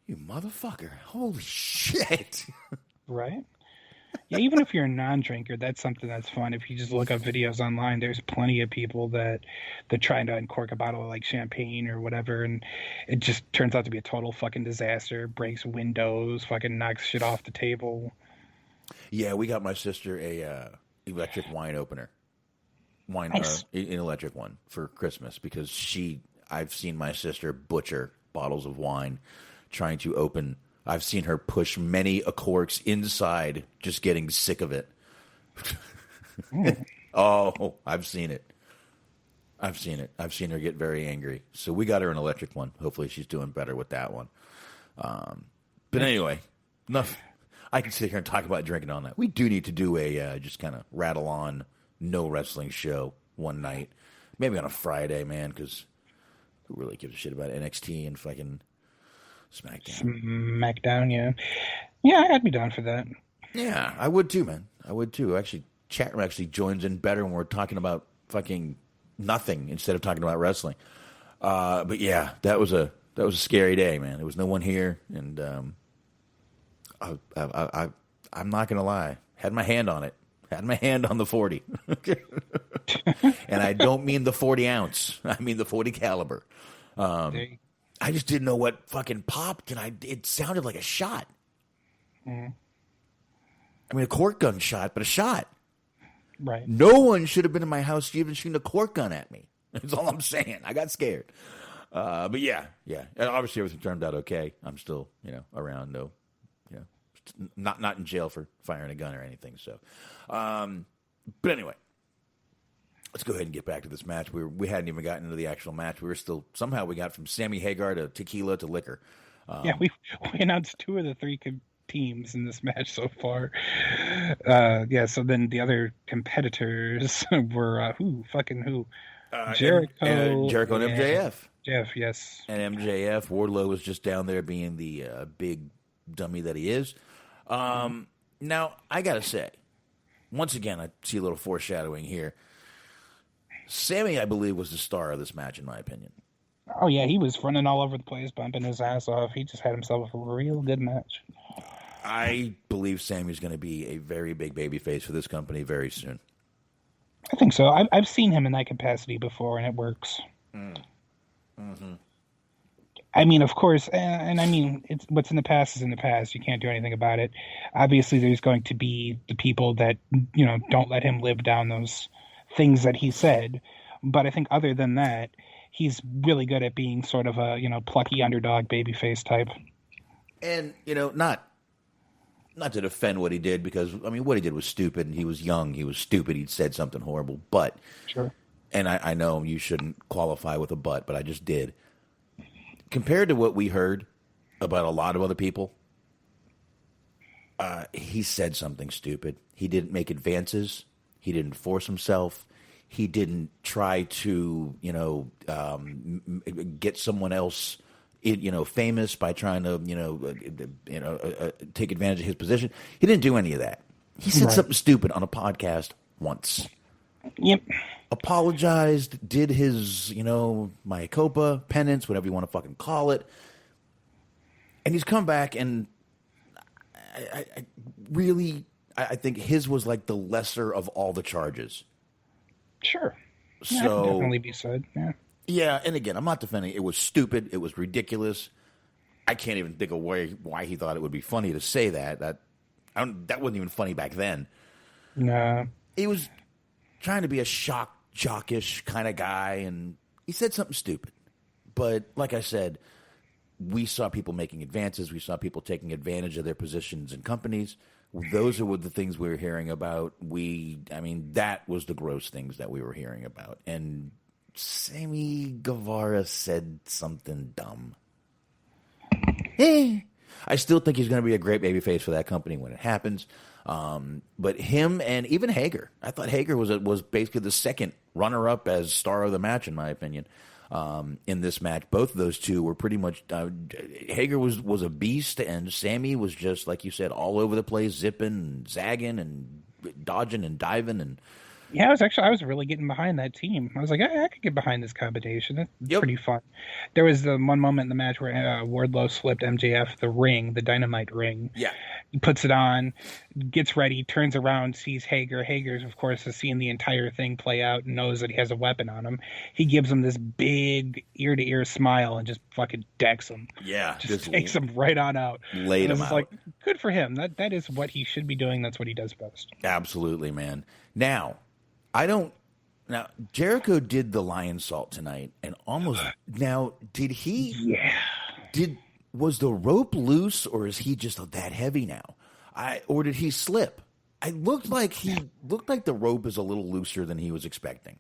you motherfucker, holy shit.
Right? Yeah, even if you're a non-drinker, that's something that's fun. If you just look up videos online, there's plenty of people that try to uncork a bottle of like champagne or whatever, and it just turns out to be a total fucking disaster. Breaks windows, fucking knocks shit off the table.
Yeah, we got my sister a electric wine opener,
Nice.
an electric one for Christmas, because I've seen my sister butcher bottles of wine trying to open. I've seen her push many a corks inside, just getting sick of it. Oh, I've seen it. I've seen her get very angry. So we got her an electric one. Hopefully she's doing better with that one. But anyway, enough. I can sit here and talk about drinking all night. We do need to do a just kind of rattle on no wrestling show one night. Maybe on a Friday, man, because who really gives a shit about NXT and fucking
SmackDown, yeah. Yeah, I'd be down for that.
Yeah, I would too, man. I would too. Actually, chat room actually joins in better when we're talking about fucking nothing instead of talking about wrestling. But yeah, that was a scary day, man. There was no one here, and I'm not gonna lie. Had my hand on it. Had my hand on the 40. And I don't mean the 40 ounce. I mean the 40 caliber. I just didn't know what fucking popped, and it sounded like a shot.
Mm.
I mean, a cork gun shot, but a shot.
Right.
No one should have been in my house even shooting a cork gun at me. That's all I'm saying. I got scared. But yeah. And obviously everything turned out okay. I'm still, around. No, not in jail for firing a gun or anything. So, but anyway. Let's go ahead and get back to this match. We hadn't even gotten into the actual match. Somehow we got from Sammy Hagar to tequila to liquor.
Yeah, we announced 2 of the 3 teams in this match so far. So then the other competitors were who? Jericho.
Jericho and MJF.
Jeff, yes.
And MJF. Wardlow was just down there being the big dummy that he is. Now, I got to say, once again, I see a little foreshadowing here. Sammy, I believe, was the star of this match, in my opinion.
Oh yeah, he was running all over the place, bumping his ass off. He just had himself a real good match.
I believe Sammy's going to be a very big babyface for this company very soon.
I think so. I've seen him in that capacity before, and it works.
Mm-hmm.
I mean, of course, and I mean, it's what's in the past is in the past. You can't do anything about it. Obviously, there's going to be the people that, you know, don't let him live down those things that he said. But I think other than that, he's really good at being sort of a, you know, plucky underdog babyface type.
And, you know, not to defend what he did, because, I mean, what he did was stupid, and he was young, he was stupid, he'd said something horrible, but,
sure.
And I know you shouldn't qualify with a but I just did. Compared to what we heard about a lot of other people, he said something stupid. He didn't make advances. He didn't force himself. He didn't try to, you know, get someone else, you know, famous by trying to, take advantage of his position. He didn't do any of that. He said something stupid on a podcast once.
Yep.
Apologized, did his, you know, mea culpa, penance, whatever you want to fucking call it. And he's come back, and I think his was like the lesser of all the charges.
Sure.
So,
yeah, that can definitely be said, yeah.
Yeah, and again, I'm not defending it. It was stupid. It was ridiculous. I can't even think of why he thought it would be funny to say that. That wasn't even funny back then.
No.
He was trying to be a jockish kind of guy, and he said something stupid. But like I said, we saw people making advances. We saw people taking advantage of their positions in companies. Those are the things we were hearing about. That was the gross things that we were hearing about. And Sammy Guevara said something dumb. I still think he's going to be a great babyface for that company when it happens. But him and even Hager, I thought Hager was basically the second runner-up as star of the match, in my opinion, in this match. Both of those two were pretty much Hager was a beast, and Sammy was just, like you said, all over the place, zipping and zagging and dodging and diving. And
yeah, I was really getting behind that team. I was like, I could get behind this combination. It's pretty fun. There was the one moment in the match where Wardlow slipped MJF the Dynamite ring.
Yeah.
He puts it on, gets ready, turns around, sees Hager. Hager's, of course, has seen the entire thing play out and knows that he has a weapon on him. He gives him this big ear-to-ear smile and just fucking decks him.
Yeah.
Just takes him right on out.
Laid him out.
Like, good for him. That is what he should be doing. That's what he does best.
Absolutely, man. Now, Jericho did the lion salt tonight, and almost now did he?
Yeah.
Was the rope loose, or is he just that heavy now? Or did he slip? It looked like the rope is a little looser than he was expecting.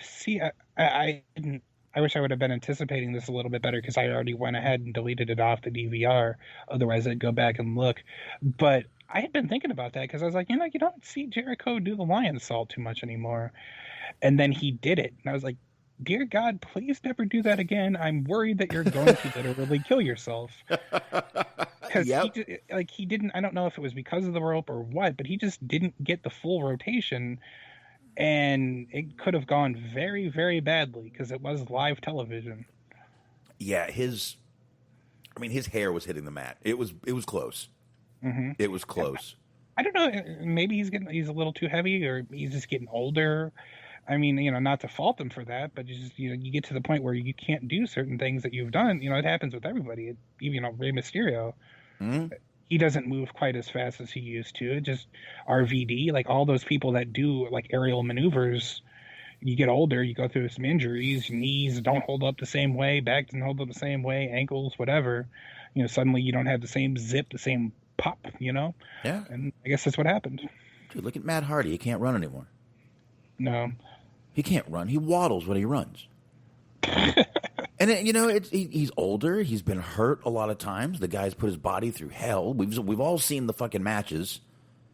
See, I didn't. I wish I would have been anticipating this a little bit better, because I already went ahead and deleted it off the DVR. Otherwise, I'd go back and look. But I had been thinking about that, because I was like, you don't see Jericho do the lion salt too much anymore. And then he did it, and I was like, dear God, please never do that again. I'm worried that you're going to literally kill yourself. Because he didn't, I don't know if it was because of the rope or what, but he just didn't get the full rotation, and it could have gone very, very badly, because it was live television.
Yeah, his hair was hitting the mat. It was close. Mm-hmm. It was close.
I don't know. Maybe he's a little too heavy, or he's just getting older. I mean, not to fault him for that, but you get to the point where you can't do certain things that you've done. It happens with everybody. Even Rey Mysterio, he doesn't move quite as fast as he used to. Just RVD, like all those people that do like aerial maneuvers. You get older, you go through some injuries. Knees don't hold up the same way, back doesn't hold up the same way, ankles, whatever. Suddenly you don't have the same zip, the same pop. Yeah, and I guess that's what happened.
Dude, look at Matt Hardy. He can't run anymore.
No.
He can't run. He waddles when he runs. And he's older. He's been hurt a lot of times. The guy's put his body through hell. We've all seen the fucking matches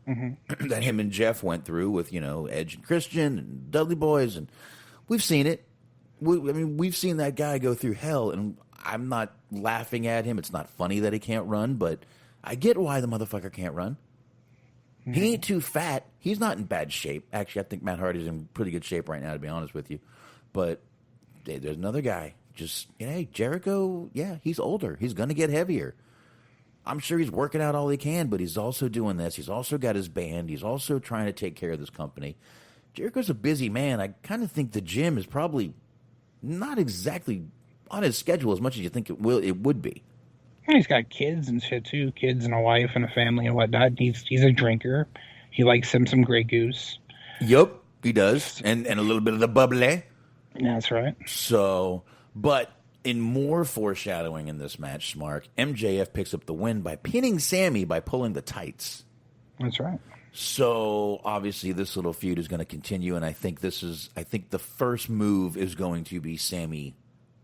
that him and Jeff went through with Edge and Christian and Dudley Boys, and we've seen it. We've seen that guy go through hell, and I'm not laughing at him. It's not funny that he can't run, but I get why the motherfucker can't run. He ain't too fat. He's not in bad shape. Actually, I think Matt Hardy's in pretty good shape right now, to be honest with you. But there's another guy. Just, hey, Jericho, yeah, he's older. He's going to get heavier. I'm sure he's working out all he can, but he's also doing this. He's also got his band. He's also trying to take care of this company. Jericho's a busy man. I kind of think the gym is probably not exactly on his schedule as much as you think it would be.
And he's got kids and shit too, kids and a wife and a family and whatnot. He's a drinker. He likes him some Grey Goose.
Yup, he does, and a little bit of the bubbly.
That's right.
So, but in more foreshadowing in this match, Smark, MJF picks up the win by pinning Sammy by pulling the tights.
That's right.
So obviously this little feud is going to continue, and I think the first move is going to be Sammy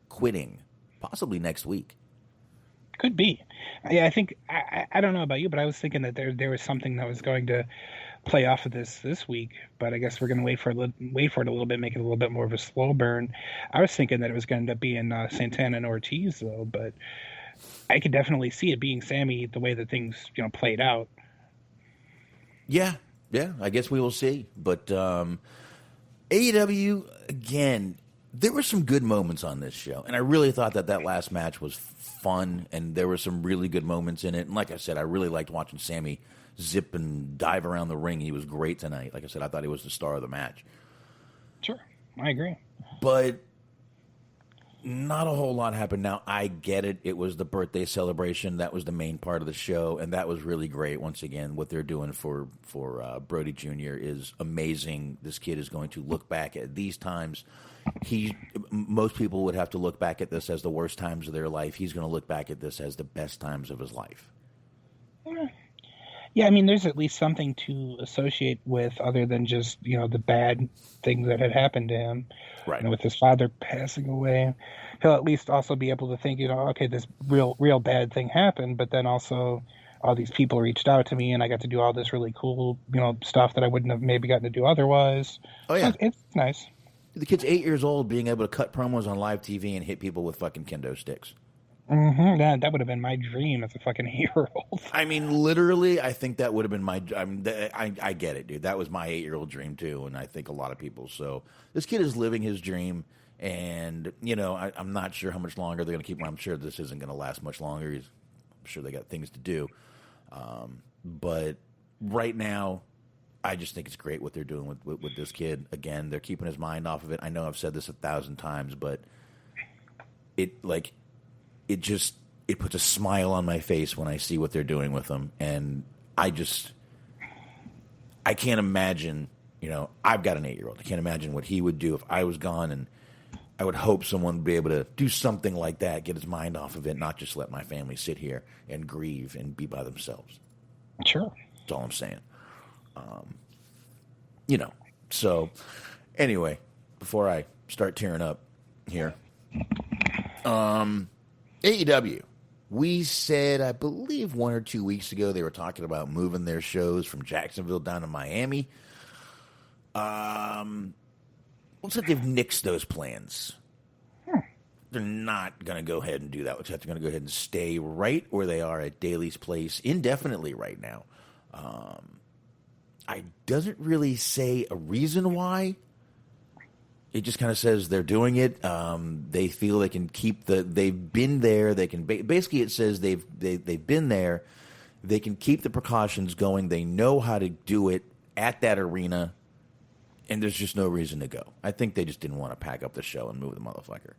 quitting, possibly next week.
Could be. Yeah, I think I don't know about you, but I was thinking that there was something that was going to play off of this week. But I guess we're going to wait for it a little bit, make it a little bit more of a slow burn. I was thinking that it was going to end up being Santana and Ortiz, though. But I could definitely see it being Sammy the way that things played out.
Yeah. I guess we will see. But AEW again. There were some good moments on this show, and I really thought that last match was fun, and there were some really good moments in it. And like I said, I really liked watching Sammy zip and dive around the ring. He was great tonight. Like I said, I thought he was the star of the match.
Sure, I agree.
But not a whole lot happened. Now, I get it. It was the birthday celebration. That was the main part of the show, and that was really great. Once again, what they're doing for Brody Jr. is amazing. This kid is going to look back at these times. Most people would have to look back at this as the worst times of their life. He's going to look back at this as the best times of his life.
Yeah, I mean, there's at least something to associate with other than just, the bad things that had happened to him.
Right.
With his father passing away, he'll at least also be able to think, okay, this real bad thing happened, but then also all these people reached out to me and I got to do all this really cool, stuff that I wouldn't have maybe gotten to do otherwise.
Oh, yeah.
So it's nice.
The kid's 8 years old, being able to cut promos on live TV and hit people with fucking kendo sticks.
Mm-hmm. That would have been my dream as a fucking 8-year-old.
I mean, literally, I think that would have been my. I get it, dude. That was my 8-year-old dream too, and I think a lot of people. So this kid is living his dream, and I'm not sure how much longer they're going to keep him. I'm sure this isn't going to last much longer. I'm sure they got things to do, but right now, I just think it's great what they're doing with this kid. Again, they're keeping his mind off of it. I know I've said this 1,000 times, but it puts a smile on my face when I see what they're doing with him. And I can't imagine, I've got an 8-year-old. I can't imagine what he would do if I was gone, and I would hope someone would be able to do something like that, get his mind off of it, not just let my family sit here and grieve and be by themselves.
Sure.
That's all I'm saying. So anyway, before I start tearing up here, AEW, we said, I believe 1 or 2 weeks ago, they were talking about moving their shows from Jacksonville down to Miami. Looks like they've nixed those plans. They're not going to go ahead and do that. They're going to go ahead and stay right where they are at Daly's Place indefinitely right now. I doesn't really say a reason why. It just kind of says they're doing it. They feel they can keep they've been there. They can basically it says they've been there. They can keep the precautions going. They know how to do it at that arena, and there's just no reason to go. I think they just didn't want to pack up the show and move the motherfucker.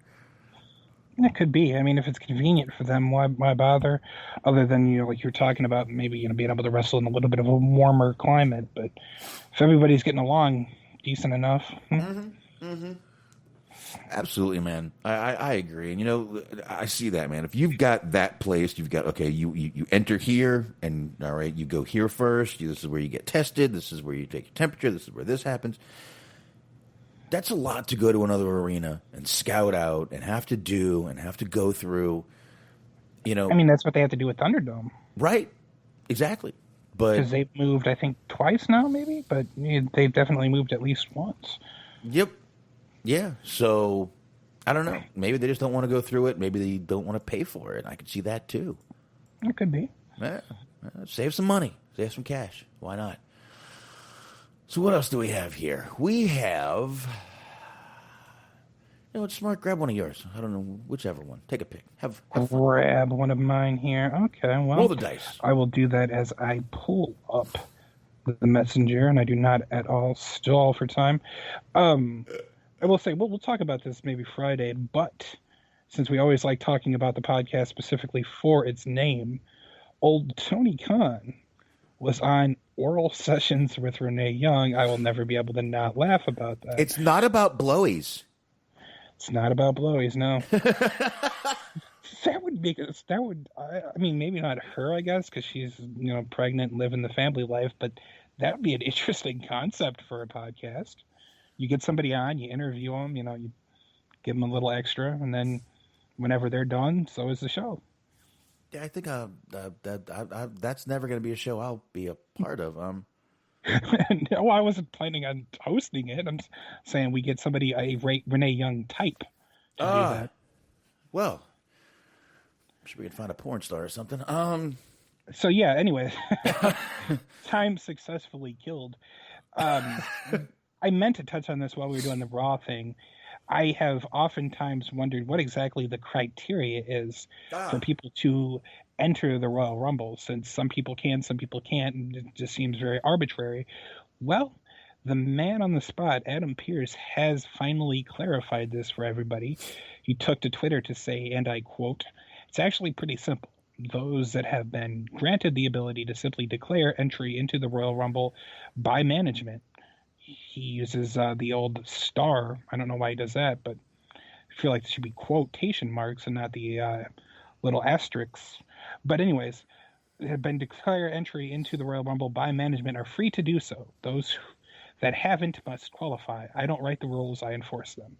It could be. I mean, if it's convenient for them, why bother? Other than, like you're talking about, maybe, being able to wrestle in a little bit of a warmer climate. But if everybody's getting along decent enough.
Absolutely, man. I agree. And, I see that, man. If you've got that place, you've got, okay, you enter here, and, all right, you go here first. This is where you get tested. This is where you take your temperature. This is where this happens. That's a lot to go to another arena and scout out and have to do and have to go through, I
mean, that's what they have to do with Thunderdome.
Right. Exactly. But
because they've moved, I think, twice now, maybe, but they've definitely moved at least once.
Yep. Yeah. So, I don't know. Maybe they just don't want to go through it. Maybe they don't want to pay for it. I could see that, too.
It could be.
Yeah. Save some money. Save some cash. Why not? So what else do we have here? We have... You know what's smart? Grab one of yours. I don't know, whichever one. Take a pick. Have fun.
Grab one of mine here. Okay, well,
Roll the dice.
I will do that as I pull up the messenger, and I do not at all stall for time. I will say, we'll talk about this maybe Friday, but since we always like talking about the podcast specifically for its name, old Tony Khan was on Oral Sessions with Renee Young. I will never be able to not laugh about that.
It's not about blowies.
It's not about blowies, no. That would make us. That would. I mean, maybe not her, I guess, because she's pregnant and living the family life. But that would be an interesting concept for a podcast. You get somebody on, you interview them, you give them a little extra, and then whenever they're done, so is the show.
Yeah, I think that's never going to be a show I'll be a part of.
No, I wasn't planning on hosting it. I'm saying we get somebody, a Renee Young type, to do that.
Well, I'm sure we can find a porn star or something.
So yeah, anyway, time successfully killed. I meant to touch on this while we were doing the Raw thing. I have oftentimes wondered what exactly the criteria is for people to enter the Royal Rumble, since some people can, some people can't, and it just seems very arbitrary. Well, the man on the spot, Adam Pearce, has finally clarified this for everybody. He took to Twitter to say, and I quote, "It's actually pretty simple. Those that have been granted the ability to simply declare entry into the Royal Rumble by management." He uses the old star. I don't know why he does that, but I feel like there should be quotation marks and not the little asterisks. But anyways, have been declared entry into the Royal Rumble by management are free to do so. Those that haven't must qualify. I don't write the rules, I enforce them.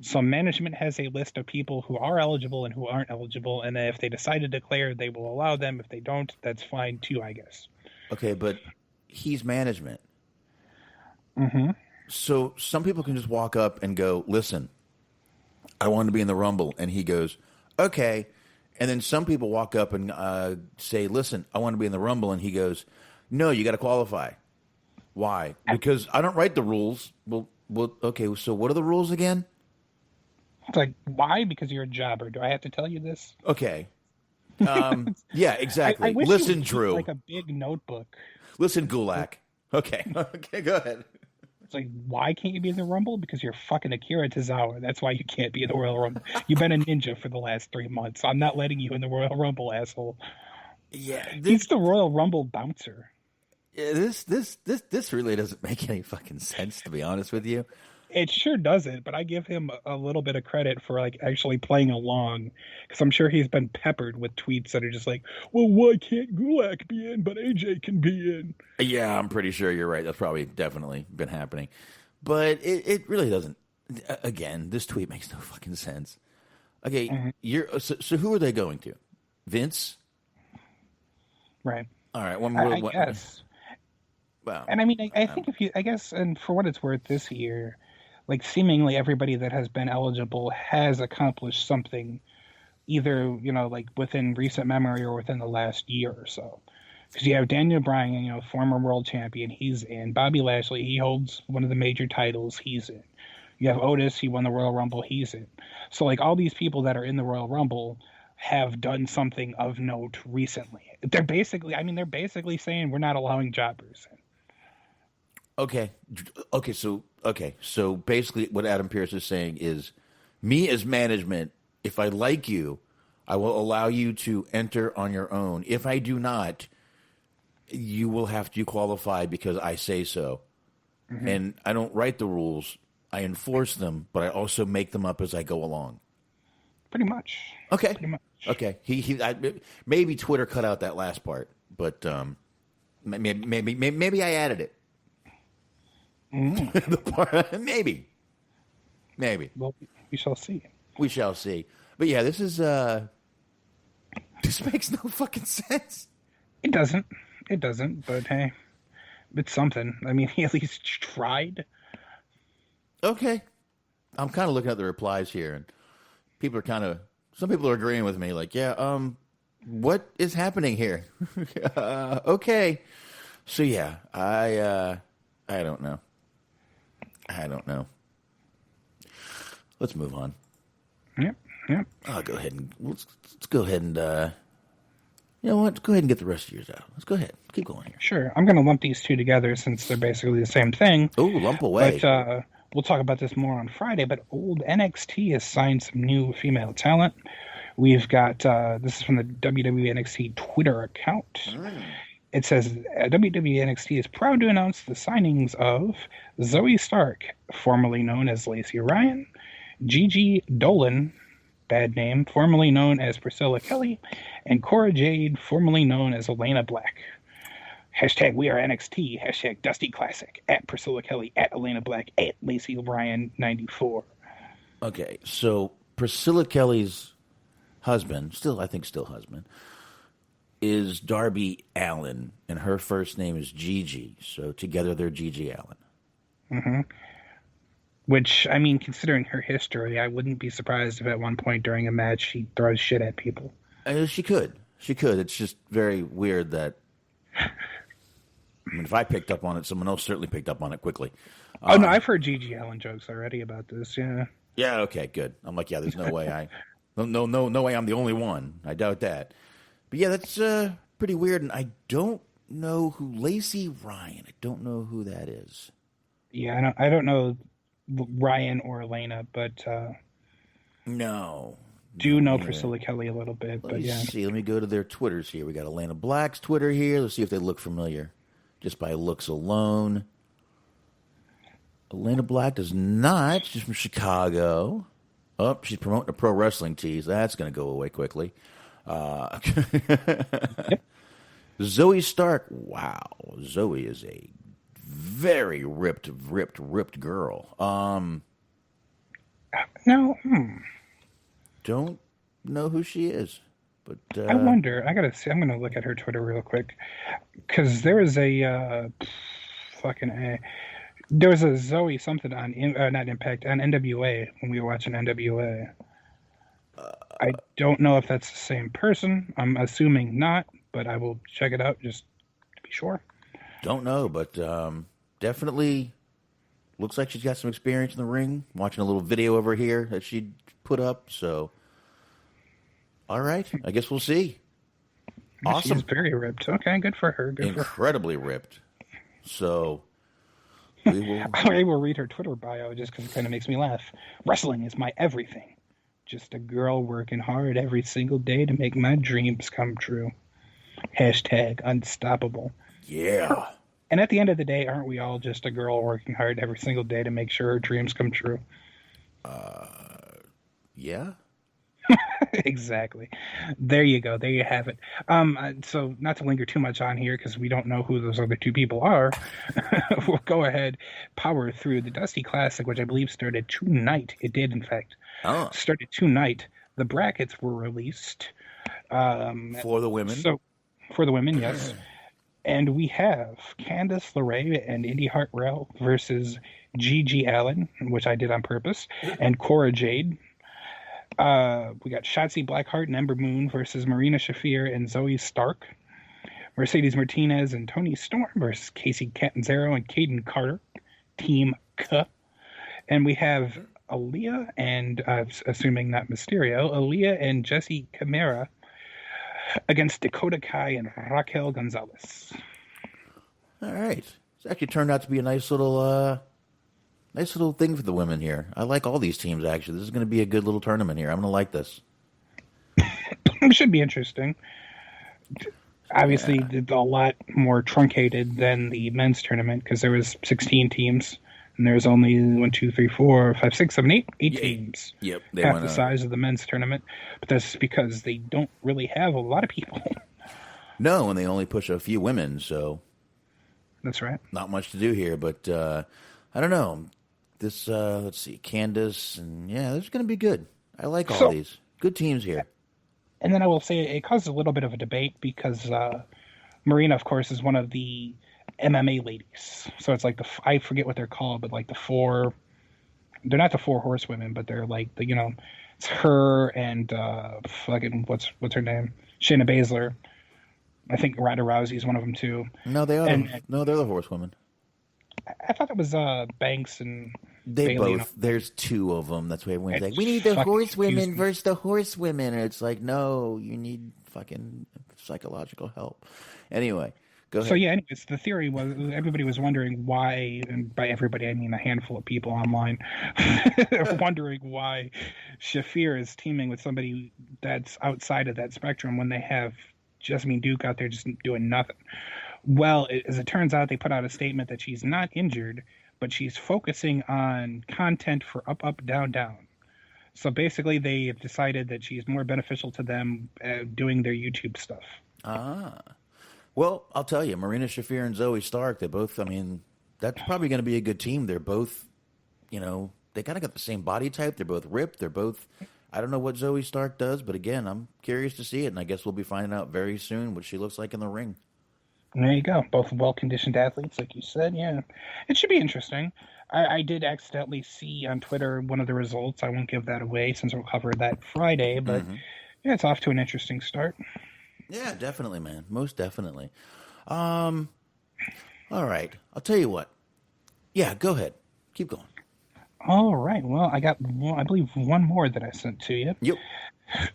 So management has a list of people who are eligible and who aren't eligible, and if they decide to declare, they will allow them. If they don't, that's fine too, I guess.
Okay, but he's management.
Mm-hmm.
So some people can just walk up and go, "Listen, I want to be in the Rumble," and he goes, "Okay." And then some people walk up and say, "Listen, I want to be in the Rumble," and he goes, "No, you got to qualify." Why? Because I don't write the rules. Well, okay. So what are the rules again?
It's like, why? Because you're a jobber. Do I have to tell you this?
Okay. Yeah, exactly.
I wish
Listen,
you
Drew.
like a big notebook.
Listen, Gulak. Okay. Okay, go ahead.
It's like, why can't you be in the Rumble? Because you're fucking Akira Tozawa. That's why you can't be in the Royal Rumble. You've been a ninja for the last 3 months. I'm not letting you in the Royal Rumble, asshole.
Yeah,
He's the Royal Rumble bouncer.
Yeah, this really doesn't make any fucking sense, to be honest with you.
It sure doesn't, but I give him a little bit of credit for like actually playing along, because I'm sure he's been peppered with tweets that are just like, "Well, why can't Gulak be in, but AJ can be in?"
Yeah, I'm pretty sure you're right. That's probably definitely been happening. But it really doesn't. Again, this tweet makes no fucking sense. Okay, so who are they going to? Vince?
Right.
All right.
I guess.
Well,
and I mean, I think I guess, and for what it's worth this year, like seemingly everybody that has been eligible has accomplished something, either, like within recent memory or within the last year or so. Because you have Daniel Bryan, former world champion, he's in. Bobby Lashley, he holds one of the major titles, he's in. You have Otis, he won the Royal Rumble, he's in. So like all these people that are in the Royal Rumble have done something of note recently. They're basically saying we're not allowing jobbers in.
Okay. So basically, what Adam Pearce is saying is, me as management, if I like you, I will allow you to enter on your own. If I do not, you will have to qualify because I say so. Mm-hmm. And I don't write the rules; I enforce them, but I also make them up as I go along.
Pretty much.
Okay.
Pretty much.
Okay. Maybe Twitter cut out that last part, but maybe I added it. The part, maybe.
Well, we shall see.
We shall see. But yeah, this is this makes no fucking sense.
It doesn't. But hey, it's something. I mean, he at least tried.
Okay. I'm kind of looking at the replies here, and some people are agreeing with me. Like, yeah, what is happening here? Okay. So yeah, I don't know. Let's move on.
Yep.
I'll go ahead and let's go ahead and you know what? Go ahead and get the rest of yours out. Let's go ahead. Keep going here.
Sure. I'm going to lump these two together since they're basically the same thing.
Oh, lump away.
But we'll talk about this more on Friday. But old NXT has signed some new female talent. We've got this is from the WWE NXT Twitter account. It says WWE NXT is proud to announce the signings of Zoe Stark, formerly known as Lacey Ryan, Gigi Dolan, bad name, formerly known as Priscilla Kelly, and Cora Jade, formerly known as Elena Black. Hashtag We Are NXT, hashtag Dusty Classic, at Priscilla Kelly, at Elena Black, at Lacey Ryan 94.
Okay, so Priscilla Kelly's husband, still husband, is Darby Allin, and her first name is Gigi. So together they're Gigi Allin.
Mm-hmm. Which, I mean, considering her history, I wouldn't be surprised if at one point during a match she throws shit at people.
She could. It's just very weird that... I mean, if I picked up on it, someone else certainly picked up on it quickly.
Oh, no, I've heard Gigi Allen jokes already about this, yeah.
Yeah, okay, good. I'm like, yeah, there's no way no way I'm the only one. I doubt that. But yeah, that's pretty weird, and I don't know who Lacey Ryan, I don't know who that is.
Yeah, I don't know Ryan or Elena, but
no.
Do know Priscilla Kelly a little bit, but yeah.
Let's see, let me go to their Twitters here. We got Elena Black's Twitter here. Let's see if they look familiar. Just by looks alone. Elena Black does not. She's from Chicago. Oh, she's promoting a pro wrestling tease. That's going to go away quickly. Zoe Stark. Wow. Zoe is a very ripped girl.
No.
Don't know who she is. But
I wonder. I gotta see. I'm gonna look at her Twitter real quick, because there was a there was a Zoe something on not Impact, on NWA when we were watching NWA. I don't know if that's the same person. I'm assuming not, but I will check it out just to be sure.
Don't know, but definitely looks like she's got some experience in the ring. Watching a little video over here that she put up, so. All right, I guess we'll see. Awesome.
She's very ripped. Okay, good for her.
Incredibly ripped. So, we will...
I will read her Twitter bio just because it kind of makes me laugh. Wrestling is my everything. Just a girl working hard every single day to make my dreams come true. Hashtag unstoppable.
Yeah.
And at the end of the day, aren't we all just a girl working hard every single day to make sure her dreams come true?
Yeah.
Exactly. There you go. There you have it. So not to linger too much on here because we don't know who those other two people are. We'll go ahead, power through the Dusty Classic, which I believe started tonight. It did, in fact. Started tonight. The brackets were released.
For the women?
So, for the women, yes. And we have Candice LeRae and Indy Hartwell versus Gigi Allen, which I did on purpose, and Cora Jade. We got Shotzi Blackheart and Ember Moon versus Marina Shafir and Zoe Stark. Mercedes Martinez and Toni Storm versus Casey Catanzaro and Caden Carter. Team K. And we have Aaliyah and, assuming not Mysterio, Aaliyah and Jessie Camara against Dakota Kai and Raquel Gonzalez.
All right. It's actually turned out to be a nice little thing for the women here. I like all these teams, actually. This is going to be a good little tournament here. I'm going to like this.
It should be interesting. Obviously, it's a lot more truncated than the men's tournament because there was 16 teams, and there's only 1, 2, 3, 4, 5, 6, 7, 8 teams.
Yep.
Half the size of the men's tournament. But that's because they don't really have a lot of people.
No, and they only push a few women, so...
That's right.
Not much to do here, but I don't know. This, let's see, Candace, and yeah, this is going to be good. I like all these. Good teams here.
And then I will say it caused a little bit of a debate because Marina, of course, is one of the MMA ladies. So it's like I forget what they're called, but like they're not the 4 horsewomen, but they're like it's her and fucking what's her name? Shayna Baszler. I think Ronda Rousey is one of them too.
No, they are. No, they're the horsewomen.
I thought it was Banks and
They
Bailey.
both. There's two of them. That's why everyone's like,
It's
we need the
fucking
horsewomen
confusing.
versus the horsewomen. And it's like, no, you need fucking psychological help. Anyway, go ahead.
So yeah, anyways, the theory was everybody was wondering why, and by everybody I mean a handful of people online, wondering why Shafir is teaming with somebody that's outside of that spectrum when they have Jasmine Duke out there just doing nothing. Well, as it turns out, they put out a statement that she's not injured, but she's focusing on content for Up, Up, Down, Down. So basically, they have decided that she's more beneficial to them doing their YouTube stuff.
Ah. Well, I'll tell you, Marina Shafir and Zoe Stark, they both, I mean, that's probably going to be a good team. They're both, you know, they kind of got the same body type. They're both ripped. They're both, I don't know what Zoe Stark does, but again, I'm curious to see it, and I guess we'll be finding out very soon what she looks like in the ring.
There you go. Both well-conditioned athletes, like you said. Yeah, it should be interesting. I did accidentally see on Twitter one of the results. I won't give that away since we'll cover that Friday, but yeah, it's off to an interesting start.
Yeah, definitely, man. Most definitely. All right. I'll tell you what. Yeah, go ahead. Keep going.
All right. Well, I got, I believe, one more that I sent to you.
Yep.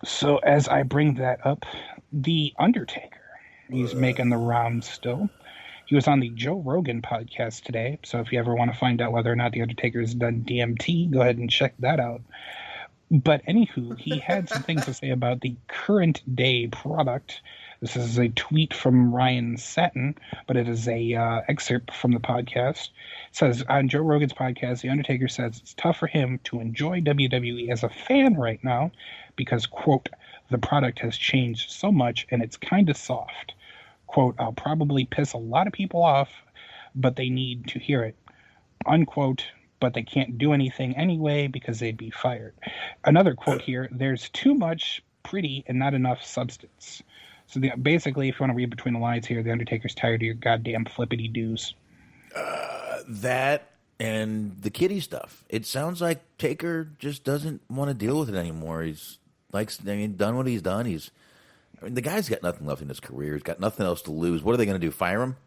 So as I bring that up, The Undertaker, he's making the rounds still. He was on the Joe Rogan podcast today, so if you ever want to find out whether or not The Undertaker has done DMT, go ahead and check that out. But anywho, he had some things to say about the current day product. This is a tweet from Ryan Satin, but it is a excerpt from the podcast. It says, on Joe Rogan's podcast, The Undertaker says it's tough for him to enjoy WWE as a fan right now because, quote, the product has changed so much and it's kind of soft. Quote, I'll probably piss a lot of people off, but they need to hear it. Unquote, but they can't do anything anyway because they'd be fired. Another quote here, there's too much pretty and not enough substance. So basically, if you want to read between the lines here, The Undertaker's tired of your goddamn flippity-doos.
That and the kitty stuff. It sounds like Taker just doesn't want to deal with it anymore. Done what he's done. The guy's got nothing left in his career. He's got nothing else to lose. What are they going to do, fire him?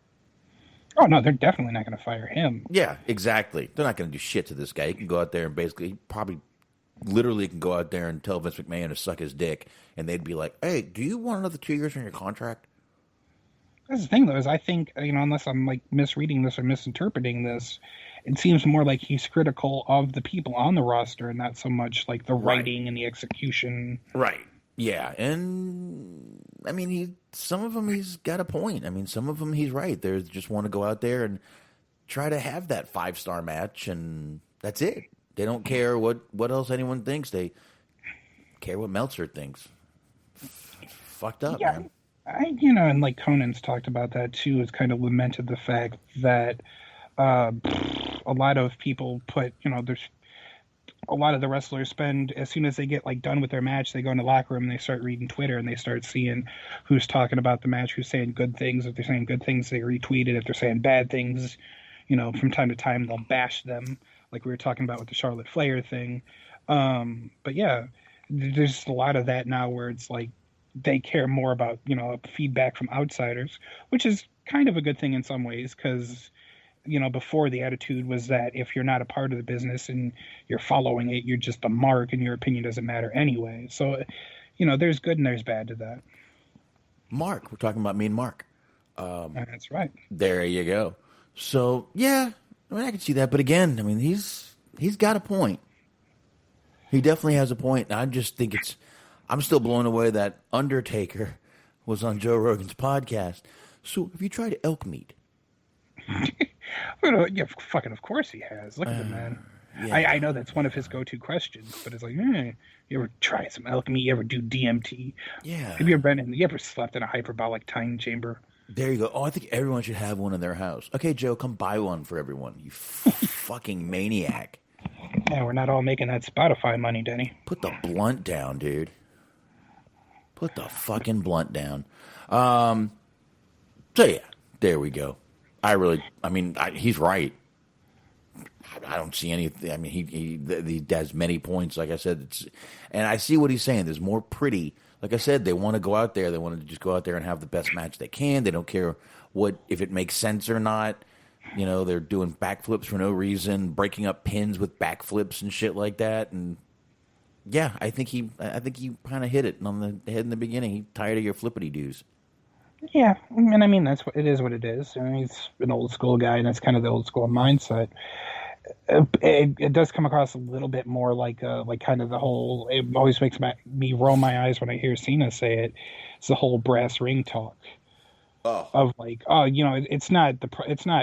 Oh, no, they're definitely not going to fire him.
Yeah, exactly. They're not going to do shit to this guy. He can go out there and basically, literally can go out there and tell Vince McMahon to suck his dick, and they'd be like, hey, do you want another 2 years on your contract?
That's the thing, though, is I think, unless I'm, misreading this or misinterpreting this, it seems more like he's critical of the people on the roster and not so much, like, the writing and the execution.
Right. Yeah, and, some of them he's got a point. Some of them he's right. They just want to go out there and try to have that 5-star match, and that's it. They don't care what else anyone thinks. They care what Meltzer thinks. Fucked up, man.
And like Conan's talked about that too, has kind of lamented the fact that a lot of people put, there's a lot of the wrestlers spend, as soon as they get done with their match, they go in the locker room and they start reading Twitter and they start seeing who's talking about the match, who's saying good things. If they're saying good things, they retweet it. If they're saying bad things, from time to time, they'll bash them, like we were talking about with the Charlotte Flair thing. But yeah, there's a lot of that now where it's like they care more about, feedback from outsiders, which is kind of a good thing in some ways because, before the attitude was that if you're not a part of the business and you're following it, you're just a mark and your opinion doesn't matter anyway. So, there's good and there's bad to that.
Mark. We're talking about me and Mark.
That's right.
There you go. So, yeah, I can see that. But again, he's got a point. He definitely has a point. I just think I'm still blown away that Undertaker was on Joe Rogan's podcast. So, have you tried elk meat?
Yeah, fucking of course he has. Look at the man. Yeah. I know that's one of his go-to questions, but it's like, you ever try some elk meat? You ever do DMT?
Yeah.
Have you ever slept in a hyperbolic time chamber?
There you go. Oh, I think everyone should have one in their house. Okay, Joe, come buy one for everyone. You fucking maniac.
Yeah, we're not all making that Spotify money, Denny.
Put the blunt down, dude. Put the fucking blunt down. So, yeah, there we go. He's right. I don't see anything. He has many points. Like I said, and I see what he's saying. There's more pretty. Like I said, they want to go out there. They want to just go out there and have the best match they can. They don't care if it makes sense or not. You know, they're doing backflips for no reason, breaking up pins with backflips and shit like that. And yeah, I think he kind of hit it on the head in the beginning. He tired of your flippity doos.
Yeah, and I mean that's what it is. What it is. I mean, he's an old school guy, and that's kind of the old school mindset. It does come across a little bit more like kind of the whole. It always makes me roll my eyes when I hear Cena say it. It's the whole brass ring talk. Of like, oh, you know, it's not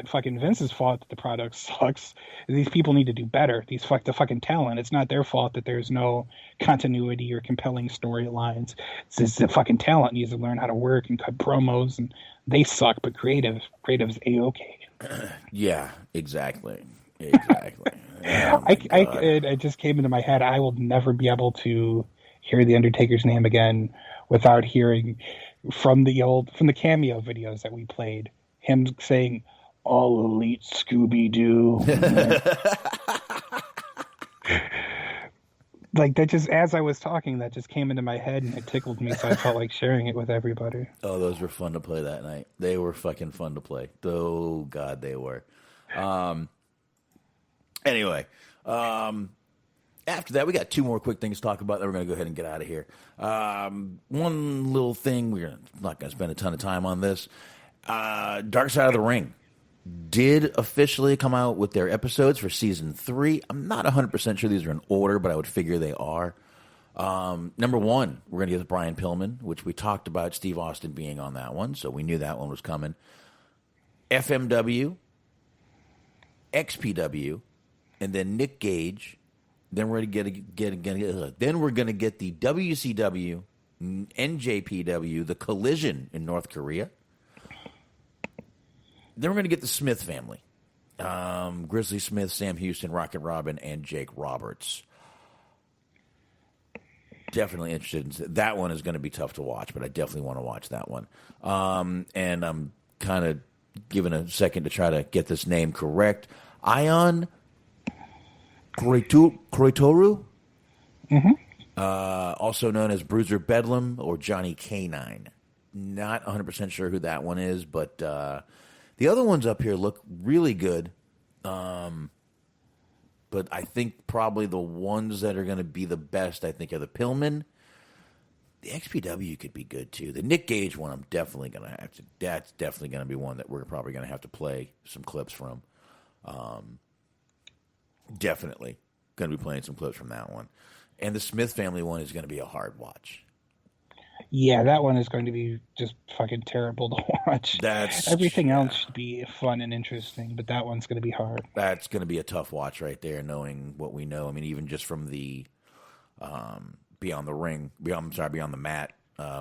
fucking Vince's fault that the product sucks. These people need to do better. The fucking talent. It's not their fault that there's no continuity or compelling storylines. It's just the fucking talent needs to learn how to work and cut promos, and they suck. But creative's a-okay.
Yeah, exactly. Oh,
It just came into my head. I will never be able to hear the Undertaker's name again without hearing from the cameo videos that we played, him saying, "All Elite Scooby-Doo." Like that, just as I was talking, that just came into my head and it tickled me, so I felt like sharing it with everybody.
Oh, those were fun to play that night. They were fucking fun to play. Oh God, they were. Anyway, after that, we got two more quick things to talk about. Then we're going to go ahead and get out of here. One little thing, we're not going to spend a ton of time on this. Dark Side of the Ring did officially come out with their episodes for season 3. I'm not 100% sure these are in order, but I would figure they are. Number 1, we're going to get Brian Pillman, which we talked about Steve Austin being on that one, so we knew that one was coming. FMW, XPW, and then Nick Gage. Then we're going to get the WCW, NJPW, the Collision in North Korea. Then we're going to get the Smith family. Grizzly Smith, Sam Houston, Rocket Robin, and Jake Roberts. Definitely interested in that one. Is going to be tough to watch, but I definitely want to watch that one. And I'm kind of giving a second to try to get this name correct. Ion Kroitoru, also known as Bruiser Bedlam or Johnny K9. Not 100% sure who that one is, but the other ones up here look really good. But I think probably the ones that are going to be the best, I think, are the Pillman. The XPW could be good, too. The Nick Gage one, I'm definitely going to have to. That's definitely going to be one that we're probably going to have to play some clips from. Definitely going to be playing some clips from that one. And the Smith family one is going to be a hard watch.
Yeah, that one is going to be just fucking terrible to watch. Everything else should be fun and interesting, but that one's going to be hard. That's
going to be a tough watch right there, knowing what we know. I mean, even just from the Beyond the Mat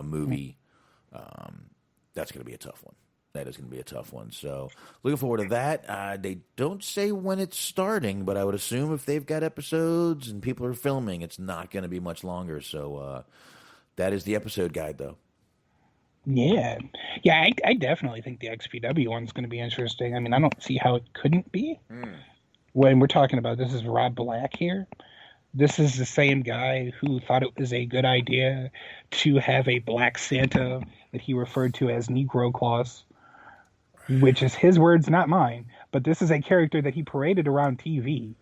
movie, that's going to be a tough one. That is going to be a tough one. So looking forward to that. They don't say when it's starting, but I would assume if they've got episodes and people are filming, it's not going to be much longer. So that is the episode guide, though.
Yeah. I definitely think the XPW one's going to be interesting. I mean, I don't see how it couldn't be. When we're talking about this is Rob Black here. This is the same guy who thought it was a good idea to have a Black Santa that he referred to as Negro Claus, which is his words, not mine. But this is a character that he paraded around TV.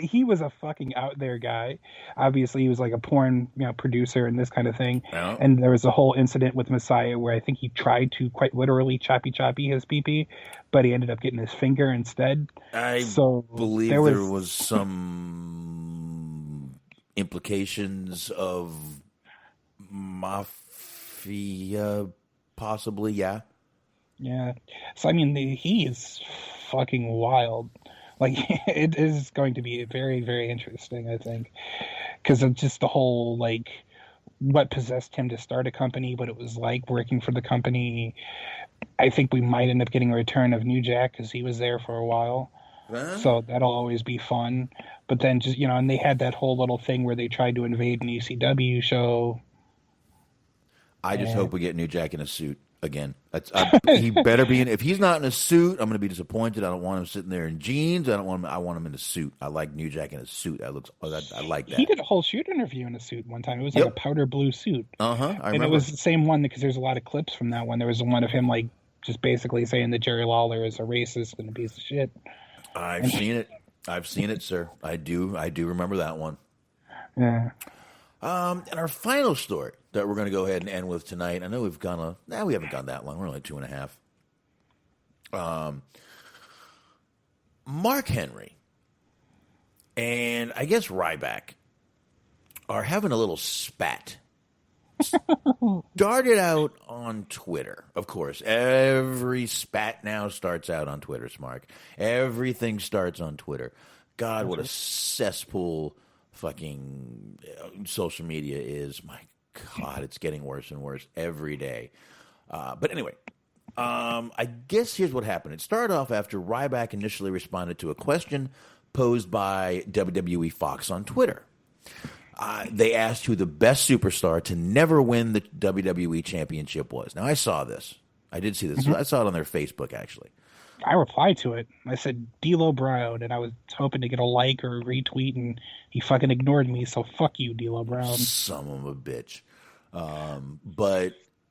He was a fucking out there guy. Obviously, he was like a porn, producer and this kind of thing. Oh. And there was a whole incident with Messiah where I think he tried to quite literally choppy his pee-pee, but he ended up getting his finger instead.
I believe there was some implications of mafia, possibly, yeah.
Yeah. So, I mean, he is fucking wild. Like, it is going to be very, very interesting, I think. Because of just the whole, like, what possessed him to start a company, what it was like working for the company. I think we might end up getting a return of New Jack because he was there for a while. Huh? So that'll always be fun. But then just, and they had that whole little thing where they tried to invade an ECW show.
I just hope we get New Jack in a suit. Again, he better be in. If he's not in a suit, I'm going to be disappointed. I don't want him sitting there in jeans. I want him in a suit. I like New Jack in a suit. I like that.
He did a whole shoot interview in a suit one time. It was like a powder blue suit.
I remember.
And it was the same one because there's a lot of clips from that one. There was one of him like just basically saying that Jerry Lawler is a racist and a piece of shit.
I've seen it. I've seen it, sir. I do remember that one.
Yeah.
And our final story that we're going to go ahead and end with tonight. I know we haven't gone that long. We're only 2.5. Mark Henry and I guess Ryback are having a little spat. Started out on Twitter. Of course, every spat now starts out on Twitter, Smark. Everything starts on Twitter. God, what a cesspool fucking social media is. My God, it's getting worse and worse every day. But anyway, I guess here's what happened. It started off after Ryback initially responded to a question posed by WWE Fox on Twitter. They asked who the best superstar to never win the WWE Championship was. Now, I saw this. I did see this.
Mm-hmm.
I saw it on their Facebook, actually.
I replied to it. I said, D'Lo Brown, and I was hoping to get a like or a retweet, and he fucking ignored me, so fuck you, D'Lo Brown.
Son of a bitch. And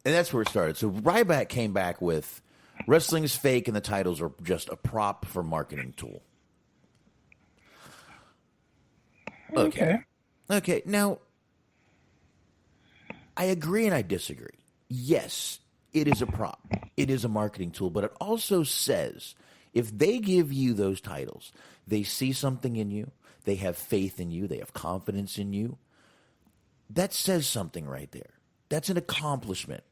that's where it started. So Ryback came back with, wrestling is fake and the titles are just a prop for marketing tool. Okay, now, I agree and I disagree. Yes, it is a prop. It is a marketing tool, but it also says if they give you those titles, they see something in you, they have faith in you, they have confidence in you. That says something right there. That's an accomplishment.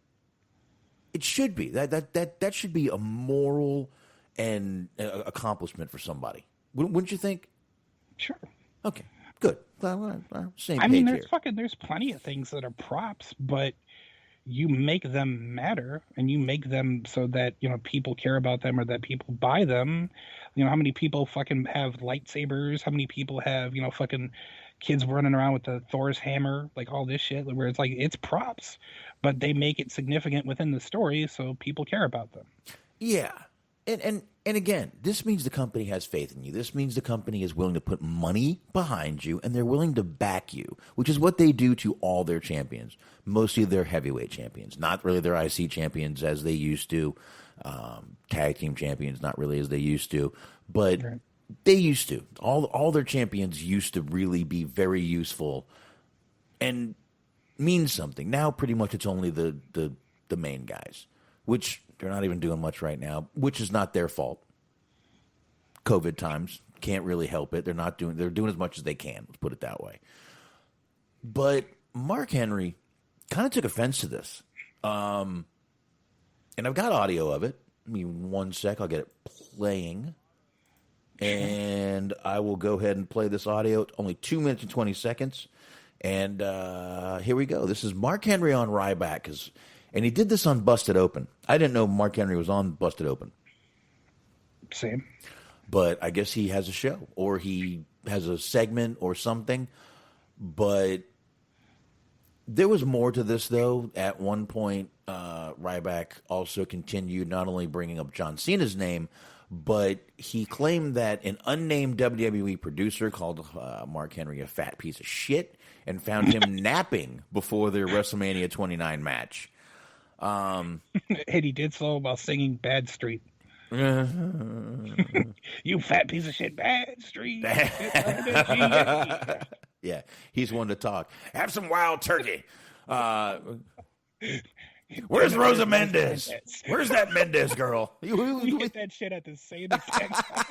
It should be. That should be a moral and accomplishment for somebody. Wouldn't you think?
Sure.
Okay, good. Same
I mean,
page here.
there's plenty of things that are props, but you make them matter and you make them so that, people care about them or that people buy them. How many people fucking have lightsabers? How many people have, fucking kids running around with the Thor's hammer, like all this shit, where it's like, it's props, but they make it significant within the story so people care about them.
Yeah. And again, this means the company has faith in you. This means the company is willing to put money behind you, and they're willing to back you, which is what they do to all their champions, mostly their heavyweight champions, not really their IC champions as they used to, tag team champions, not really as they used to, but right. They used to. All their champions used to really be very useful and mean something. Now, pretty much, it's only the main guys, which they're not even doing much right now, which is not their fault. COVID times, can't really help it. They're doing as much as they can. Let's put it that way. But Mark Henry kind of took offense to this. And I've got audio of it. Give me 1 sec. I'll get it playing. And I will go ahead and play this audio. Only 2 minutes and 20 seconds. And here we go. This is Mark Henry on Ryback. And he did this on Busted Open. I didn't know Mark Henry was on Busted Open.
Same.
But I guess he has a show or he has a segment or something. But there was more to this, though. At one point, Ryback also continued not only bringing up John Cena's name, but he claimed that an unnamed WWE producer called Mark Henry a fat piece of shit and found him napping before their WrestleMania 29 match.
And he did so while singing Bad Street. You fat piece of shit, Bad Street.
Yeah, he's one to talk. Have some wild turkey. Where's Rosa Mendez? Where's that Mendez girl?
You get that shit at the same exact time.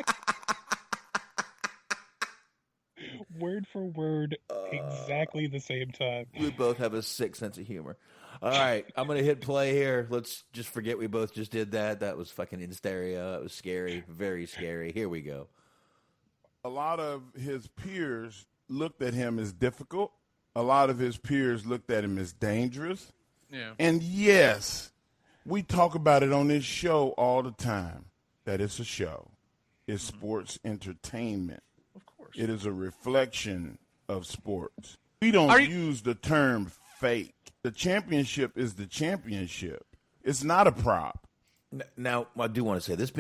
Word for word, exactly the same time.
We both have a sick sense of humor. All right, I'm going to hit play here. Let's just forget we both just did that. That was fucking in stereo. That was scary, very scary. Here we go.
A lot of his peers looked at him as difficult. A lot of his peers looked at him as dangerous.
Yeah.
And yes, we talk about it on this show all the time, that it's a show. It's sports entertainment.
Of course.
It is a reflection of sports. We don't use the term fake. The championship is the championship. It's not a prop.
Now, I do want to say, this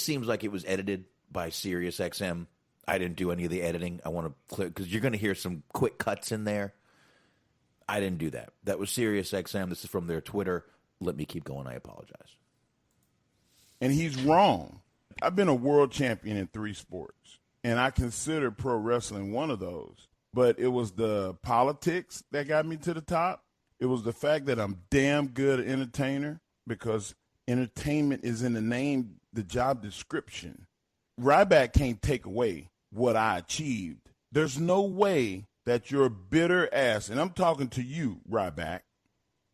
seems like it was edited by SiriusXM. I didn't do any of the editing. I want to clear, because you're going to hear some quick cuts in there. I didn't do that. That was SiriusXM. This is from their Twitter. Let me keep going. I apologize.
And he's wrong. I've been a world champion in 3 sports, and I consider pro wrestling one of those. But it was the politics that got me to the top. It was the fact that I'm damn good entertainer, because entertainment is in the name, the job description. Ryback can't take away what I achieved. There's no way that your bitter ass, and I'm talking to you, Ryback.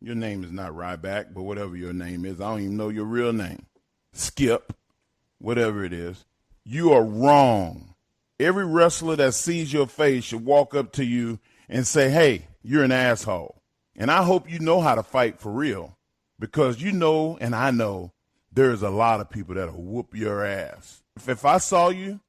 Your name is not Ryback, but whatever your name is, I don't even know your real name. Skip, whatever it is. You are wrong. Every wrestler that sees your face should walk up to you and say, hey, you're an asshole. And I hope you know how to fight for real, because you know, and I know, there's a lot of people that'll whoop your ass. If I saw you,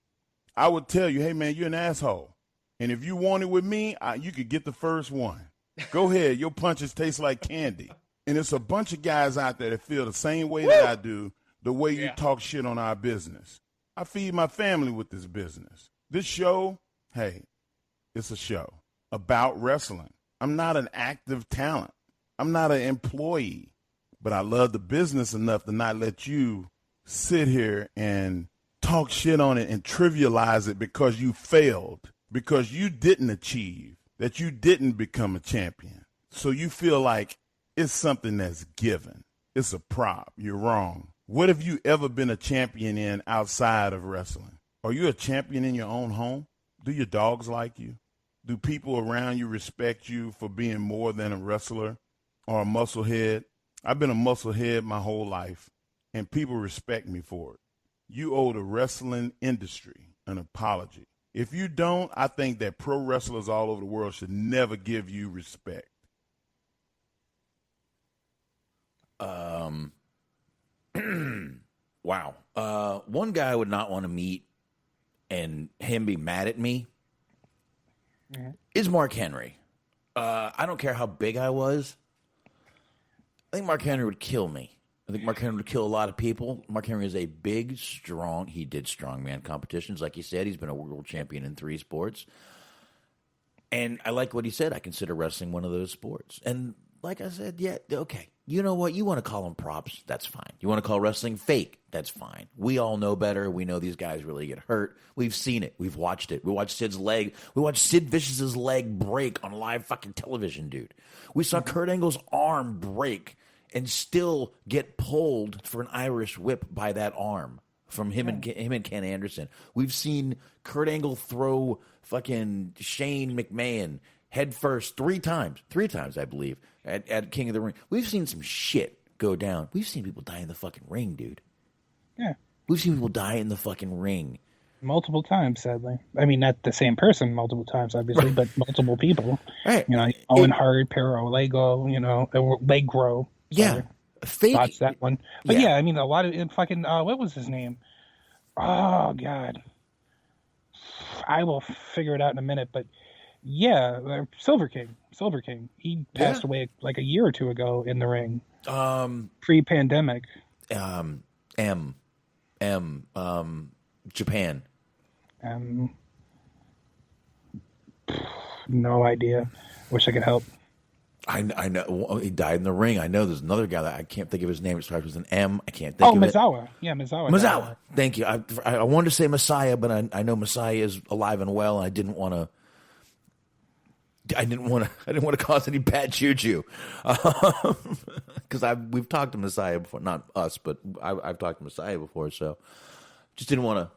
I would tell you, hey, man, you're an asshole. And if you want it with me, you could get the first one. Go ahead. Your punches taste like candy. And it's a bunch of guys out there that feel the same way that I do, the way you talk shit on our business. I feed my family with this business. This show, hey, it's a show about wrestling. I'm not an active talent. I'm not an employee. But I love the business enough to not let you sit here and talk shit on it and trivialize it because you failed, because you didn't achieve, that you didn't become a champion. So you feel like it's something that's given. It's a prop. You're wrong. What have you ever been a champion in outside of wrestling? Are you a champion in your own home? Do your dogs like you? Do people around you respect you for being more than a wrestler or a musclehead? I've been a musclehead my whole life, and people respect me for it. You owe the wrestling industry an apology. If you don't, I think that pro wrestlers all over the world should never give you respect.
Wow. One guy I would not want to meet and him be mad at me is Mark Henry. I don't care how big I was. I think Mark Henry would kill me. I think Mark Henry would kill a lot of people. Mark Henry is a big, strong, he did strongman competitions. Like you said, he's been a world champion in 3 sports. And I like what he said. I consider wrestling one of those sports. And like I said, yeah, okay. You know what? You want to call them props? That's fine. You want to call wrestling fake? That's fine. We all know better. We know these guys really get hurt. We've seen it. We've watched it. We watched Sid's leg. We watched Sid Vicious's leg break on live fucking television, dude. We saw Kurt Angle's arm break and still get pulled for an Irish whip by that arm from him and Ken Anderson. We've seen Kurt Angle throw fucking Shane McMahon head first 3 times, I believe, at King of the Ring. We've seen some shit go down. We've seen people die in the fucking ring, dude.
Yeah.
We've seen people die in the fucking ring.
Multiple times, sadly. I mean, not the same person multiple times, obviously, but multiple people.
Right.
You know, Owen Hart, Pero Lego, Leg Grow.
Yeah. Fake.
Watch that one. But yeah, I mean, a lot of fucking, what was his name? Oh, God. I will figure it out in a minute, but yeah, Silver King. He passed away like a year or 2 ago in the ring. Pre-pandemic.
Japan.
No idea. Wish I could help.
I know he died in the ring. I know there's another guy that I can't think of his name. It starts with an M. I can't think of
Misawa.
it.
Yeah, Misawa.
Misawa. Thank you. I wanted to say Messiah, but I know Messiah is alive and well, and I didn't want to cause any bad juju, because we've talked to Messiah before. Not us, but I've talked to Messiah before, so just didn't want to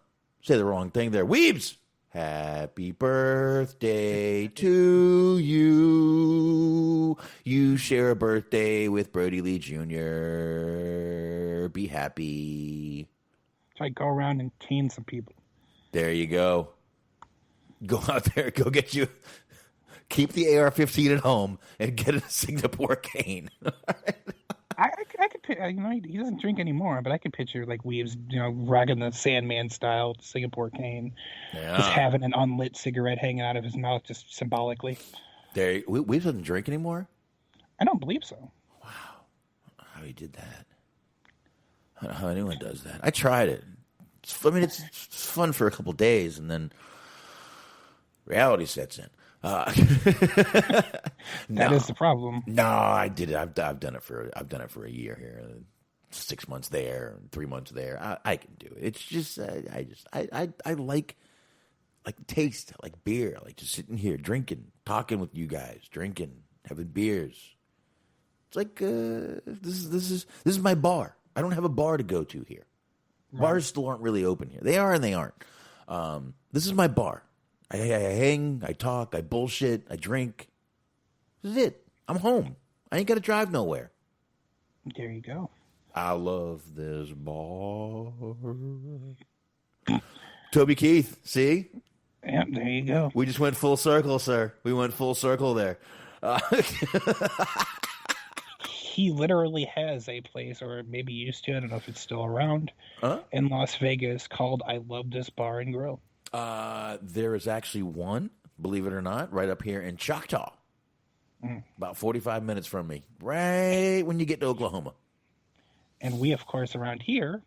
say the wrong thing there. Weebs, happy birthday to you. You share a birthday with Brody Lee Jr. Be happy.
Try to go around and cane some people.
There you go. Go out there. Go get you. Keep the AR-15 at home and get a Singapore cane.
I could, he doesn't drink anymore, but I could picture like Weaves, rocking the Sandman style Singapore cane, just having an unlit cigarette hanging out of his mouth, just symbolically.
Weaves doesn't drink anymore?
I don't believe so.
Wow, how he did that? I don't know how anyone does that. I tried it. It's fun for a couple days, and then reality sets in.
That is the problem.
No, I did it. I've done it for a year here. 6 months there and 3 months there. I can do it. It's just I like the taste. I like beer. I like just sitting here drinking, talking with you guys, drinking, having beers. It's like this is my bar. I don't have a bar to go to here. Right. Bars still aren't really open here. They are and they aren't. This is my bar. I hang, I talk, I bullshit, I drink. This is it. I'm home. I ain't got to drive nowhere.
There you go.
I love this bar. Toby Keith, see?
Yep, there you go.
We just went full circle, sir. We went full circle there.
He literally has a place, or maybe used to, I don't know if it's still around, in Las Vegas called I Love This Bar and Grill.
There is actually one, believe it or not, right up here in Choctaw. About 45 minutes from me, right when you get to Oklahoma.
And we, of course, around here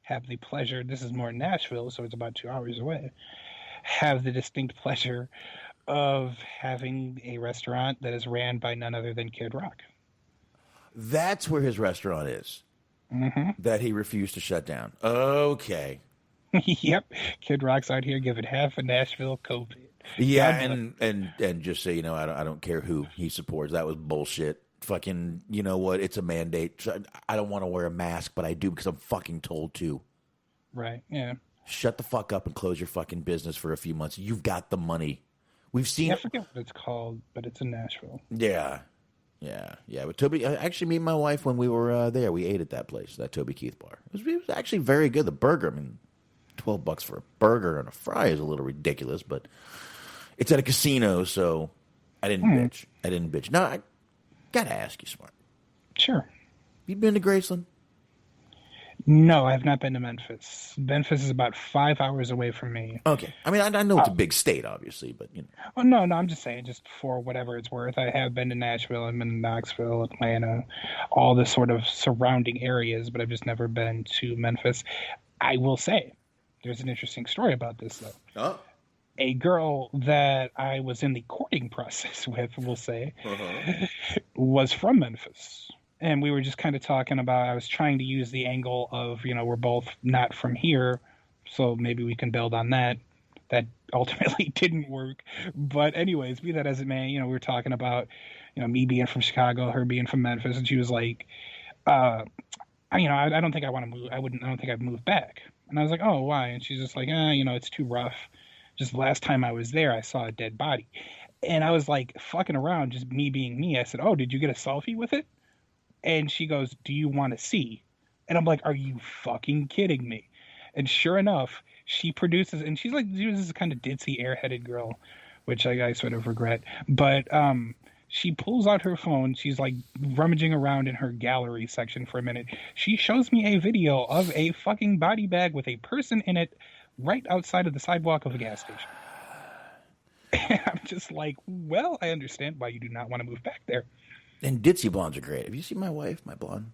have the pleasure, this is more Nashville, so it's about 2 hours away, have the distinct pleasure of having a restaurant that is ran by none other than Kid Rock.
That's where his restaurant is. That he refused to shut down. Okay.
Yep. Kid Rock's out here giving half of Nashville COVID.
Yeah, and just so you know, I don't care who he supports. That was bullshit. Fucking, you know what? It's a mandate. I don't want to wear a mask, but I do because I'm fucking told to.
Right, yeah.
Shut the fuck up and close your fucking business for a few months. You've got the money. We've seen
I forget what it's called, but it's in Nashville.
Yeah. But Toby, actually, me and my wife, when we were there, we ate at that place, that Toby Keith bar. It was actually very good. The burger, I mean, $12 for a burger and a fry is a little ridiculous, but it's at a casino, so I didn't bitch. Now, I gotta ask you, Smart.
Sure.
You been to Graceland?
No, I have not been to Memphis. Memphis is about 5 hours away from me.
Okay. I mean, I know it's a big state, obviously, but, you know.
Oh, no, I'm just saying, just for whatever it's worth. I have been to Nashville, I've been to Knoxville, Atlanta, all the sort of surrounding areas, but I've just never been to Memphis. I will say, there's an interesting story about this, though.
Oh.
A girl that I was in the courting process with, we'll say, was from Memphis. And we were just kind of talking about, I was trying to use the angle of, you know, we're both not from here, so maybe we can build on that. That ultimately didn't work. But anyways, be that as it may, you know, we were talking about, you know, me being from Chicago, her being from Memphis, and she was like, I don't think I want to move. I don't think I'd move back. And I was like, oh, why? And she's just like, you know, it's too rough. Just last time I was there, I saw a dead body. And I was like, fucking around, just me being me. I said, oh, did you get a selfie with it? And she goes, do you want to see? And I'm like, are you fucking kidding me? And sure enough, she produces, and she's like, she was this kind of ditzy, airheaded girl, which I sort of regret. But she pulls out her phone. She's like rummaging around in her gallery section for a minute. She shows me a video of a fucking body bag with a person in it right outside of the sidewalk of a gas station. And I'm just like, well, I understand why you do not want to move back there.
And ditzy blondes are great. Have you seen my wife, my blonde?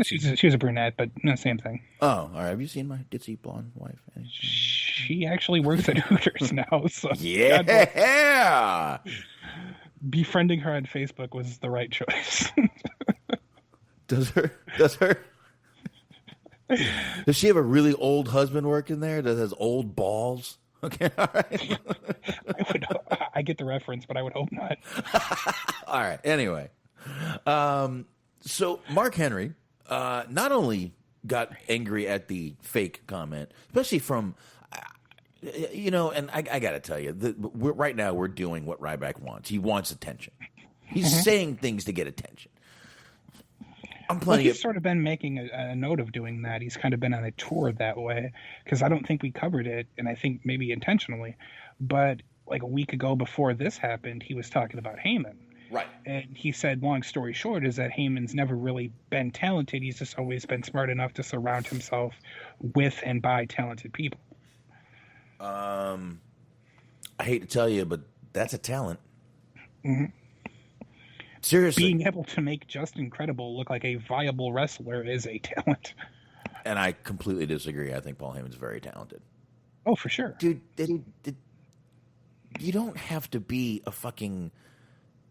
She's a brunette, but no, same thing.
Oh, all right. Have you seen my ditzy blonde wife?
She actually works at Hooters now. So
yeah.
Befriending her on Facebook was the right choice.
Does she have a really old husband working there that has old balls? Okay, all right.
I get the reference, but I would hope not.
All right. Anyway, so Mark Henry not only got angry at the fake comment, especially from, you know, and I got to tell you, right now we're doing what Ryback wants. He wants attention. He's saying things to get attention.
He's sort of been making a note of doing that. He's kind of been on a tour that way, because I don't think we covered it, and I think maybe intentionally, but like a week ago before this happened, he was talking about Heyman.
Right.
And he said, long story short, is that Heyman's never really been talented. He's just always been smart enough to surround himself with and by talented people.
I hate to tell you, but that's a talent.
Mm-hmm.
Seriously.
Being able to make Justin Credible look like a viable wrestler is a talent.
And I completely disagree. I think Paul Heyman's very talented.
Oh, for sure.
Dude, you don't have to be a fucking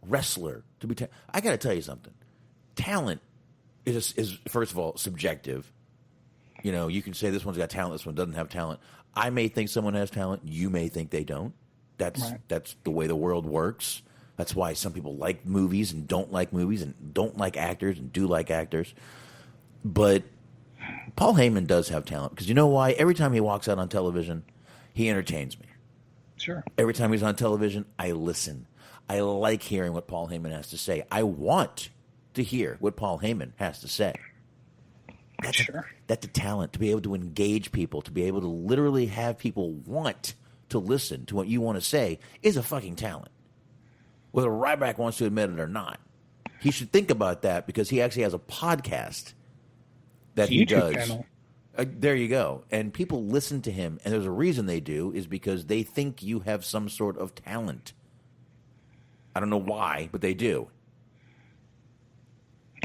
wrestler to be I got to tell you something. Talent is first of all subjective. You know, you can say this one's got talent, this one doesn't have talent. I may think someone has talent, you may think they don't. That's the way the world works. That's why some people like movies and don't like movies and don't like actors and do like actors. But Paul Heyman does have talent because you know why? Every time he walks out on television, he entertains me.
Sure.
Every time he's on television, I listen. I like hearing what Paul Heyman has to say. I want to hear what Paul Heyman has to say. That's a talent, to be able to engage people, to be able to literally have people want to listen to what you want to say is a fucking talent. Whether Ryback wants to admit it or not. He should think about that because he actually has a podcast that he does.
Channel.
There you go. And people listen to him, and there's a reason they do, is because they think you have some sort of talent. I don't know why, but they do.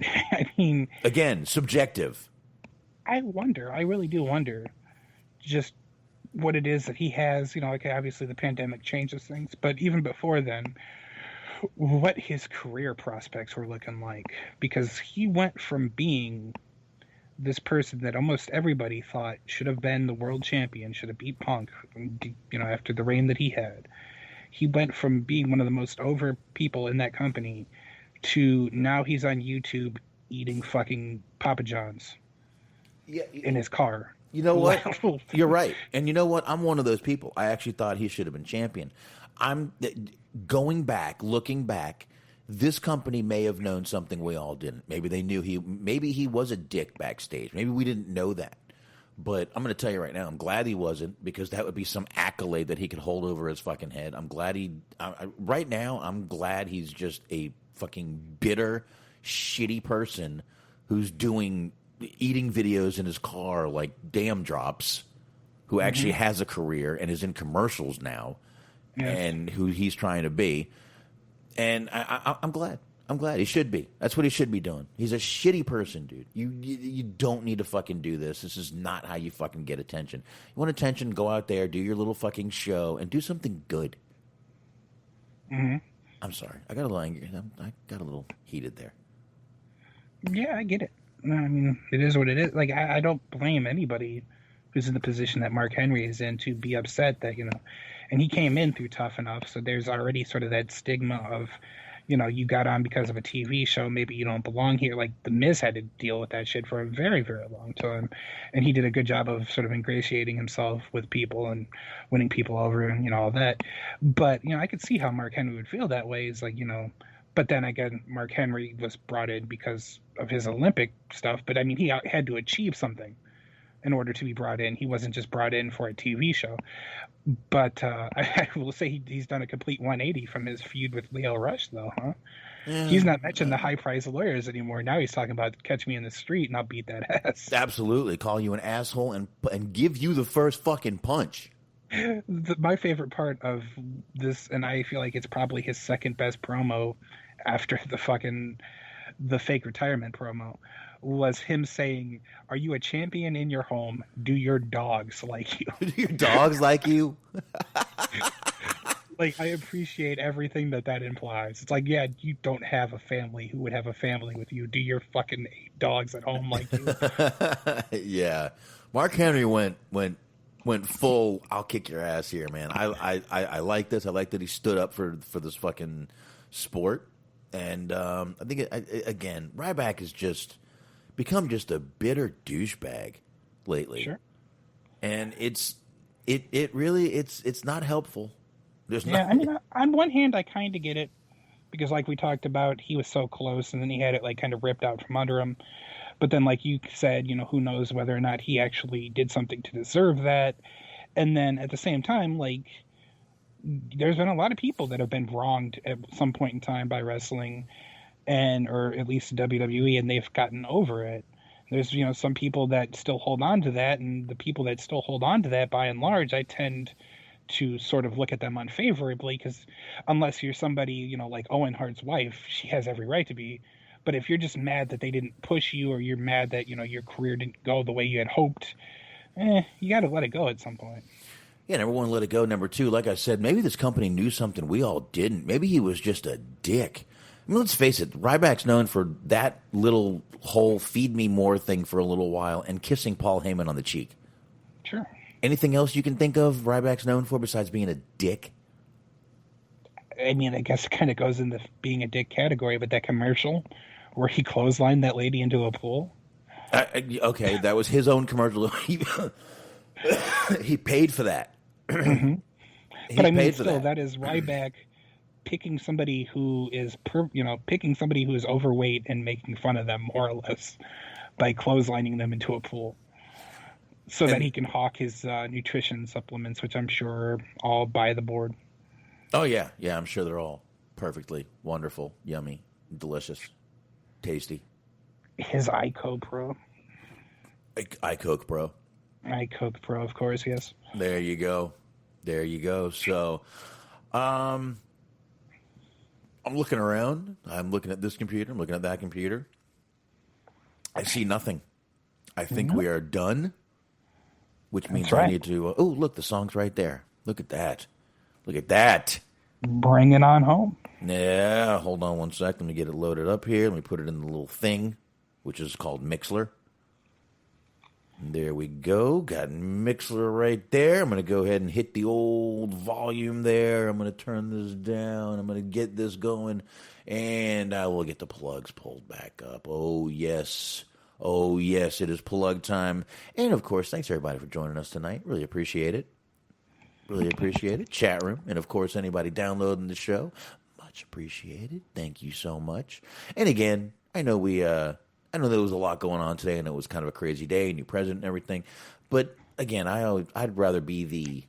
I mean...
Again, subjective.
I really do wonder just what it is that he has. You know, like obviously the pandemic changes things, but even before then, what his career prospects were looking like. Because he went from being this person that almost everybody thought should have been the world champion, should have beat Punk, you know, after the reign that he had. He went from being one of the most over people in that company to now he's on YouTube eating fucking Papa John's in his car.
You know what? You're right. And you know what? I'm one of those people. I actually thought he should have been champion. I'm going back, looking back, this company may have known something we all didn't. Maybe they knew maybe he was a dick backstage. Maybe we didn't know that. But I'm going to tell you right now, I'm glad he wasn't, because that would be some accolade that he could hold over his fucking head. I'm glad right now, I'm glad he's just a fucking bitter, shitty person who's eating videos in his car like damn drops, who actually has a career and is in commercials now, and who he's trying to be. And I'm glad. I'm glad. He should be. That's what he should be doing. He's a shitty person, dude. You don't need to fucking do this. This is not how you fucking get attention. You want attention, go out there, do your little fucking show, and do something good.
Mm-hmm.
I'm sorry. I got a little heated there.
Yeah, I get it. I mean, it is what it is. Like, I don't blame anybody who's in the position that Mark Henry is in to be upset that, you know, and he came in through Tough Enough, so there's already sort of that stigma of, you know, you got on because of a TV show, maybe you don't belong here. Like, The Miz had to deal with that shit for a very, very long time, and he did a good job of sort of ingratiating himself with people and winning people over and, you know, all that. But, you know, I could see how Mark Henry would feel that way. Is like, you know, but then again, Mark Henry was brought in because of his Olympic stuff, but I mean, he had to achieve something in order to be brought in. He wasn't just brought in for a TV show. But I will say he's done a complete 180 from his feud with Leo Rush, though, huh? Yeah. He's not mentioning the high-priced lawyers anymore. Now he's talking about catch me in the street and I'll beat that ass.
Absolutely. Call you an asshole and give you the first fucking punch.
My favorite part of this, and I feel like it's probably his second best promo after the fake retirement promo, was him saying, "Are you a champion in your home? Do your dogs like you?"
Do your dogs like you?
Like, I appreciate everything that implies. It's like, yeah, you don't have a family. Who would have a family with you? Do your fucking 8 dogs at home like you?
Yeah. Mark Henry went full, I'll kick your ass here, man. I like this. I like that he stood up for this fucking sport. And I think, again, Ryback has just become just a bitter douchebag lately.
Sure.
And it really, it's not helpful.
I mean, on one hand, I kind of get it, because like we talked about, he was so close, and then he had it like kind of ripped out from under him. But then, like you said, you know, who knows whether or not he actually did something to deserve that. And then at the same time, like, there's been a lot of people that have been wronged at some point in time by wrestling, or at least WWE, and they've gotten over it. There's, you know, some people that still hold on to that, and the people that still hold on to that, by and large, I tend to sort of look at them unfavorably, because unless you're somebody, you know, like Owen Hart's wife, she has every right to be. But if you're just mad that they didn't push you, or you're mad that, you know, your career didn't go the way you had hoped, you got to let it go at some point.
Yeah, number one, let it go. Number two, like I said, maybe this company knew something we all didn't. Maybe he was just a dick. mean, let's face it, Ryback's known for that little whole feed me more thing for a little while and kissing Paul Heyman on the cheek.
Sure.
Anything else you can think of Ryback's known for besides being a dick?
I mean, I guess it kind of goes in the being a dick category, but that commercial where he clotheslined that lady into a pool.
Okay, that was his own commercial. He paid for that.
Mm-hmm. But I mean, still, that is Ryback picking somebody who is, picking somebody who is overweight and making fun of them, more or less, by clotheslining them into a pool, so that he can hawk his nutrition supplements, which I'm sure are all by the board.
Oh yeah, I'm sure they're all perfectly wonderful, yummy, delicious, tasty.
His iCoke Pro.
iCoke Pro.
iCoke Pro, of course, yes.
There you go. So, I'm looking around. I'm looking at this computer. I'm looking at that computer. I see nothing. I think we are done, which means I need to... oh, look, the song's right there. Look at that.
Bring it on home.
Yeah, hold on one sec. Let me get it loaded up here. Let me put it in the little thing, which is called Mixler. There we go. Got Mixler right there. I'm going to go ahead and hit the old volume there. I'm going to turn this down. I'm going to get this going, and I will get the plugs pulled back up. Oh, yes. It is plug time. And, of course, thanks, everybody, for joining us tonight. Really appreciate it. Chat room. And, of course, anybody downloading the show, much appreciated. Thank you so much. And, again, I know there was a lot going on today, and it was kind of a crazy day, new president and everything. But, again, I'd rather be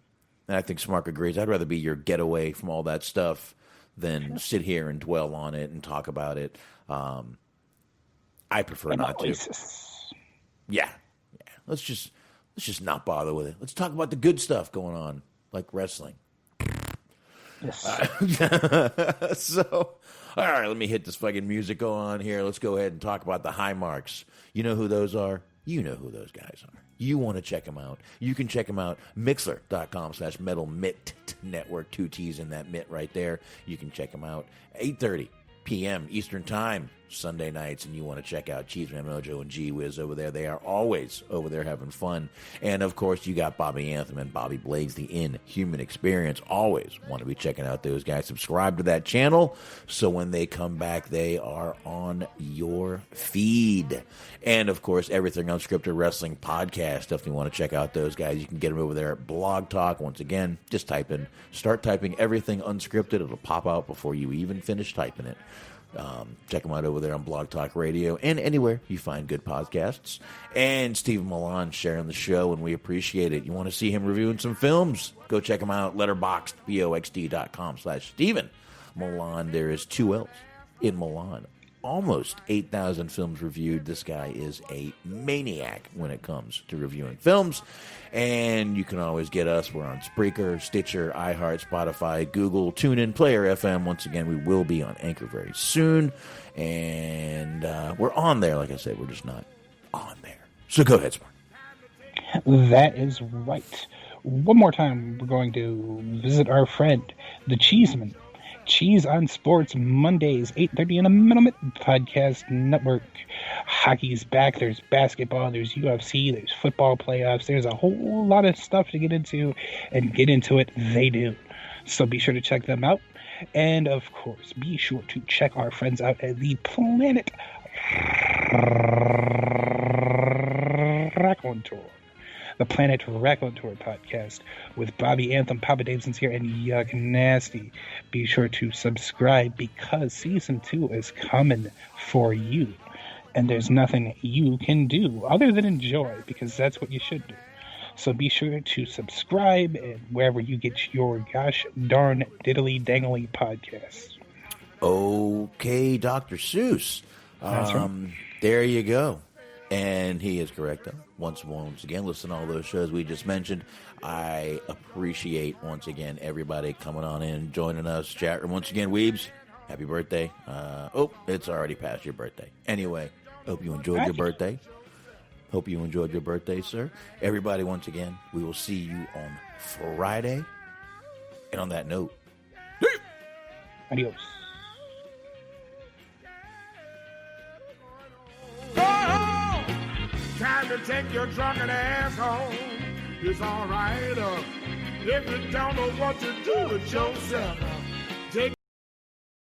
and I think Smark agrees, I'd rather be your getaway from all that stuff than sit here and dwell on it and talk about it. I prefer not to. Yeah. Let's just not bother with it. Let's talk about the good stuff going on, like wrestling.
Yes.
So, all right, let me hit this fucking music on here. Let's go ahead and talk about the high marks. You know who those are? You know who those guys are. You want to check them out. You can check them out. Mixler.com/Metal Mitt Network. 2 T's in that mitt right there. You can check them out. 8:30 p.m. Eastern Time, Sunday nights, and you want to check out Cheeseman Mojo and G Wiz over there. They are always over there having fun. And, of course, you got Bobby Anthem and Bobby Blades, the Inhuman Experience. Always want to be checking out those guys. Subscribe to that channel so when they come back, they are on your feed. And, of course, Everything Unscripted Wrestling Podcast. Definitely want to check out those guys. You can get them over there at Blog Talk. Once again, just start typing Everything Unscripted. It'll pop out before you even finish typing it. Check them out over there on Blog Talk Radio and anywhere you find good podcasts. And Stephen Milan sharing the show, and we appreciate it. You want to see him reviewing some films? Go check him out. Letterboxd, boxd.com/Stephen Milan. There is 2 L's in Milan. Almost 8,000 films reviewed. This guy is a maniac when it comes to reviewing films. And you can always get us. We're on Spreaker, Stitcher, iHeart, Spotify, Google, TuneIn, Player FM. Once again, we will be on Anchor very soon. And we're on there. Like I said, we're just not on there. So go ahead, Smart.
That is right. One more time, we're going to visit our friend, the Cheeseman. Cheese on Sports, Mondays, 8:30 on the Metal Mitt Podcast Network. Hockey's back. There's basketball. There's UFC. There's football playoffs. There's a whole lot of stuff to get into, and get into it they do. So be sure to check them out. And, of course, be sure to check our friends out at the Planet Raconteur. The Planet Raconteur podcast with Bobby Anthem, Papa Dave Sincere, and Yuck Nasty. Be sure to subscribe because season 2 is coming for you. And there's nothing you can do other than enjoy, because that's what you should do. So be sure to subscribe and wherever you get your gosh darn diddly dangly podcasts.
Okay, Dr. Seuss.
That's right.
There you go. And he is correct, though. Once again, listen to all those shows we just mentioned. I appreciate, once again, everybody coming on in, joining us. Chat room. Once again, Weebs, happy birthday. It's already past your birthday. Anyway, hope you enjoyed your birthday. Hope you enjoyed your birthday, sir. Everybody, once again, we will see you on Friday. And on that note,
adios.
to take your drunken ass home. It's all right if you don't know what to do with yourself.